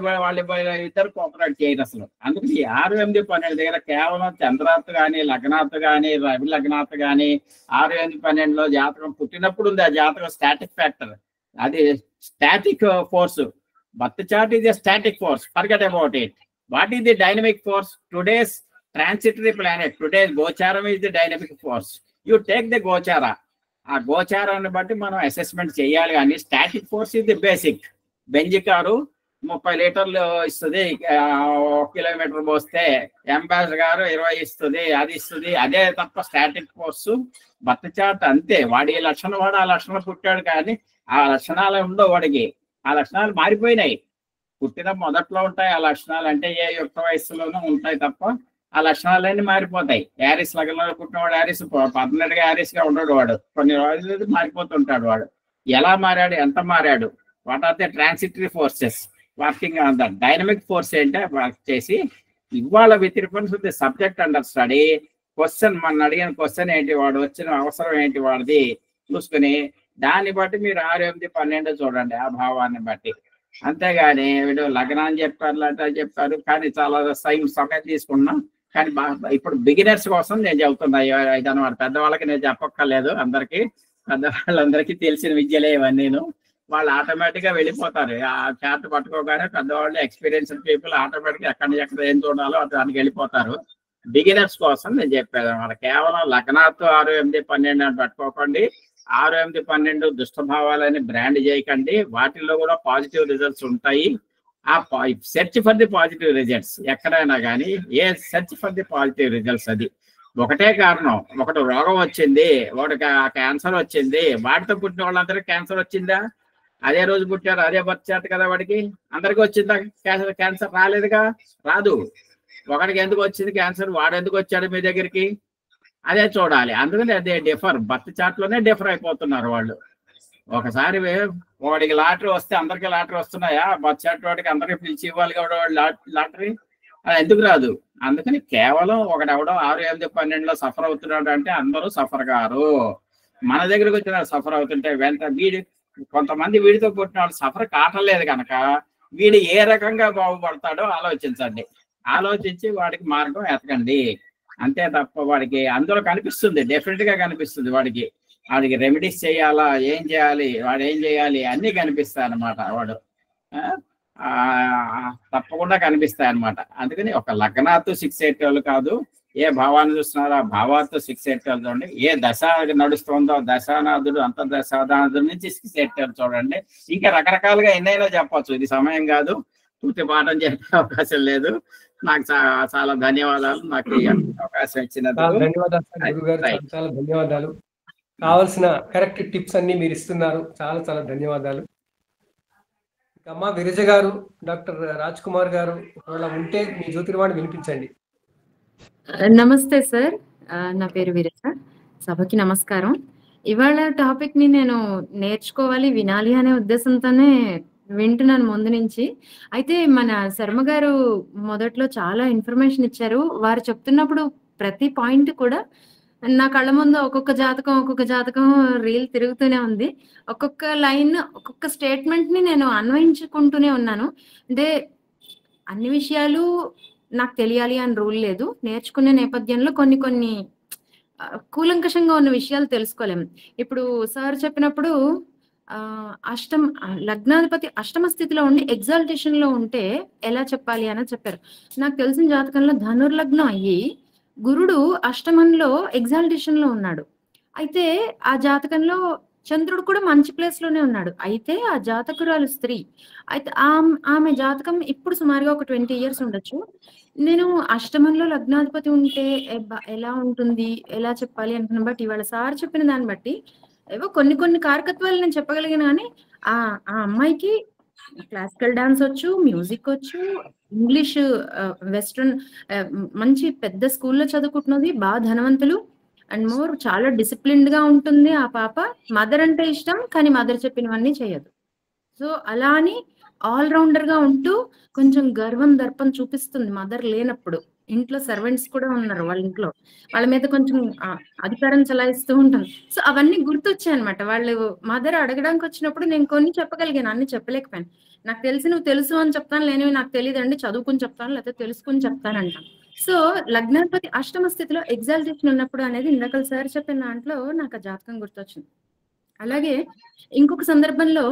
ఇద్దరు కోఆపరేట్ చేయరు అసలు. అందుకని 6, 8, 12 దగ్గర కేవలం చంద్రాత్తు కానీ, లగ్నాత్తు కానీ, రవి లగ్నాత్తు కానీ 6, 8, 12లో జాతకం పుట్టినప్పుడు ఉంది. ఆ జాతకం స్టాటిక్ ఫ్యాక్టర్, అది static force. Birth chart is a static force. Forget about it. What is the dynamic force? Today's transitory planet, today's gocharam is the dynamic force. You take the gochara. ఆ గోచారాన్ని బట్టి మనం assessment చేయాలి. కానీ static force ఇది basic. బెంజి car 30 లీటర్లు ఇస్తుంది, 1 kilometre పోస్తే ambassador గారు 20 ఇస్తుంది, అది ఇస్తుంది. అదే తప్ప స్టాటిక్ ఫోర్స్ బర్త్ చార్ట్ అంతే. వాడి లక్షణం వాడు ఆ లక్షణం పుట్టాడు, కానీ ఆ లక్షణాలు ఉండవు వాడికి. ఆ లక్షణాలు మారిపోయినాయి. పుట్టిన మొదట్లో ఉంటాయి ఆ లక్షణాలు, అంటే ఏ యుక్త వయస్సులోనూ ఉంటాయి తప్ప ఆ లక్షణాలన్నీ మారిపోతాయి. యారిస్ లగ్నంలో పుట్టినవాడు యారిస్ పర్మనెంట్ గా యారిస్ గా ఉండడు, వాడు కొన్ని రోజులు మారిపోతుంటాడు. వాడు ఎలా మారాడు, ఎంత మారాడు, what are the transitory forces working on the dynamic force ఏంటంటే వర్క్ చేసి ఇవాళ with reference to the subject under study question, మన అడిగిన క్వశ్చన్ ఏంటి, వాడు వచ్చిన అవసరం ఏంటి వాడిది చూసుకుని దాన్ని బట్టి మీరు 6, 8, 12 చూడండి ఆ భావాన్ని బట్టి. అంతేగాని వీడు లగ్నాన్ని చెప్పారు అట్లా చెప్పారు కానీ చాలా సమయం తీసుకున్నాం. కానీ ఇప్పుడు బిగినర్స్ కోసం నేను చెబుతున్నా ఇదన్నమాట. పెద్దవాళ్ళకి నేను చెప్పక్కర్లేదు, అందరికీ పెద్దవాళ్ళందరికీ తెలిసిన విద్యలే ఇవన్నీను. వాళ్ళు ఆటోమేటిక్ గా వెళ్ళిపోతారు. ఆ చార్ట్ పట్టుకోగానే పెద్దవాళ్ళు ఎక్స్పీరియన్స్డ్ పీపుల్ ఆటోమేటిక్ ఎక్కడ ఏం చూడాలో దానికి వెళ్ళిపోతారు. బిగినర్స్ కోసం నేను చెప్పేది అన్నమాట. కేవలం లగ్నాతో 6, 8, 12 అని పట్టుకోకండి. 6, 8, 12 దుష్టభావాలని బ్రాండ్ చేయకండి. వాటిల్లో కూడా పాజిటివ్ రిజల్ట్స్ ఉంటాయి. ఆ search for the positive results ఎక్కడైనా కానీ a search for the positive results అది ఒకటే కారణం. ఒకటి రోగం వచ్చింది, ఒకటి క్యాన్సర్ వచ్చింది, వాటితో పుట్టిన వాళ్ళందరికీ క్యాన్సర్ వచ్చిందా? అదే రోజు పుట్టారు, అదే బర్త్ చార్ట్ కదా వాడికి, అందరికీ వచ్చిందా క్యాన్సర్? రాలేదుగా, రాదు. ఒకడికి ఎందుకు వచ్చింది క్యాన్సర్, వాడు ఎందుకు వచ్చాడు మీ దగ్గరికి, అదే చూడాలి. అందుకని అదే డిఫర్, బర్త్ చార్ట్ లోనే డిఫర్ అయిపోతున్నారు వాళ్ళు. ఒకసారి వాడికి లాటరీ వస్తే అందరికీ లాటరీ వస్తున్నాయా? బర్త్ చార్ట్ వాడికి అందరికీ పిలిచి ఇవ్వాలి కూడా లాటరీ, అది ఎందుకు రాదు? అందుకని కేవలం ఒకడెవడో 6, 8, 12లో సఫర్ అవుతున్నాడు అంటే అందరూ సఫర్ గారు. మన దగ్గరకు వచ్చిన సఫర్ అవుతుంటే వీడి కొంతమంది వీడితో పుట్టిన వాళ్ళు సఫర్ కావట్లేదు కనుక వీడు ఏ రకంగా బాగుపడతాడో ఆలోచించండి. ఆలోచించి వాడికి మార్గం ఎతకండి అంతే తప్ప వాడికి అందులో కనిపిస్తుంది, డెఫినెట్ గా కనిపిస్తుంది. వాడికి రెమెడీస్ చేయాలా, ఏం చేయాలి, వాడు ఏం చేయాలి అన్నీ కనిపిస్తాయి అన్నమాట. వాడు తప్పకుండా కనిపిస్తాయి అన్నమాట. అందుకని ఒక లగ్నాత్తు 6, 8 వాళ్ళు కాదు, ఏ భావాన్ని చూస్తున్నారో ఆ భావాత్తు 6, 8 వాళ్ళు చూడండి. ఏ దశ నడుస్తుందో దశానాథుడు అంతర్దశానాథుడు నుంచి 6, 8 వాళ్ళు చూడండి. ఇంకా రకరకాలుగా ఎన్నైనా చెప్పచ్చు, ఇది సమయం కాదు, పూర్తి పాఠం చెప్పే అవకాశం లేదు. నాకు చాలా ధన్యవాదాలు నాకు ఈ అవకాశం ఇచ్చినందుకు. ధన్యవాదాలు, చాలా ధన్యవాదాలు. కావాల్సిన కరెక్ట్ టిప్స్ అన్ని మీరు ఇస్తున్నారు, చాలా చాలా ధన్యవాదాలు. అమ్మ విరజ గారు, డాక్టర్ రాజ్ కుమార్ గారు ఒకవేళ ఉంటే మీ జ్యోతిర్వాణి వినిపించండి. నమస్తే సార్, నా పేరు విరజ. సభకి నమస్కారం. ఇవాళ టాపిక్ ని నేను నేర్చుకోవాలి, వినాలి అనే ఉద్దేశంతోనే వింటున్నాను ముందు నుంచి. అయితే మన శర్మ గారు మొదట్లో చాలా ఇన్ఫర్మేషన్ ఇచ్చారు. వారు చెప్తున్నప్పుడు ప్రతి పాయింట్ కూడా నా కళ్ళ ముందు ఒక్కొక్క జాతకం రీల్ తిరుగుతూనే ఉంది. ఒక్కొక్క లైన్, ఒక్కొక్క స్టేట్మెంట్ ని నేను అన్వయించుకుంటూనే ఉన్నాను. అంటే అన్ని విషయాలు నాకు తెలియాలి అని రూల్ లేదు. నేర్చుకునే నేపథ్యంలో కొన్ని కూలంకషంగా ఉన్న విషయాలు తెలుసుకోలేము. ఇప్పుడు సార్ చెప్పినప్పుడు లగ్నాధిపతి అష్టమ స్థితిలో ఉండి ఎగ్జాల్టేషన్ లో ఉంటే ఎలా చెప్పాలి అని చెప్పారు. నాకు తెలిసిన జాతకంలో ధనుర్లగ్నం అయ్యి గురుడు అష్టమంలో ఎగ్జాల్టేషన్ లో ఉన్నాడు. అయితే ఆ జాతకంలో చంద్రుడు కూడా మంచి ప్లేస్ లోనే ఉన్నాడు. అయితే ఆ జాతకురాలు స్త్రీ, అయితే ఆమె జాతకం ఇప్పుడు సుమారుగా ఒక 20 years ఉండొచ్చు. నేను అష్టమంలో లగ్నాధిపతి ఉంటే ఎలా ఉంటుంది, ఎలా చెప్పాలి అనుకున్న బట్టి ఇవాళ సార్ చెప్పిన దాన్ని బట్టి ఏవో కొన్ని కారకత్వాలు నేను చెప్పగలిగాను. కానీ ఆ అమ్మాయికి క్లాసికల్ డాన్స్ వచ్చు, మ్యూజిక్ వచ్చు, ఇంగ్లీష్ వెస్ట్రన్ మంచి పెద్ద స్కూల్లో చదువుకుంటున్నది, బాగా ధనవంతులు అండ్ మోర్ చాలా డిసిప్లిన్డ్ గా ఉంటుంది. ఆ పాప మదర్ అంటే ఇష్టం, కానీ మదర్ చెప్పినవన్నీ చేయదు. సో అలా అని ఆల్రౌండర్ గా ఉంటూ కొంచెం గర్వం దర్పం చూపిస్తుంది మదర్ లేనప్పుడు. ఇంట్లో సర్వెంట్స్ కూడా ఉన్నారు వాళ్ళ ఇంట్లో, వాళ్ళ మీద కొంచెం అధికారం చలాయిస్తూ ఉంటాను. సో అవన్నీ గుర్తొచ్చాయి అనమాట. వాళ్ళు మదర్ అడగడానికి వచ్చినప్పుడు నేను కొన్ని చెప్పగలిగాను, అన్ని చెప్పలేకపోయాను. నాకు తెలిసి నువ్వు తెలుసు అని చెప్తాను, లేనివి నాకు తెలియదండి చదువుకుని చెప్తాను, లేకపోతే తెలుసుకుని చెప్తానంటాను. సో లగ్నాధిపతి అష్టమ స్థితిలో ఎగ్జాల్టేషన్ ఉన్నప్పుడు అనేది ఇందాక సార్ చెప్పిన దాంట్లో నాకు ఆ జాతకం గుర్తొచ్చింది. అలాగే ఇంకొక సందర్భంలో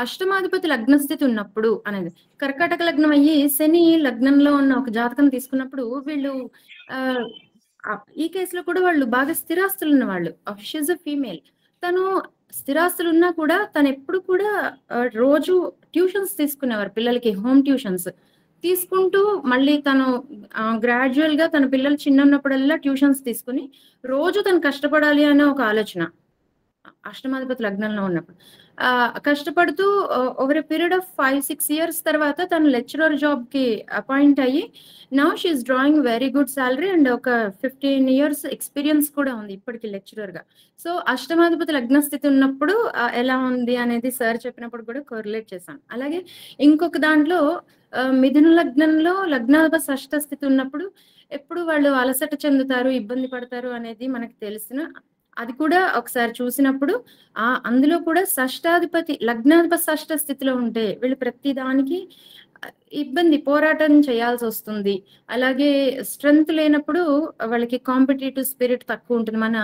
అష్టమాధిపతి లగ్నస్థితి ఉన్నప్పుడు అనేది కర్కాటక లగ్నం అయ్యి శని లగ్నంలో ఉన్న ఒక జాతకం తీసుకున్నప్పుడు వీళ్ళు ఈ కేసులో కూడా వాళ్ళు బాగా స్థిరాస్తులు ఉన్న వాళ్ళు. She's a female. తను స్థిరాస్తులు ఉన్నా కూడా తను ఎప్పుడు కూడా రోజు ట్యూషన్స్ తీసుకునేవారు పిల్లలకి, హోమ్ ట్యూషన్స్ తీసుకుంటూ మళ్ళీ తను గ్రాడ్యువల్ గా తన పిల్లలు చిన్న ఉన్నప్పుడల్లా ట్యూషన్స్ తీసుకుని రోజు తను కష్టపడాలి అనే ఒక ఆలోచన. అష్టమాధిపతి లగ్నంలో ఉన్నప్పుడు కష్టపడుతూ over a period of 5-6 years తర్వాత తను లెక్చరర్ జాబ్ కి అపాయింట్ అయ్యి now she's drawing very good salary and ఒక 15 ఇయర్స్ ఎక్స్పీరియన్స్ కూడా ఉంది ఇప్పటికి లెక్చరర్ గా. సో అష్టమాధిపతి లగ్న స్థితి ఉన్నప్పుడు ఎలా ఉంది అనేది సార్ చెప్పినప్పుడు కూడా కోరిలేట్ చేశాను. అలాగే ఇంకొక దాంట్లో మిథున లగ్నంలో లగ్నాధిపతి షష్ఠ స్థితి ఉన్నప్పుడు ఎప్పుడు వాళ్ళు అలసట చెందుతారు, ఇబ్బంది పడతారు అనేది మనకు తెలిసిన అది కూడా ఒకసారి చూసినప్పుడు అందులో కూడా షష్టాధిపతి లగ్నాధిపతి షష్ఠ స్థితిలో ఉంటే వీళ్ళు ప్రతి దానికి ఇబ్బంది పోరాటం చేయాల్సి వస్తుంది. అలాగే స్ట్రెంగ్త్ లేనప్పుడు వాళ్ళకి కాంపిటేటివ్ స్పిరిట్ తక్కువ ఉంటుంది, మన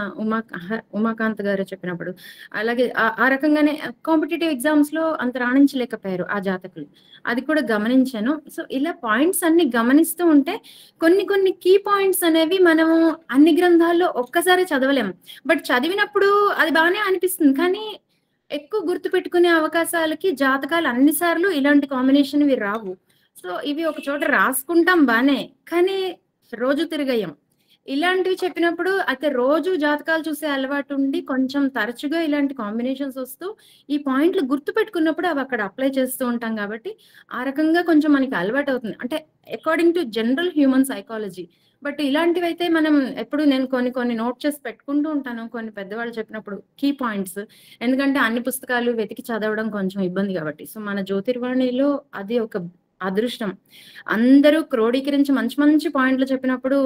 ఉమాకాంత్ గారు చెప్పినప్పుడు. అలాగే ఆ రకంగానే కాంపిటేటివ్ ఎగ్జామ్స్ లో అంత రాణించలేకపోయారు ఆ జాతకులు, అది కూడా గమనించాను. సో ఇలా పాయింట్స్ అన్ని గమనిస్తూ ఉంటే కొన్ని కీ పాయింట్స్ అనేవి మనము అన్ని గ్రంథాల్లో ఒక్కసారి చదవలేము, బట్ చదివినప్పుడు అది బాగానే అనిపిస్తుంది. కానీ ఎక్కువ గుర్తు పెట్టుకునే అవకాశాలకి జాతకాలు అన్నిసార్లు ఇలాంటి కాంబినేషన్ ఇవి రావు. సో ఇవి ఒక చోట రాసుకుంటాం బానే, కానీ రోజు తిరగయ్యం. ఇలాంటివి చెప్పినప్పుడు అయితే రోజు జాతకాలు చూసే అలవాటు ఉండి కొంచెం తరచుగా ఇలాంటి కాంబినేషన్స్ వస్తూ ఈ పాయింట్లు గుర్తు పెట్టుకున్నప్పుడు అవి అక్కడ అప్లై చేస్తూ ఉంటాం కాబట్టి ఆ రకంగా కొంచెం మనకి అలవాటు అవుతుంది, అంటే according to general human psychology. But ఇలాంటివి అయితే మనం ఎప్పుడు నేను కొన్ని నోట్ చేసి పెట్టుకుంటూ ఉంటాను కొన్ని పెద్దవాళ్ళు చెప్పినప్పుడు కీ పాయింట్స్, ఎందుకంటే అన్ని పుస్తకాలు వెతికి చదవడం కొంచెం ఇబ్బంది కాబట్టి. సో మన జ్యోతిర్వాణిలో అది ఒక అదృష్టం, అందరూ క్రోడీకరించి మంచి పాయింట్లు చెప్పినప్పుడు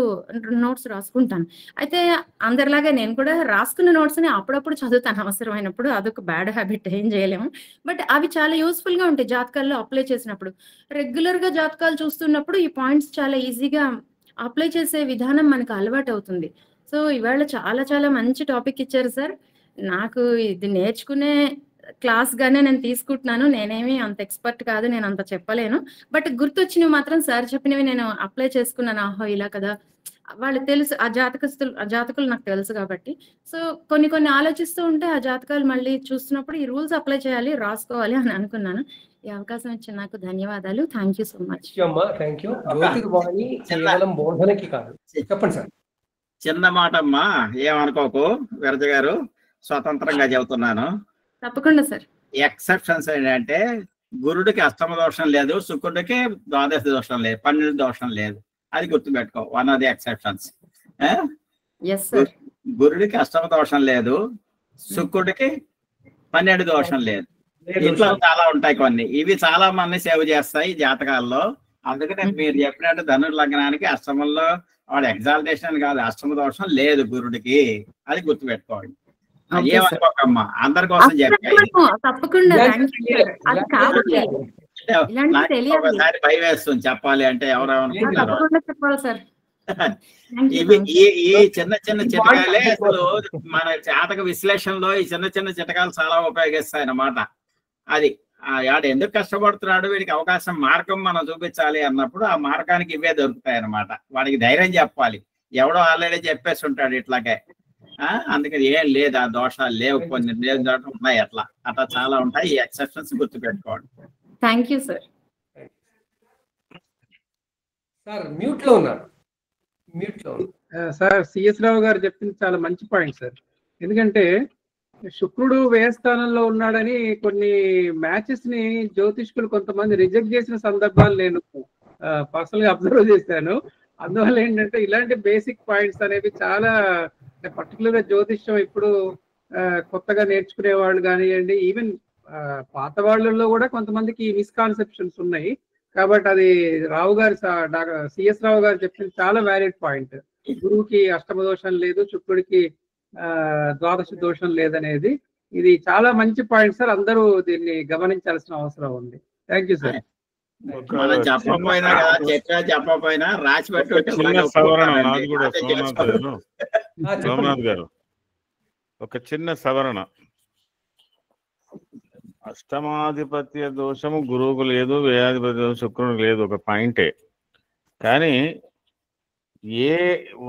నోట్స్ రాసుకుంటాను. అయితే అందరిలాగే నేను కూడా రాసుకున్న నోట్స్ ని అప్పుడప్పుడు చదువుతాను అవసరమైనప్పుడు, అదొక బ్యాడ్ హ్యాబిట్, ఏం చేయలేము. బట్ అవి చాలా యూస్ఫుల్ గా ఉంటాయి జాతకాల్లో అప్లై చేసినప్పుడు. రెగ్యులర్ గా జాతకాలు చూస్తున్నప్పుడు ఈ పాయింట్స్ చాలా ఈజీగా అప్లై చేసే విధానం మనకు అలవాటు అవుతుంది. సో ఇవాళ చాలా మంచి టాపిక్ ఇచ్చారు సార్. నాకు ఇది నేర్చుకునే క్లాస్ గానే నేను తీసుకుంటున్నాను, నేనేమి అంత ఎక్స్పర్ట్ కాదు, నేను అంత చెప్పలేను. బట్ గుర్తొచ్చినవి మాత్రం సార్ చెప్పినవి నేను అప్లై చేసుకున్నాను. ఆహో ఇలా కదా, వాళ్ళు తెలుసు ఆ జాతకులు నాకు తెలుసు కాబట్టి. సో కొన్ని ఆలోచిస్తూ ఉంటే ఆ జాతకాలు మళ్ళీ చూస్తున్నప్పుడు ఈ రూల్స్ అప్లై చేయాలి, రాసుకోవాలి అని అనుకున్నాను. ఈ అవకాశం ఇచ్చిన నాకు ధన్యవాదాలు. Thank you so much. Thank you. Jyotirvani కేవలం బోధనకి కాదు. చెప్పండి సార్. చిన్న మాట అమ్మా, ఏమనుకోకు విరజ గారు, స్వతంత్రంగా చెబుతున్నాను. తప్పకుండా సార్. ఎక్సెప్షన్స్ ఏంటంటే గురుడికి అష్టమ దోషం లేదు, శుక్రుడికి ద్వాదశ దోషం లేదు, 12 దోషం లేదు. అది గుర్తుపెట్టుకో, వన్ ఆఫ్ ది ఎక్సెప్షన్స్. గురుడికి అష్టమ దోషం లేదు, శుక్రుడికి 12 దోషం లేదు. ఇట్లా చాలా ఉంటాయి కొన్ని, ఇవి చాలా మంది సేవ్ చేస్తాయి జాతకాల్లో. అందుకనే మీరు చెప్పినట్టు ధనుర్లగ్నానికి అష్టమంలో వాడు ఎగ్జాల్టేషన్ కాదు, అష్టమ దోషం లేదు గురుడికి, అది గుర్తుపెట్టుకోండి. ఏమనుకోకమ్మా, అందరి కోసం చెప్పాలి. ఒకసారి భయం వేస్తుంది చెప్పాలి అంటే, ఎవరెవరుకుంటారు. ఇవి ఈ చిన్న చిట్కాలే అసలు మన జాతక విశ్లేషణలో ఈ చిన్న చిట్కాలు చాలా ఉపయోగిస్తాయి అన్నమాట. అది వాడు ఎందుకు కష్టపడుతున్నాడు, వీడికి అవకాశం మార్గం మనం చూపించాలి అన్నప్పుడు ఆ మార్గానికి ఇవే దొరుకుతాయి అన్నమాట. వాడికి ధైర్యం చెప్పాలి, ఎవడో ఆల్రెడీ చెప్పేసి ఉంటాడు ఇట్లాగే. అందుకని ఏం లేదు, ఆ దోషాలు లేవు, కొన్ని ఉన్నాయి, అట్లా చాలా ఉంటాయి. ఈ ఎక్సెప్షన్స్ గుర్తుపెట్టుకోండి. Thank you sir. Sir mute లో ఉన్నారు. సార్ సిఎస్ రావు గారు చెప్పింది చాలా మంచి పాయింట్ సార్. ఎందుకంటే శుక్రుడు వ్యయస్థానంలో ఉన్నాడని కొన్ని మ్యాచెస్ ని జ్యోతిష్కులు కొంతమంది రిజెక్ట్ చేసిన సందర్భాలు నేను పర్సనల్ గా అబ్జర్వ్ చేశాను. అందువల్ల ఏంటంటే ఇలాంటి బేసిక్ పాయింట్స్ అనేవి చాలా, పర్టికులర్ గా జ్యోతిష్యం ఇప్పుడు కొత్తగా నేర్చుకునే వాళ్ళు కానివ్వండి, ఈవెన్ పాత వాళ్ళల్లో కూడా కొంతమందికి మిస్కాన్సెప్షన్స్ ఉన్నాయి. కాబట్టి అది రావు గారు, సిఎస్ రావు గారు చెప్పింది చాలా వ్యాలిడ్ పాయింట్. గురువుకి అష్టమ దోషం లేదు, శుక్రుడికి ద్వాదశ దోషం లేదనేది ఇది చాలా మంచి పాయింట్ సార్. అందరూ దీన్ని గమనించాల్సిన అవసరం ఉంది. Thank you sir. మనం చెప్పకపోయినా రాసి పెట్టి సోమనాథ్ గారు ఒక చిన్న సవరణ. అష్టమాధిపత్య దోషము గురువుకు లేదు, వ్యయాధిపత్య దోషం శుక్రునికి లేదు, ఒక పాయింటే. కానీ ఏ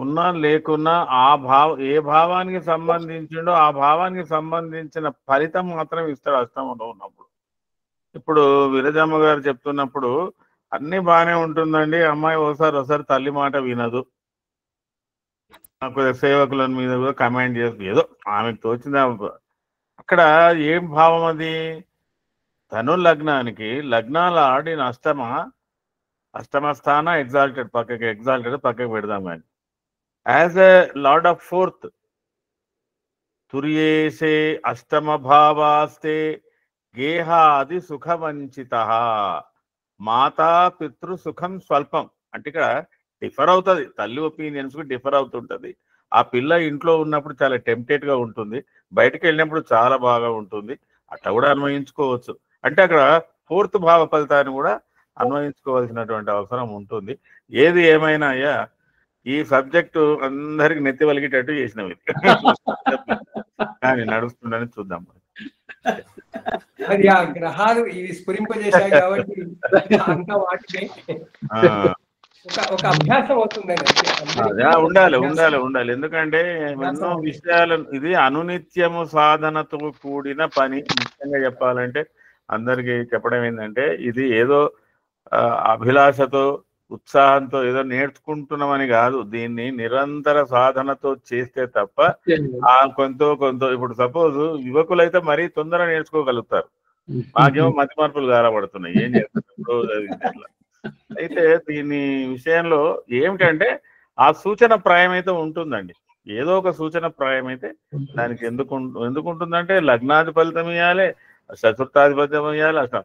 ఉన్నా లేకున్నా ఏ భావానికి సంబంధించిండో ఆ భావానికి సంబంధించిన ఫలితం మాత్రం ఇస్తాడు అష్టమంలో ఉన్నప్పుడు. ఇప్పుడు విరజమ్మ గారు చెప్తున్నప్పుడు అన్ని బాగానే ఉంటుందండి, అమ్మాయి ఒకసారి తల్లి మాట వినదు, నాకు సేవకుల మీద కూడా కమాండ్ చేస్తుంది, ఏదో ఆమెకు తోచిన అక్కడ ఏం భావం అది? ధను లగ్నానికి లగ్నాల ఆడిన అష్టమ స్థాన ఎగ్జాల్టెడ్ పక్కకి పెడదాం కానీ as a lord of fourth తుర్యేసే అష్టమ భావాస్తే గేహాది సుఖవంచిత మాతా పితృ సుఖం స్వల్పం. అంటే ఇక్కడ డిఫర్ అవుతుంది, తల్లి ఒపీనియన్స్ డిఫర్ అవుతుంటది. ఆ పిల్ల ఇంట్లో ఉన్నప్పుడు చాలా టెంప్టెడ్ గా ఉంటుంది, బయటకు వెళ్ళినప్పుడు చాలా బాగా ఉంటుంది. అట్లా కూడా అన్వయించుకోవచ్చు. అంటే అక్కడ ఫోర్త్ భావ ఫలితాన్ని కూడా అన్వయించుకోవాల్సినటువంటి అవసరం ఉంటుంది. ఏది ఏమైనా అయ్యా ఈ సబ్జెక్టు అందరికి నెత్తి వలిగేటట్టు చేసినవి కానీ నడుస్తుందని చూద్దాం. మరి ఆ గ్రహాలు ఇవి స్ఫురింపజేశాయి కాబట్టి అంతా వాటికి ఒక అభ్యాసం అవుతుందండి. ఉండాలి. ఎందుకంటే ఎన్నో విషయాలు ఇది అనునిత్యము సాధనతో కూడిన పని. ముఖ్యంగా చెప్పాలంటే అందరికి చెప్పడం ఏంటంటే ఇది ఏదో అభిలాషతో ఉత్సాహంతో ఏదో నేర్చుకుంటున్నామని కాదు, దీన్ని నిరంతర సాధనతో చేస్తే తప్ప కొంత ఇప్పుడు సపోజ్ యువకులైతే మరీ తొందరగా నేర్చుకోగలుగుతారు, మాకేమో మతి మార్పులు గారపడుతున్నాయి, ఏం చేస్తారు. అయితే దీని విషయంలో ఏమిటంటే ఆ సూచన ప్రాయం అయితే ఉంటుందండి, ఏదో ఒక సూచన ప్రాయం అయితే దానికి ఎందుకు ఉంటుందంటే లగ్నాది ఫలితం ఇవ్వాలి, చతుర్థాధిపత్యం ఇవ్వాలి. అసలు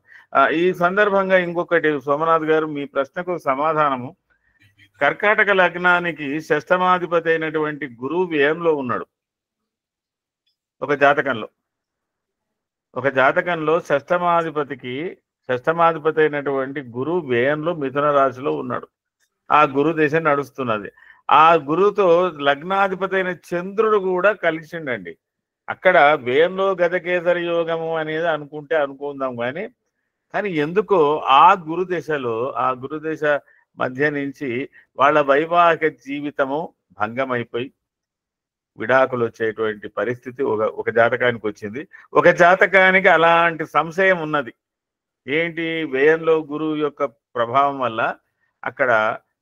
ఈ సందర్భంగా ఇంకొకటి సోమనాథ్ గారు మీ ప్రశ్నకు సమాధానము, కర్కాటక లగ్నానికి షష్టమాధిపతి అయినటువంటి గురువు వ్యయంలో ఉన్నాడు. ఒక జాతకంలో షష్టమాధిపతి అయినటువంటి గురువు వ్యయంలో మిథున రాశిలో ఉన్నాడు. ఆ గురు దశ నడుస్తున్నది. ఆ గురువుతో లగ్నాధిపతి అయిన చంద్రుడు కూడా కలిసిండండి. అక్కడ వ్యయంలో గజకేసరి యోగము అనేది అనుకుందాం కానీ ఎందుకో ఆ గురుదశ మధ్య నుంచి వాళ్ళ వైవాహిక జీవితము భంగమైపోయి విడాకులు వచ్చేటువంటి పరిస్థితి ఒక జాతకానికి వచ్చింది. ఒక జాతకానికి అలాంటి సంశయం ఉన్నది. ఏంటి? వ్యయంలో గురువు యొక్క ప్రభావం వల్ల అక్కడ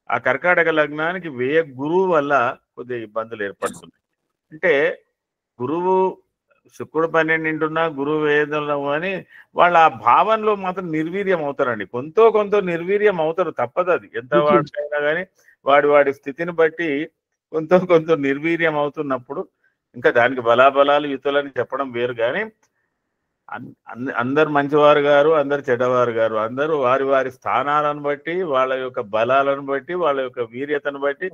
ఆ కర్కాటక లగ్నానికి వ్యయ గురువు వల్ల కొద్దిగా ఇబ్బందులు ఏర్పడుతున్నాయి. అంటే గురువు శుక్రుడు 12 ఉన్నా గురువు వేదంలో అని వాళ్ళు ఆ భావంలో మాత్రం నిర్వీర్యం అవుతారండి. కొంత నిర్వీర్యం అవుతారు, తప్పదు. అది ఎంత వాడికైనా కానీ వాడి స్థితిని బట్టి కొంత నిర్వీర్యం అవుతున్నప్పుడు ఇంకా దానికి బలాబలాలు యుతులని చెప్పడం వేరు. కానీ అందరు మంచివారు గారు, అందరు చెడ్డవారు గారు, అందరూ వారి స్థానాలను బట్టి, వాళ్ళ యొక్క బలాలను బట్టి, వాళ్ళ యొక్క వీర్యతను బట్టి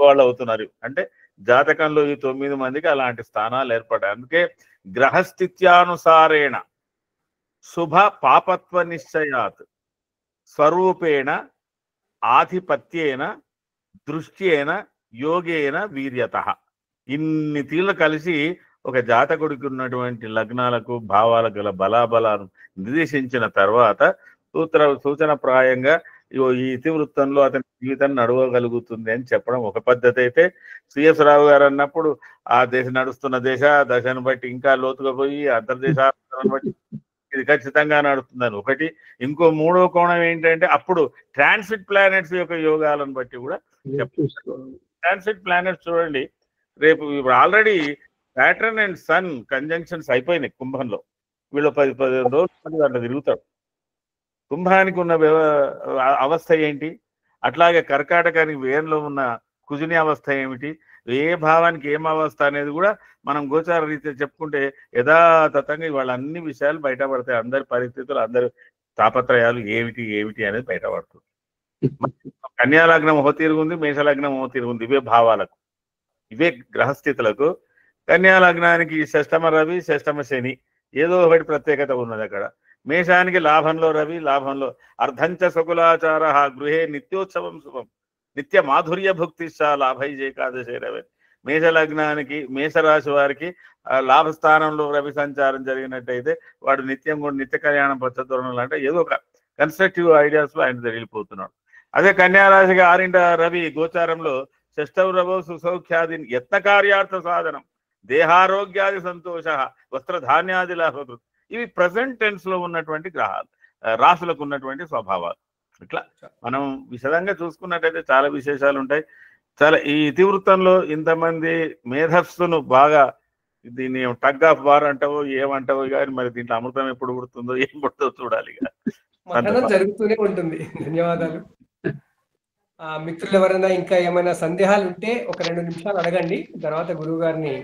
వాళ్ళు అవుతున్నారు. అంటే జాతకంలో ఈ 9 మందికి అలాంటి స్థానాలు ఏర్పడ్డాయి. అందుకే గ్రహస్థిత్యానుసారేణ శుభ పాపత్వ నిశ్చయాత్ స్వరూపేణ ఆధిపత్యేన దృష్ట్యేన యోగేన వీర్యత, ఇన్ని తీర్లు కలిసి ఒక జాతకుడికి ఉన్నటువంటి లగ్నాలకు భావాలకు గల బలాబలాలను నిర్దేశించిన తర్వాత సూచన ప్రాయంగా ఈ ఇతివృత్తంలో అతని జీవితం నడవగలుగుతుంది అని చెప్పడం ఒక పద్ధతి అయితే, సిఎస్ రావు గారు అన్నప్పుడు ఆ నడుస్తున్న దశను బట్టి ఇంకా లోతుగా పోయి అంతర్దేశాలను బట్టి ఇది ఖచ్చితంగా నడుస్తుందని ఒకటి. ఇంకో మూడో కోణం ఏంటంటే అప్పుడు ట్రాన్సిట్ ప్లానెట్స్ యొక్క యోగాలను బట్టి కూడా ట్రాన్సిట్ ప్లానెట్స్ చూడండి, రేపు already Saturn and sun conjunctions అయిపోయినాయి కుంభంలో. వీళ్ళు 10-15 రోజులు అట్లా తిరుగుతాడు. కుంభానికి ఉన్న అవస్థ ఏంటి, అట్లాగే కర్కాటకానికి వ్యయంలో ఉన్న కుజుని అవస్థ ఏమిటి, ఏ భావానికి ఏం అవస్థ అనేది కూడా మనం గోచార రీత్యా చెప్పుకుంటే యథాతథంగా వాళ్ళ అన్ని విషయాలు బయటపడతాయి. అందరి పరిస్థితులు, అందరి తాపత్రయాలు ఏమిటి అనేది బయటపడుతుంది. కన్యాలగ్నం ఓ తిరుగుంది, మేషలగ్నం ఓ తిరుగుంది. ఇవే భావాలకు, ఇవే గ్రహస్థితులకు. కన్యాలగ్నానికి షష్టమ రవి, షష్టమ శని, ఏదో ఒకటి ప్రత్యేకత ఉన్నది అక్కడ. మేషానికి లాభంలో రవి, లాభంలో అర్ధంచ సకులాచార గృహే నిత్యోత్సవం శుభం నిత్య మాధుర్య భుక్తిశ్చ లాభై ఏకాదశి రవి. మేషలగ్నానికి మేషరాశి వారికి లాభస్థానంలో రవి సంచారం జరిగినట్టయితే వాడు నిత్య కళ్యాణం పచ్చదూరణలు అంటే ఏదో ఒక కన్స్ట్రక్టివ్ ఐడియాస్ లో ఆయన వెళ్ళిపోతున్నాడు. అదే కన్యారాశికి 6 రవి గోచారంలో షష్టవ రవో సుసౌఖ్యాది యత్న కార్యార్థ సాధనం దేహారోగ్యాది సంతోష వస్త్రధాన్యాది లాభకృత్. ఇవి ప్రజెంట్ టెన్స్ లో ఉన్నటువంటి గ్రహాలు, రాశులకు ఉన్నటువంటి స్వభావాలు. ఇట్లా మనం విశదంగా చూసుకున్నట్టయితే చాలా విశేషాలు ఉంటాయి. చాలా ఈ ఇతివృత్తంలో ఇంతమంది మేధస్సును బాగా దీన్ని టగ్ ఆఫ్ వార్ అంటావో ఏమంటావో కానీ మరి దీంట్లో అమృతం ఎప్పుడు పుడుతుందో ఏం పుడుతుందో చూడాలి ఇక. మరణం జరుగుతూనే ఉంటుంది. ధన్యవాదాలు. మిత్రులు ఎవరైనా ఇంకా ఏమైనా సందేహాలు ఉంటే ఒక 2 నిమిషాలు అడగండి. తర్వాత గురువు గారిని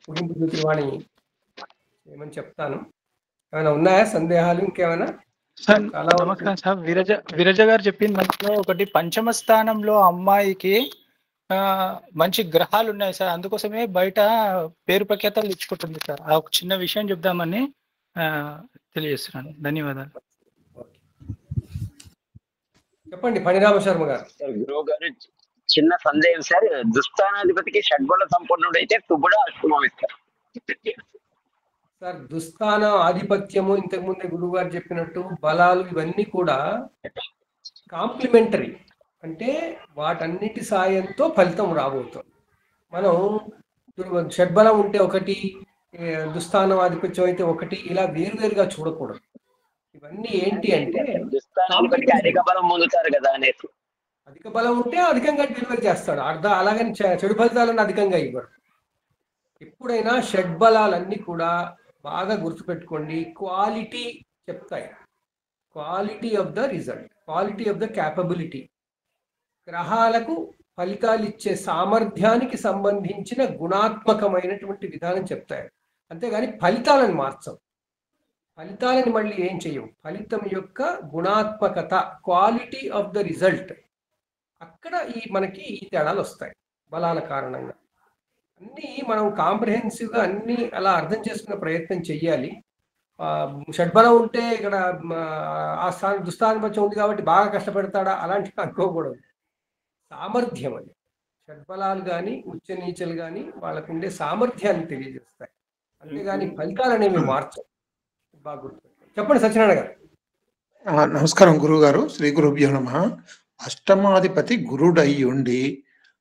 ముగింపు జ్యోతిర్వాణి ఏమని చెప్తాను. ఏమైనా ఉన్నాయా సందేహాలు ఇంకేమైనా? సార్ నమస్కారం సార్. విరజ గారు చెప్పింది మనలో ఒకటి, పంచమ స్థానంలో అమ్మాయికి మంచి గ్రహాలు ఉన్నాయి సార్, అందుకోసమే బయట పేరు ప్రఖ్యాతలు ఇచ్చుకుంటుంది సార్. ఆ ఒక చిన్న విషయం చెప్దామని తెలియజేస్తున్నాను. ధన్యవాదాలు. చెప్పండి ఫణిరామ శర్మ గారు. గురువు గారు చిన్న సందేహం సార్, దుస్థానాధిపతికి షడ్బల సంపన్నుడైతే శుభుడు అష్టమం ఇస్తారు సార్. దుస్థాన ఆధిపత్యము ఇంతకు ముందే గురువు గారు చెప్పినట్టు బలాలు ఇవన్నీ కూడా కాంప్లిమెంటరీ, అంటే వాటన్నిటి సాయంతో ఫలితం రాబోతుంది. మనం షడ్బలం ఉంటే ఒకటి, దుస్థానం ఆధిపత్యం అయితే ఒకటి, ఇలా వేరువేరుగా చూడకూడదు. ఇవన్నీ ఏంటి అంటే అధిక బలం పొందుతారు కదా అనేసి. అధిక బలం ఉంటే అధికంగా డెలివరీ చేస్తాడు, అలాగని చెడు ఫలితాలను అధికంగా ఇవ్వరు. ఎప్పుడైనా షడ్బలాలన్నీ కూడా బాగా గుర్తుపెట్టుకోండి, క్వాలిటీ చెప్తాయి. Quality of the result, quality of the capability, గ్రహాలకు ఫలితాలు ఇచ్చే సామర్థ్యానికి సంబంధించిన గుణాత్మకమైనటువంటి విధానం చెప్తాయి. అంతేగాని ఫలితాలను మార్చవు. ఫలితాలను మళ్ళీ ఏం చేయవు. ఫలితం యొక్క గుణాత్మకత, క్వాలిటీ ఆఫ్ ద రిజల్ట్, అక్కడ మనకి ఈ తేడాలు వస్తాయి బలాల కారణంగా. అన్నీ మనం కాంప్రహెన్సివ్గా అన్నీ అలా అర్థం చేసుకునే ప్రయత్నం చెయ్యాలి. షడ్బలం ఉంటే ఇక్కడ ఆ స్థానం దుస్థాధిపత్యం ఉంది కాబట్టి బాగా కష్టపెడతాడా అలాంటివి అనుకోకూడదు. సామర్థ్యం అది. షడ్బలాలు కానీ ఉచ్చ నీచలు కానీ వాళ్ళకు ఉండే సామర్థ్యాన్ని తెలియజేస్తాయి, అంతేగాని ఫలితాలు అనేవి మార్చవు. బాగా గుర్తుపెట్టుకోండి. చెప్పండి సత్యనారాయణ గారు. నమస్కారం గురువు గారు. శ్రీ గురుభ్యో నమః. అష్టమాధిపతి గురుడు అయి ఉండి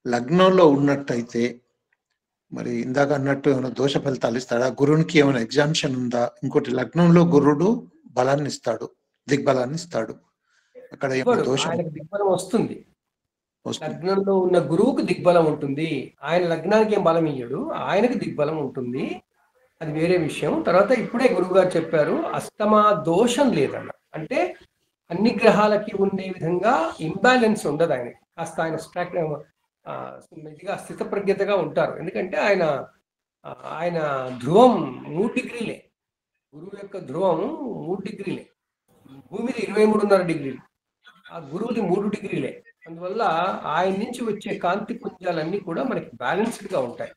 లగ్నంలో ఉన్నట్టయితే మరి ఇందాక అన్నట్టు ఏమైనా దోష ఫలితాలు ఇస్తాడా? గురువునికి ఏమైనా ఎగ్జామ్షన్ ఉందా? ఇంకోటి, లగ్నంలో గురుడు బలాన్ని ఇస్తాడు, దిగ్బలాన్ని ఇస్తాడు, అక్కడ ఏమైనా దోషం? దిగ్బలం వస్తుంది. లగ్నంలో ఉన్న గురువుకు దిగ్బలం ఉంటుంది, ఆయన లగ్నానికి ఏం బలం ఇయ్యడు, ఆయనకు దిగ్బలం ఉంటుంది, అది వేరే విషయం. తర్వాత ఇప్పుడే గురువు గారు చెప్పారు అష్టమా దోషం లేదన్న, అంటే అన్ని గ్రహాలకి ఉండే విధంగా ఇంబ్యాలెన్స్ ఉండదు ఆయనకి. కాస్త ఆయన ఇదిగా స్థితప్రజ్ఞతగా ఉంటారు. ఎందుకంటే ఆయన ధ్రువం 3 డిగ్రీలే. గురువు యొక్క ధ్రువం 3 డిగ్రీలే. భూమిది 23.5 డిగ్రీలు, ఆ గురువుది 3 డిగ్రీలే. అందువల్ల ఆయన నుంచి వచ్చే కాంతి పుంజాలన్నీ కూడా మనకి బ్యాలెన్స్డ్గా ఉంటాయి,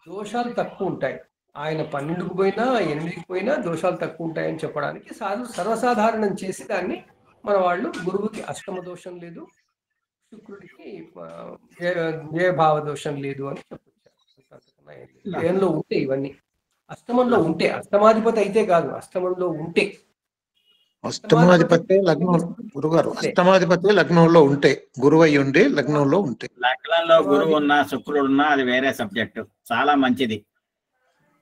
దోషాలు తక్కువ ఉంటాయి. ఆయన 12కు పోయినా 8కి పోయినా దోషాలు తక్కువ ఉంటాయని చెప్పడానికి సర్వసాధారణం చేసి దాన్ని మన వాళ్ళు గురువుకి అష్టమ దోషం లేదు, శుక్రుడికి వ్యయభావ దోషం లేదు అని చెప్పొచ్చారు. వ్యయంలో ఉంటే ఇవన్నీ అష్టమంలో ఉంటే, అష్టమాధిపతి అయితే కాదు, అష్టమంలో ఉంటే. అష్టమాధిపతి లగ్నం గురుగారు, అష్టమాధిపతి లగ్నంలో ఉంటే, గురువు అయి ఉండి లగ్నంలో ఉంటే. లగ్నంలో గురువు ఉన్నా శుక్రుడు ఉన్నా అది వేరే సబ్జెక్టు, చాలా మంచిది.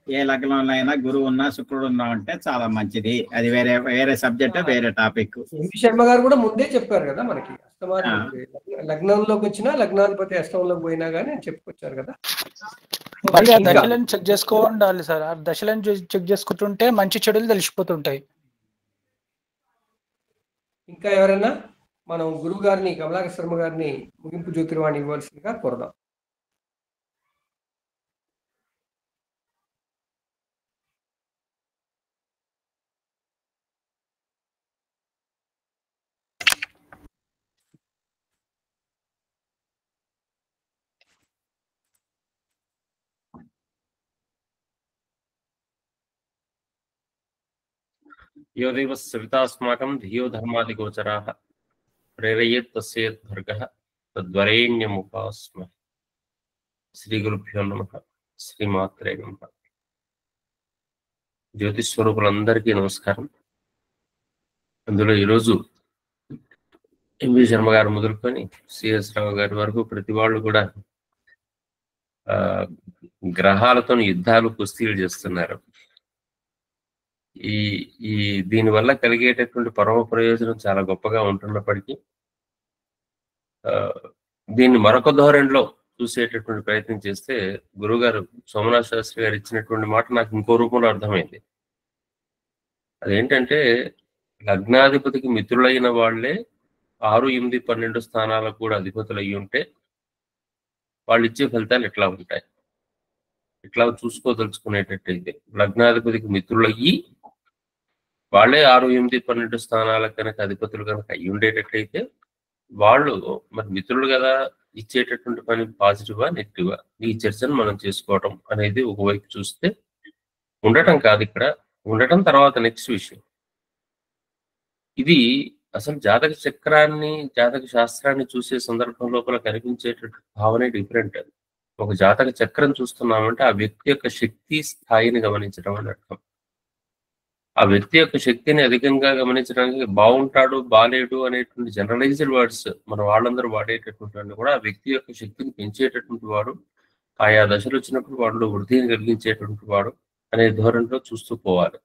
ఏ లగ్నంలో అయినా గురువు ఉన్నా శుక్రుడు ఉన్నా ఉంటే చాలా మంచిది, అది వేరే సబ్జెక్ట్, వేరే టాపిక్. శర్మ గారు కూడా ముందే చెప్పారు కదా మనకి, అష్టమాధిపతి లగ్నంలోకి వచ్చినా లగ్నాధిపతి అష్టంలోకి పోయినా కానీ చెప్పుకొచ్చారు కదా. దశలను చెక్ చేసుకోవాలి సార్, ఆ దశలను చెక్ చేసుకుంటుంటే మంచి చెడులు తెలిసిపోతుంటాయి. ఇంకా ఎవరైనా మనం గురువు గారిని, కమలాకర్ శర్మ గారిని ముగింపు జ్యోతిర్వాణి ఇవ్వాల్సిందిగా కోరదాం. यो देव सवितास्माकं धियो धर्मादिगोचराः प्रेरयेत् तस्येत् भर्गः तद्वरेण्यमुपास्महे. శ్రీ గురుభ్యో నమః. శ్రీమాత్రే నమః. జ్యోతిష్ స్వరూపులందరికీ నమస్కారం. అందులో ఈరోజు ఎంవి శర్మ గారు మొదలుకొని సిఎస్ రావు గారి వరకు ప్రతి వాళ్ళు కూడా గ్రహాలతో యుద్ధాలు కుస్తీలు చేస్తున్నారు. ఈ దీనివల్ల కలిగేటటువంటి పరమ ప్రయోజనం చాలా గొప్పగా ఉంటున్నప్పటికీ దీన్ని మరొక ధోరణిలో చూసేటటువంటి ప్రయత్నం చేస్తే గురుగారు సోమనాథ్ శాస్త్రి గారు ఇచ్చినటువంటి మాట నాకు ఇంకో రూపంలో అర్థమైంది. అదేంటంటే లగ్నాధిపతికి మిత్రులైన వాళ్ళే 6, 8, 12 స్థానాలకు కూడా అధిపతులు అయ్యి ఉంటే వాళ్ళు ఇచ్చే ఫలితాలు ఎట్లా ఉంటాయి, ఇట్లా చూసుకోదలుచుకునేటట్టయితే లగ్నాధిపతికి మిత్రులయ్యి వాళ్ళే 6, 8, 12 స్థానాలకు కనుక అధిపతులు కనుక అయ్యి ఉండేటట్టయితే వాళ్ళు మరి మిత్రులు కదా, ఇచ్చేటటువంటి పని పాజిటివా నెగిటివా ఈ చర్చను మనం చేసుకోవటం అనేది ఒకవైపు చూస్తే ఉండటం కాదు, ఇక్కడ ఉండటం తర్వాత నెక్స్ట్ విషయం. ఇది అసలు జాతక చక్రాన్ని జాతక శాస్త్రాన్ని చూసే సందర్భం లోపల కనిపించేటటువంటి భావనే డిఫరెంట్. ఒక జాతక చక్రం చూస్తున్నామంటే ఆ వ్యక్తి యొక్క శక్తి స్థాయిని గమనించడం అని అర్థం. ఆ వ్యక్తి యొక్క శక్తిని అధికంగా గమనించడానికి బాగుంటాడు బాలేడు అనేటువంటి జనరలైజ్డ్ వర్డ్స్ మన వాళ్ళందరూ వాడేటటువంటి కూడా ఆ వ్యక్తి యొక్క శక్తిని పెంచేటటువంటి వాడు, ఆయా దశలు వచ్చినప్పుడు వాళ్ళు వృద్ధిని కలిగించేటువంటి వాడు అనే ధోరణిలో చూస్తూ పోవాలి.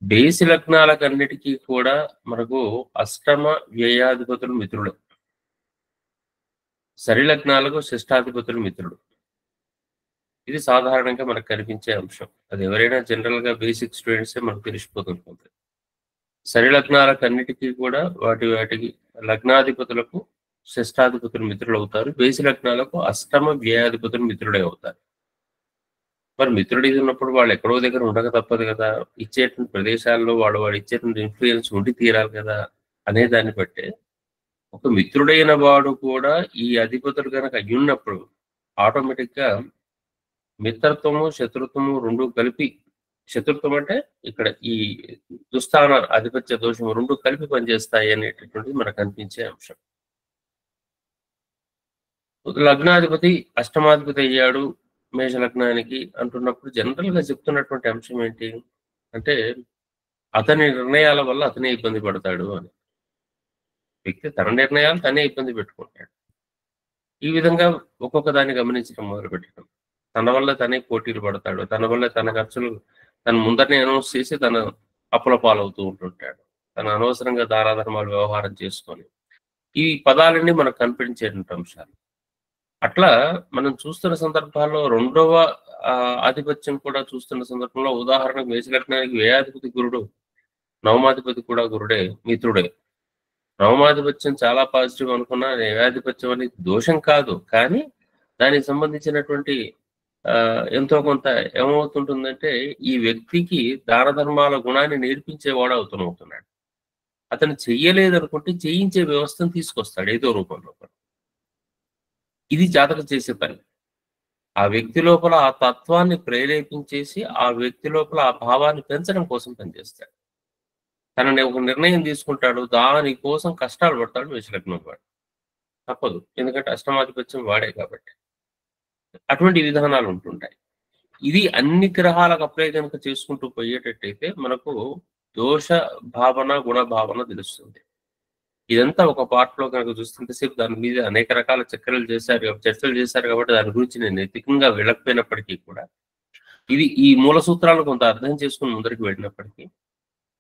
బేసి లగ్నాలకన్నిటికీ కూడా మనకు అష్టమ వ్యయాధిపతులు మిత్రులు, సరి లగ్నాలకు షష్టాధిపతులు మిత్రుడు. ఇది సాధారణంగా మనకు కనిపించే అంశం. అది ఎవరైనా జనరల్ గా బేసిక్ స్టూడెంట్సే మనకు తెలిసిపోతుంటుంది. సరి లగ్నాలకు అన్నిటికీ కూడా వాటికి లగ్నాధిపతులకు షష్టాధిపతులు మిత్రులు అవుతారు. బేసి లగ్నాలకు అష్టమ వ్యయాధిపతులు మిత్రుడే అవుతారు. మరి మిత్రుడు ఇది ఉన్నప్పుడు వాళ్ళు ఎక్కడో దగ్గర ఉండక తప్పదు కదా, ఇచ్చేటువంటి ప్రదేశాల్లో వాడు ఇచ్చేటువంటి ఇన్ఫ్లుయెన్స్ ఉండి తీరాలి కదా అనే దాన్ని బట్టే ఒక మిత్రుడైన వాడు కూడా ఈ అధిపతులు కనుక అయ్యున్నప్పుడు ఆటోమేటిక్ గా మిత్రత్వము శత్రుత్వము రెండు కలిపి, శత్రుత్వం అంటే ఇక్కడ ఈ దుస్థాన ఆధిపత్య దోషం రెండు కలిపి పనిచేస్తాయి అనేటటువంటిది మనకు కనిపించే అంశం. లగ్నాధిపతి అష్టమాధిపతి అయ్యాడు మేష లగ్నానికి అంటున్నప్పుడు జనరల్ గా చెప్తున్నటువంటి అంశం ఏంటి అంటే అతని నిర్ణయాల వల్ల అతనే ఇబ్బంది పడతాడు అని. వ్యక్తి తన నిర్ణయాలు తనే ఇబ్బంది పెట్టుకుంటాడు. ఈ విధంగా ఒక్కొక్క దాన్ని గమనించడం మొదలు పెట్టడం, తన వల్ల తనే పోటీలు పడతాడు, తన వల్ల తన ఖర్చులు తన ముందరనే అనౌన్స్ చేసి తన అప్పుల పాలవుతూ ఉంటుంటాడు, తన అనవసరంగా దారాధర్మాలు వ్యవహారం చేసుకొని, ఈ పదాలన్నీ మనకు కనిపించేటువంటి అంశాలు. అట్లా మనం చూస్తున్న సందర్భాల్లో రెండవ ఆధిపత్యం కూడా చూస్తున్న సందర్భంలో ఉదాహరణకు మేషలగ్నానికి వ్యయాధిపతి గురుడు, నవమాధిపతి కూడా గురుడే మిత్రుడే. నవమాధిపత్యం చాలా పాజిటివ్ అనుకున్నా వ్యయాధిపత్యం అనేది దోషం కాదు, కానీ దానికి సంబంధించినటువంటి ఎంతో కొంత ఏమవుతుంటుందంటే ఈ వ్యక్తికి దాన ధర్మాల గుణాన్ని నేర్పించేవాడు అవుతున్నాడు. అతను చెయ్యలేదనుకుంటే చేయించే వ్యవస్థను తీసుకొస్తాడు ఏదో రూపంలో. ఇది జాతకం చేసే పని. ఆ వ్యక్తి లోపల ఆ తత్వాన్ని ప్రేరేపించేసి ఆ వ్యక్తి లోపల ఆ భావాన్ని పెంచడం కోసం పనిచేస్తాడు. తనని ఒక నిర్ణయం తీసుకుంటాడు, దానికోసం కష్టాలు పడతాడు మేషలగ్నం వాడు. తప్పదు, ఎందుకంటే అష్టమాధిపత్యం వాడే కాబట్టి. అటువంటి విధానాలు ఉంటుంటాయి. ఇది అన్ని గ్రహాలకు అప్లై కనుక చేసుకుంటూ పోయేటట్టయితే మనకు దోష భావన గుణ భావన తెలుస్తుంది. ఇదంతా ఒక పార్ట్ లో కనుక చూస్తుంటేసేపు దాని మీద అనేక రకాల చర్చలు చేశారు కాబట్టి దాని గురించి నేను నైతికంగా వెళ్ళకపోయినప్పటికీ కూడా ఇది ఈ మూల సూత్రాలు కొంత అర్థం చేసుకుని ముందరికి వెళ్ళినప్పటికీ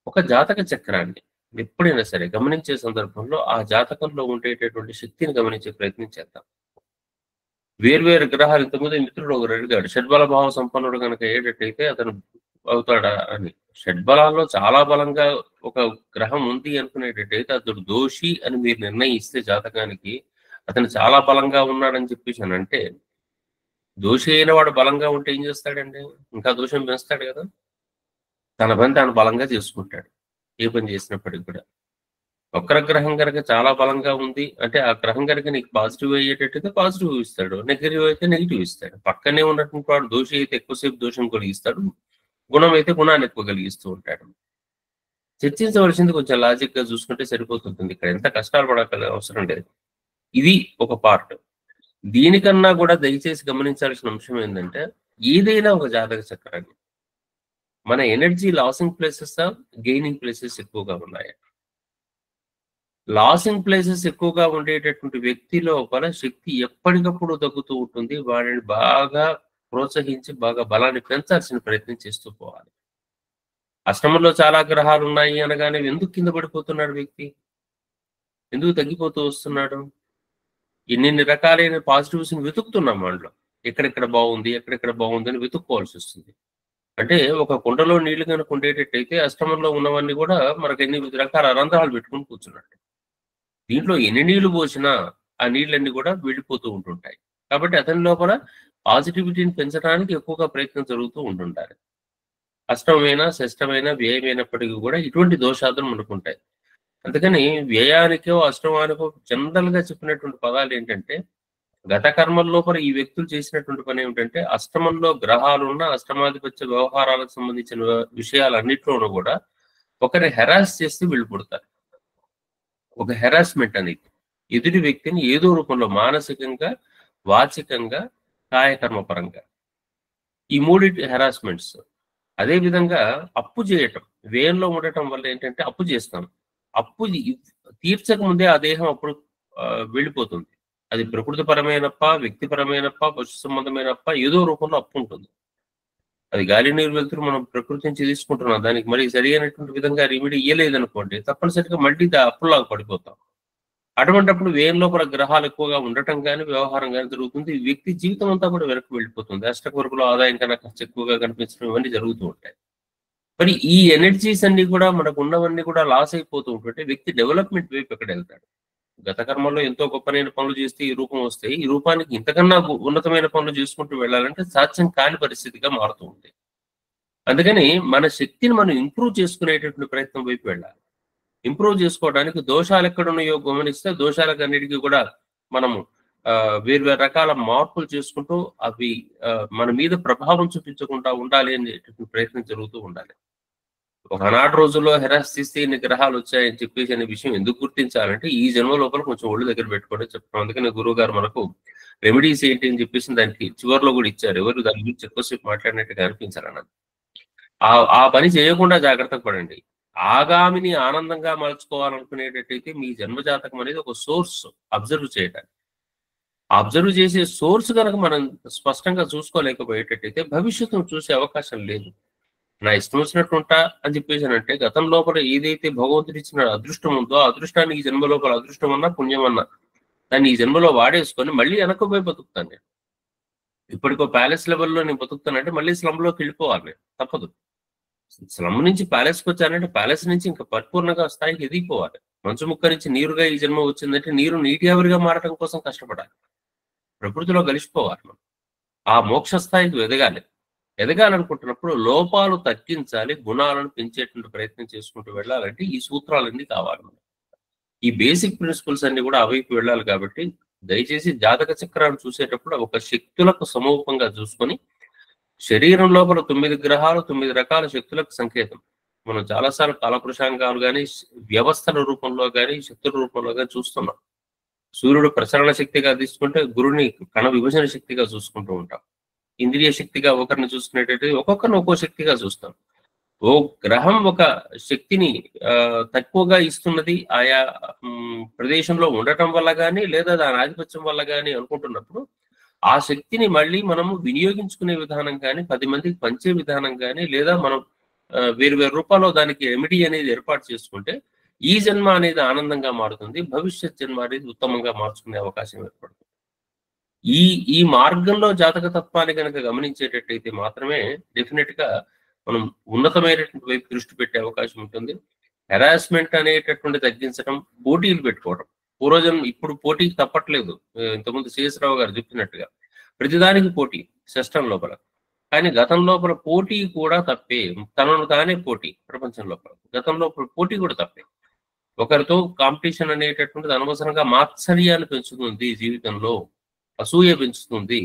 ఒక జాతక చక్రాన్ని ఎప్పుడైనా సరే గమనించే సందర్భంలో ఆ జాతకంలో ఉండేటటువంటి శక్తిని గమనించే ప్రయత్నం చేద్దాం. వేర్వేరు గ్రహాలు ఇంతకుముందు మిత్రుడు ఒకరు అడిగాడు, షడ్బల భావ సంపన్నుడు కనుక అయ్యేటట్టయితే అతను అవుతాడా అని. షడ్బలాల్లో చాలా బలంగా ఒక గ్రహం ఉంది అనుకునేటట్టయితే అతడు దోషి అని మీరు నిర్ణయిస్తే జాతకానికి అతను చాలా బలంగా ఉన్నాడని చెప్పేసి అని అంటే, దోషి అయిన వాడు బలంగా ఉంటే ఏం చేస్తాడండి, ఇంకా దోషం పెంచుతాడు కదా. తన పని తాను బలంగా చేసుకుంటాడు ఏ పని చేసినప్పటికీ కూడా. వక్రగ్రహం కనుక చాలా బలంగా ఉంది అంటే ఆ గ్రహం కనుక నీకు పాజిటివ్ అయ్యేటట్టయితే పాజిటివ్ ఇస్తాడు, నెగిటివ్ అయితే నెగిటివ్ ఇస్తాడు. పక్కనే ఉన్నటువంటి వాడు దోషి అయితే ఎక్కువసేపు దోషం కలిగిస్తాడు, గుణం అయితే గుణాన్ని ఎక్కువ కలిగిస్తూ ఉంటాడు. చర్చించవలసింది కొంచెం లాజిక్ గా చూసుకుంటే సరిపోతుంటుంది. ఇక్కడ ఎంత కష్టాలు పడగల అవసరం లేదు. ఇది ఒక పార్ట్. దీనికన్నా కూడా దయచేసి గమనించాల్సిన అంశం ఏంటంటే ఏదైనా ఒక జాతక చక్రాన్ని మన energy losing places gaining places ఎక్కువగా ఉన్నాయి. లాసింగ్ ప్లేసెస్ ఎక్కువగా ఉండేటటువంటి వ్యక్తి లోపల శక్తి ఎప్పటికప్పుడు తగ్గుతూ ఉంటుంది. వాడిని బాగా ప్రోత్సహించి బాగా బలాన్ని పెంచాల్సిన ప్రయత్నం చేస్తూ పోవాలి. అష్టమంలో చాలా గ్రహాలు ఉన్నాయి అనగానే ఎందుకు కింద పడిపోతున్నాడు వ్యక్తి, ఎందుకు తగ్గిపోతూ వస్తున్నాడు? ఎన్ని రకాలైన పాజిటివ్స్ వెతుకుతున్నాం దాంట్లో. ఎక్కడెక్కడ బాగుంది ఎక్కడెక్కడ బాగుంది అని వెతుక్కోవాల్సి వస్తుంది. అంటే ఒక కుండలో నీళ్లు కనుక ఉండేటట్టయితే అష్టమంలో ఉన్నవన్నీ కూడా మనకు ఎన్ని రకాల రంధ్రాలు పెట్టుకుని కూర్చున్నట్టు. దీంట్లో ఎన్ని నీళ్లు పోసినా ఆ నీళ్ళన్నీ కూడా వెళ్ళిపోతూ ఉంటుంటాయి. కాబట్టి అతని లోపల పాజిటివిటీని పెంచడానికి ఎక్కువగా ప్రయత్నం జరుగుతూ ఉంటుంటారు. అష్టమైన షష్టమైన వ్యయమైనప్పటికీ కూడా ఇటువంటి దోషాదులు మనకుంటాయి. అందుకని వ్యయానికో అష్టమానికో జనరల్ గా చెప్పినటువంటి పదాలు ఏంటంటే, గత కర్మల లోపల ఈ వ్యక్తులు చేసినటువంటి పని ఏమిటంటే, అష్టమంలో గ్రహాలున్న అష్టమాధిపత్య వ్యవహారాలకు సంబంధించిన విషయాలన్నింటిలోనూ కూడా ఒకరిని హెరాస్ చేస్తే వెళ్ళిపోతారు. ఒక హెరాస్మెంట్ అనేది ఎదుటి వ్యక్తిని ఏదో రూపంలో మానసికంగా, వాచికంగా, కాయకర్మ పరంగా ఈ మూడింటి హెరాస్మెంట్స్. అదే విధంగా అప్పు చేయటం, వ్యయంలో ఉండటం వల్ల ఏంటంటే అప్పు చేస్తాం. అప్పు తీర్చక ముందే ఆ దేహం అప్పుడు వెళ్ళిపోతుంది. అది ప్రకృతిపరమైనప్ప, వ్యక్తిపరమైనప్ప, పశు సంబంధమైనప్ప ఏదో రూపంలో అప్పు ఉంటుంది. అది గాలి నీరు వెళ్తున్న మనం ప్రకృతి నుంచి తీసుకుంటున్నాం, దానికి మరి సరి అయినటువంటి విధంగా రెమెడీ ఇయ్యలేదనుకోండి, తప్పనిసరిగా మళ్ళీ అప్పులాగా పడిపోతాం. అటువంటిప్పుడు వ్యయం లోపల గ్రహాలు ఎక్కువగా ఉండటం కానీ వ్యవహారం కానీ జరుగుతుంది. వ్యక్తి జీవితం అంతా కూడా వెనక్కి వెళ్ళిపోతుంది. అష్టకవర్గులో ఆదాయం కన్నా ఖర్చు ఎక్కువగా కనిపించడం ఇవన్నీ జరుగుతూ ఉంటాయి. మరి ఈ ఎనర్జీస్ అన్ని కూడా మనకు ఉన్నవన్నీ కూడా లాస్ అయిపోతూ ఉంటుంటే వ్యక్తి డెవలప్మెంట్ వైపు ఎక్కడ వెళ్తాడు? గత కర్మల్లో ఎంతో గొప్పనైన పనులు చేస్తే ఈ రూపం వస్తే, ఈ రూపానికి ఇంతకన్నా ఉన్నతమైన పనులు చేసుకుంటూ వెళ్ళాలంటే సాధ్యం కాని పరిస్థితిగా మారుతూ ఉంది. అందుకని మన శక్తిని మనం ఇంప్రూవ్ చేసుకునేటటువంటి ప్రయత్నం వైపు వెళ్ళాలి. ఇంప్రూవ్ చేసుకోవడానికి దోషాలు ఎక్కడున్నాయో గమనిస్తే దోషాలకు అన్నిటికీ కూడా మనము వేరు రకాల మార్పులు చేసుకుంటూ అవి మన మీద ప్రభావం చూపించకుండా ఉండాలి అనేటువంటి ప్రయత్నం జరుగుతూ ఉండాలి. ఒకనాటి రోజుల్లో హెరాస్ తీస్తే ఇన్ని గ్రహాలు వచ్చాయని చెప్పేసి అనే విషయం ఎందుకు గుర్తించాలంటే, ఈ జన్మ లోపల కొంచెం ఒళ్ళు దగ్గర పెట్టుకోవడం చెప్తాం. అందుకని గురువు గారు మనకు రెమెడీస్ ఏంటి అని చెప్పేసి దానికి చివరిలో కూడా ఇచ్చారు. ఎవరు దాని గురించి ఎక్కువసేపు మాట్లాడినట్టుగా అనిపించాలన్నది. ఆ పని చేయకుండా జాగ్రత్త పడండి. ఆగామిని ఆనందంగా మలుచుకోవాలనుకునేటట్టయితే మీ జన్మజాతకం అనేది ఒక సోర్స్ అబ్జర్వ్ చేయడానికి. అబ్జర్వ్ చేసే సోర్స్ కనుక మనం స్పష్టంగా చూసుకోలేకపోయేటట్టయితే భవిష్యత్తును చూసే అవకాశం లేదు. నా ఇష్టం వచ్చినట్టు ఉంటా అని చెప్పేసి అంటే గతం లోపల ఏదైతే భగవంతుడు ఇచ్చిన అదృష్టం ఉందో ఆ అదృష్టాన్ని ఈ జన్మ లోపల అదృష్టం అన్నా పుణ్యం అన్నా దాన్ని ఈ జన్మలో వాడేసుకొని మళ్ళీ వెనకపోయి బతుకుతాను నేను. ఇప్పటికో ప్యాలెస్ లెవెల్లో నేను బతుకుతానంటే మళ్ళీ స్లమ్లోకి వెళ్ళిపోవాలి నేను, తప్పదు. స్లమ్ నుంచి ప్యాలెస్కి వచ్చానంటే ప్యాలెస్ నుంచి ఇంకా పరిపూర్ణంగా స్థాయికి ఎదిగిపోవాలి. మంచు ముక్క నుంచి నీరుగా ఈ జన్మ వచ్చిందంటే నీరు నీటి ఆవిరిగా మారడం కోసం కష్టపడాలి. ప్రకృతిలో కలిసిపోవాలి మనం. ఆ మోక్ష స్థాయికి ఎదగాలనుకుంటున్నప్పుడు లోపాలు తగ్గించాలి, గుణాలను పెంచేటువంటి ప్రయత్నం చేసుకుంటూ వెళ్ళాలంటే ఈ సూత్రాలన్నీ కావాలి మనం. ఈ బేసిక్ ప్రిన్సిపల్స్ అన్ని కూడా అవైపు వెళ్ళాలి. కాబట్టి దయచేసి జాతక చక్రాన్ని చూసేటప్పుడు ఒక శక్తులకు సమూహంగా చూసుకొని, శరీరం లోపల 9 గ్రహాలు 9 రకాల శక్తులకు సంకేతం. మనం చాలాసార్లు కాలపురుషాంగాలు కానీ వ్యవస్థల రూపంలో కానీ శక్తుల రూపంలో కానీ చూస్తున్నాం. సూర్యుడు ప్రసరణ శక్తిగా తీసుకుంటే గురుని కణ విభజన శక్తిగా చూసుకుంటూ ఉంటాం. ఇంద్రియ శక్తిగా ఒకరిని చూసుకునేటట్టు ఒక్కొక్కరిని ఒక్కో శక్తిగా చూస్తాం. ఓ గ్రహం ఒక శక్తిని తక్కువగా ఇస్తున్నది ఆయా ప్రదేశంలో ఉండటం వల్ల కానీ లేదా దాని ఆధిపత్యం వల్ల కానీ అనుకుంటున్నప్పుడు ఆ శక్తిని మళ్ళీ మనము వినియోగించుకునే విధానం కానీ 10 మందికి పంచే విధానం కానీ లేదా మనం వేరు రూపాల్లో దానికి రెమెడీ అనేది ఏర్పాటు చేసుకుంటే ఈ జన్మ అనేది ఆనందంగా మారుతుంది, భవిష్యత్ జన్మ అనేది ఉత్తమంగా మార్చుకునే అవకాశం ఏర్పడుతుంది. ఈ మార్గంలో జాతక తత్వాన్ని కనుక గమనించేటట్టయితే మాత్రమే డెఫినెట్ గా మనం ఉన్నతమైనటువంటి వైపు దృష్టి పెట్టే అవకాశం ఉంటుంది. హెరాస్మెంట్ అనేటటువంటి తగ్గించడం, పోటీలు పెట్టుకోవడం. పూర్వజన్ ఇప్పుడు పోటీకి తప్పట్లేదు. ఇంతకుముందు శేషరావు గారు చెప్పినట్టుగా ప్రతిదానికి పోటీ సిస్టమ్ లోపల. కానీ గతం లోపల పోటీ కూడా తప్పే. తనను తానే పోటీ ప్రపంచం లోపల. గతం లోపల పోటీ కూడా తప్పే. ఒకరితో కాంపిటీషన్ అనేటటువంటిది అనవసరంగా మాత్సర్యాన్ని పెంచుతుంది, జీవితంలో అసూయ పెంచుతుంది.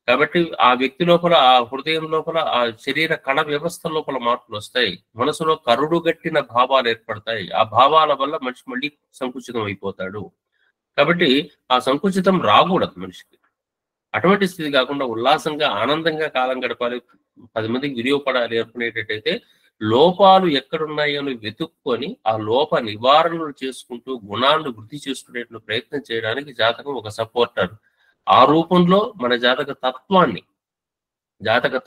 కాబట్టి ఆ వ్యక్తి లోపల, ఆ హృదయం లోపల, ఆ శరీర కణ వ్యవస్థ లోపల మార్పులు వస్తాయి. మనసులో కరుడు గట్టిన భావాలు ఏర్పడతాయి. ఆ భావాల వల్ల మనిషి మళ్ళీ సంకుచితం అయిపోతాడు. కాబట్టి ఆ సంకుచితం రాకూడదు మనిషికి. అటువంటి స్థితి కాకుండా ఉల్లాసంగా ఆనందంగా కాలం గడపాలి, 10 మందికి వినియోగపడాలి అనుకునేటట్టయితే లోపాలు ఎక్కడున్నాయో వెతుక్కొని ఆ లోప నివారణలు చేసుకుంటూ గుణాలను వృద్ధి చేసుకునేటువంటి ప్రయత్నం చేయడానికి జాతకం ఒక సపోర్టర్. ఆ రూపంలో మన జాతక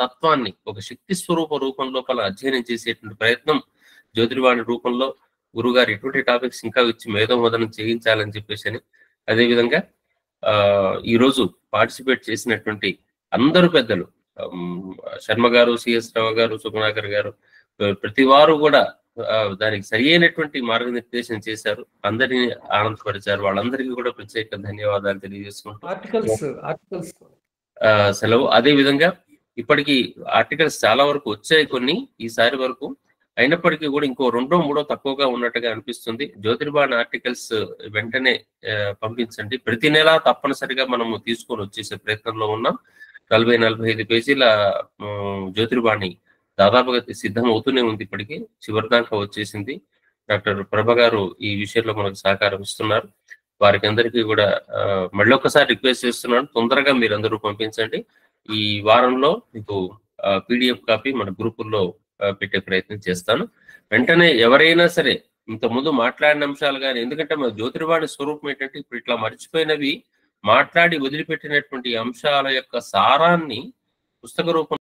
తత్వాన్ని ఒక శక్తి స్వరూప రూపం లోపల అధ్యయనం చేసేటువంటి ప్రయత్నం జ్యోతిర్వాణి రూపంలో గురుగారు ఎటువంటి టాపిక్స్ ఇంకా ఇచ్చి మేధోమదనం చేయించాలని చెప్పేసి అని, అదేవిధంగా ఈరోజు పార్టిసిపేట్ చేసినటువంటి అందరు పెద్దలు, శర్మ గారు, సిఎస్ రావు గారు, సుగుణాకర్ గారు, ప్రతి వారు కూడా దానికి సరి అయినటువంటి మార్గనిర్దేశం చేశారు, అందరినీ ఆనందపరిచారు. వాళ్ళందరికీ కూడా ప్రత్యేక ధన్యవాదాలు తెలియజేసుకుంటాం. సెలవు. అదే విధంగా ఇప్పటికీ ఆర్టికల్స్ చాలా వరకు వచ్చాయి కొన్ని ఈసారి వరకు, అయినప్పటికీ కూడా ఇంకో 2-3 తక్కువగా ఉన్నట్టుగా అనిపిస్తుంది. జ్యోతిర్బాణ్ ఆర్టికల్స్ వెంటనే పంపించండి. ప్రతి నెల తప్పనిసరిగా మనము తీసుకొని వచ్చేసే ప్రయత్నంలో ఉన్నాం. 40-45 పేజీల జ్యోతిర్బాణి దాదాపుగా సిద్ధం అవుతూనే ఉంది. ఇప్పటికీ చివరి దాకా వచ్చేసింది. డాక్టర్ ప్రభ గారు ఈ విషయంలో మనకు సహకారం ఇస్తున్నారు. వారికి అందరికీ కూడా మళ్ళీ ఒకసారి రిక్వెస్ట్ చేస్తున్నాను, తొందరగా మీరందరూ పంపించండి. ఈ వారంలో మీకు PDF కాపీ మన గ్రూపుల్లో పెట్టే ప్రయత్నం చేస్తాను. వెంటనే ఎవరైనా సరే ఇంతకుముందు మాట్లాడిన అంశాలు కానీ, ఎందుకంటే మన జ్యోతిర్వాణి స్వరూపం ఏంటంటే ఇప్పుడు ఇట్లా మర్చిపోయినవి మాట్లాడి వదిలిపెట్టినటువంటి అంశాల యొక్క సారాన్ని పుస్తక రూపం